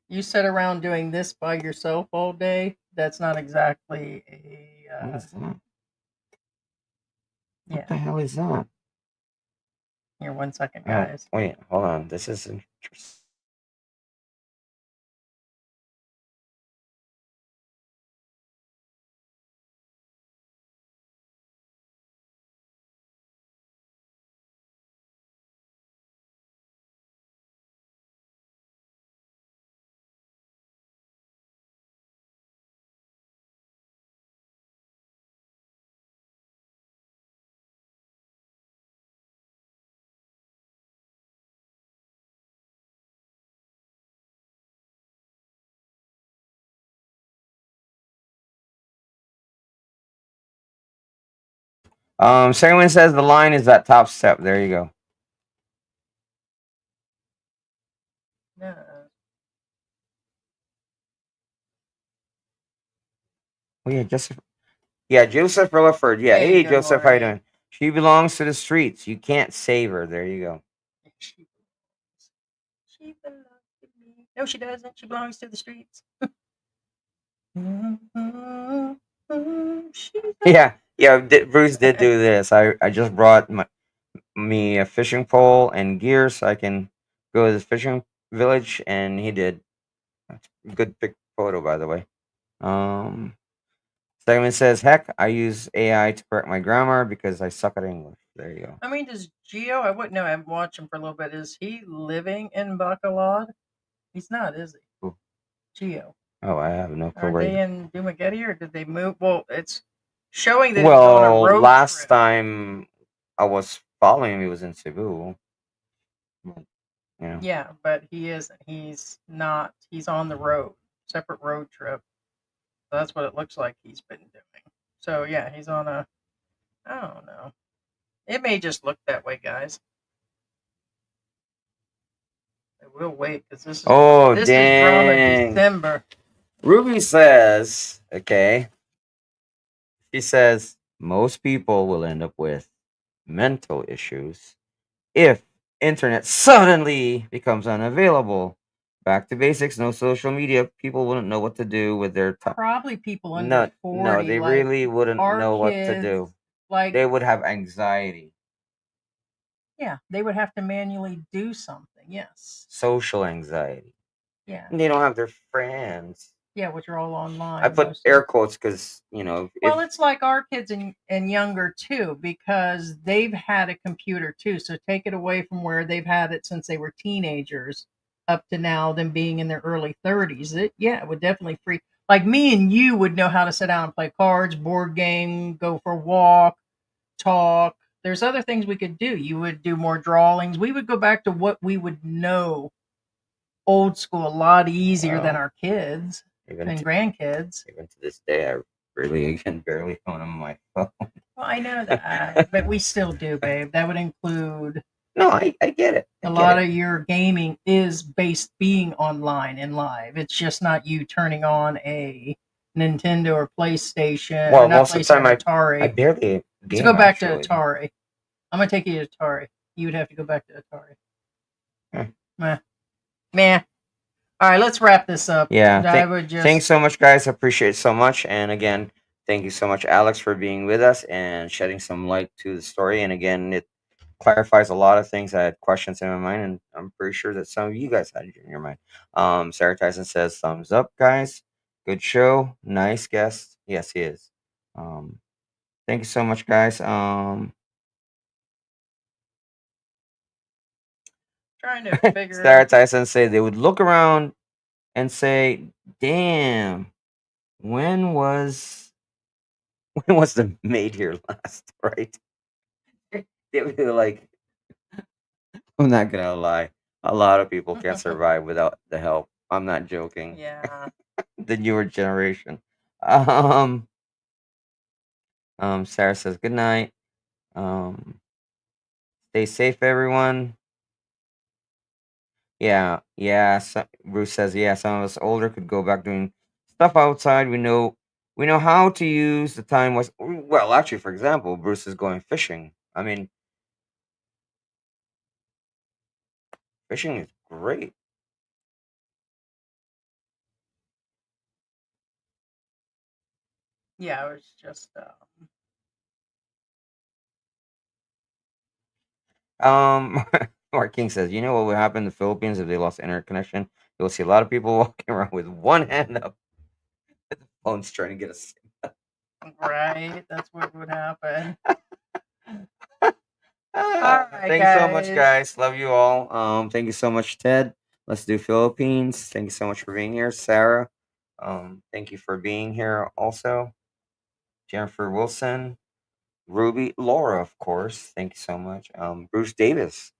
you sit around doing this by yourself all day, that's not exactly a. What is that? Yeah. What the hell is that? Here, 1 second, guys. Wait, hold on. This is interesting. Second one says the line is that top step. There you go. No. Oh yeah, Joseph. Yeah, Joseph Rilliford. Yeah, hey Joseph, how you doing? She belongs to the streets. You can't save her. There you go. She belongs to me. No, she doesn't. She belongs to the streets. Yeah. Bruce did do this. I just brought me a fishing pole and gear so I can go to the fishing village, and he did. Good pic photo, by the way. Second says, heck, I use AI to correct my grammar because I suck at English. There you go. I mean, does Gio? I wouldn't know. I haven't watched him for a little bit. Is he living in Bacolod? He's not, is he? Who? Gio. Oh, I have no clue. Are where they he- in Dumaguete or did they move? Well, it's showing that he's on a road last trip. time I was following him, he was in Cebu. Yeah, but he isn't. He's not. He's on the road, separate road trip. So that's what it looks like he's been doing. So yeah, he's on a. I don't know. It may just look that way, guys. We'll wait because this is this is drama December. Ruby says, okay. She says most people will end up with mental issues if internet suddenly becomes unavailable. Back to basics, no social media. People wouldn't know what to do with their time. Probably people under 40. No, they like really wouldn't our know what to kids, do. Like They would have anxiety. Yeah, they would have to manually do something. Yes. Social anxiety. Yeah. And they don't have their friends. Yeah, which are all online. I put air quotes because, you know. Well, it's like our kids and younger too, because they've had a computer too. So take it away from where they've had it since they were teenagers up to now, them being in their early 30s. It would definitely free. Like me and you would know how to sit down and play cards, board game, go for a walk, talk. There's other things we could do. You would do more drawings. We would go back to what we would know old school a lot easier than our kids and grandkids. Even to this day, I really can barely own my phone. Well, I know that, but we still do, babe. That would include. No, I get it. A lot of your gaming is based being online and live. It's just not you turning on a Nintendo or PlayStation. Well, or not most of the time, Atari. I barely game. Let's go back to Atari. I'm gonna take you to Atari. You would have to go back to Atari. Meh. All right, let's wrap this up. Yeah. Thanks so much, guys. I appreciate it so much. And again, thank you so much, Alex, for being with us and shedding some light to the story. And again, it clarifies a lot of things. I had questions in my mind, and I'm pretty sure that some of you guys had it in your mind. Sarah Tyson says, thumbs up, guys. Good show. Nice guest. Yes, he is. Thank you so much, guys. Trying to figure Sarah Tyson say they would look around and say, damn, when was the maid here last, right? They would be like, I'm not gonna lie, a lot of people can't survive without the help. I'm not joking. Yeah. The newer generation. Sarah says good night. Stay safe, everyone. Yeah. Bruce says, yeah, some of us older could go back doing stuff outside. We know how to use the time. Well, actually, for example, Bruce is going fishing. I mean, fishing is great. Yeah, it was just. Mark King says, you know what would happen in the Philippines if they lost internet connection? You'll see a lot of people walking around with one hand up, with the phones trying to get a signal. Right, that's what would happen. Thanks so much, guys. Love you all. Thank you so much, Ted. Let's do Philippines. Thank you so much for being here, Sarah. Thank you for being here also. Jennifer Wilson, Ruby, Laura, of course. Thank you so much. Bruce Davis.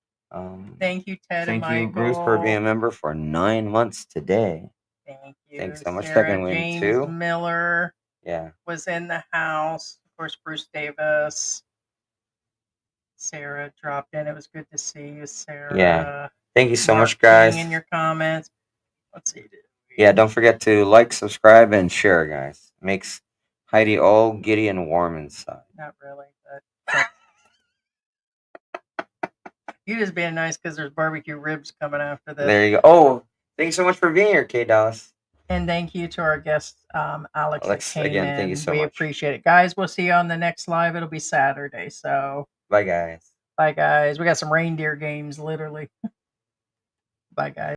Thank you, Ted. Thank and you, Bruce, for being a member for 9 months today. Thank you. Thanks so much. Sarah, Second win James too. Miller. Yeah. Was in the house. Of course, Bruce Davis. Sarah dropped in. It was good to see you, Sarah. Yeah. Thank you so much, guys. In your comments. Let's see. Yeah, don't forget to like, subscribe, and share, guys. Makes Heidi all giddy and warm inside. Not really, but you just being nice because there's barbecue ribs coming after this. There you go. Oh, thank you so much for being here, K. Dallas. And thank you to our guest, Alex. Again, thank you so much. We appreciate it. Guys, we'll see you on the next live. It'll be Saturday. So bye, guys. Bye, guys. We got some reindeer games, literally. Bye, guys.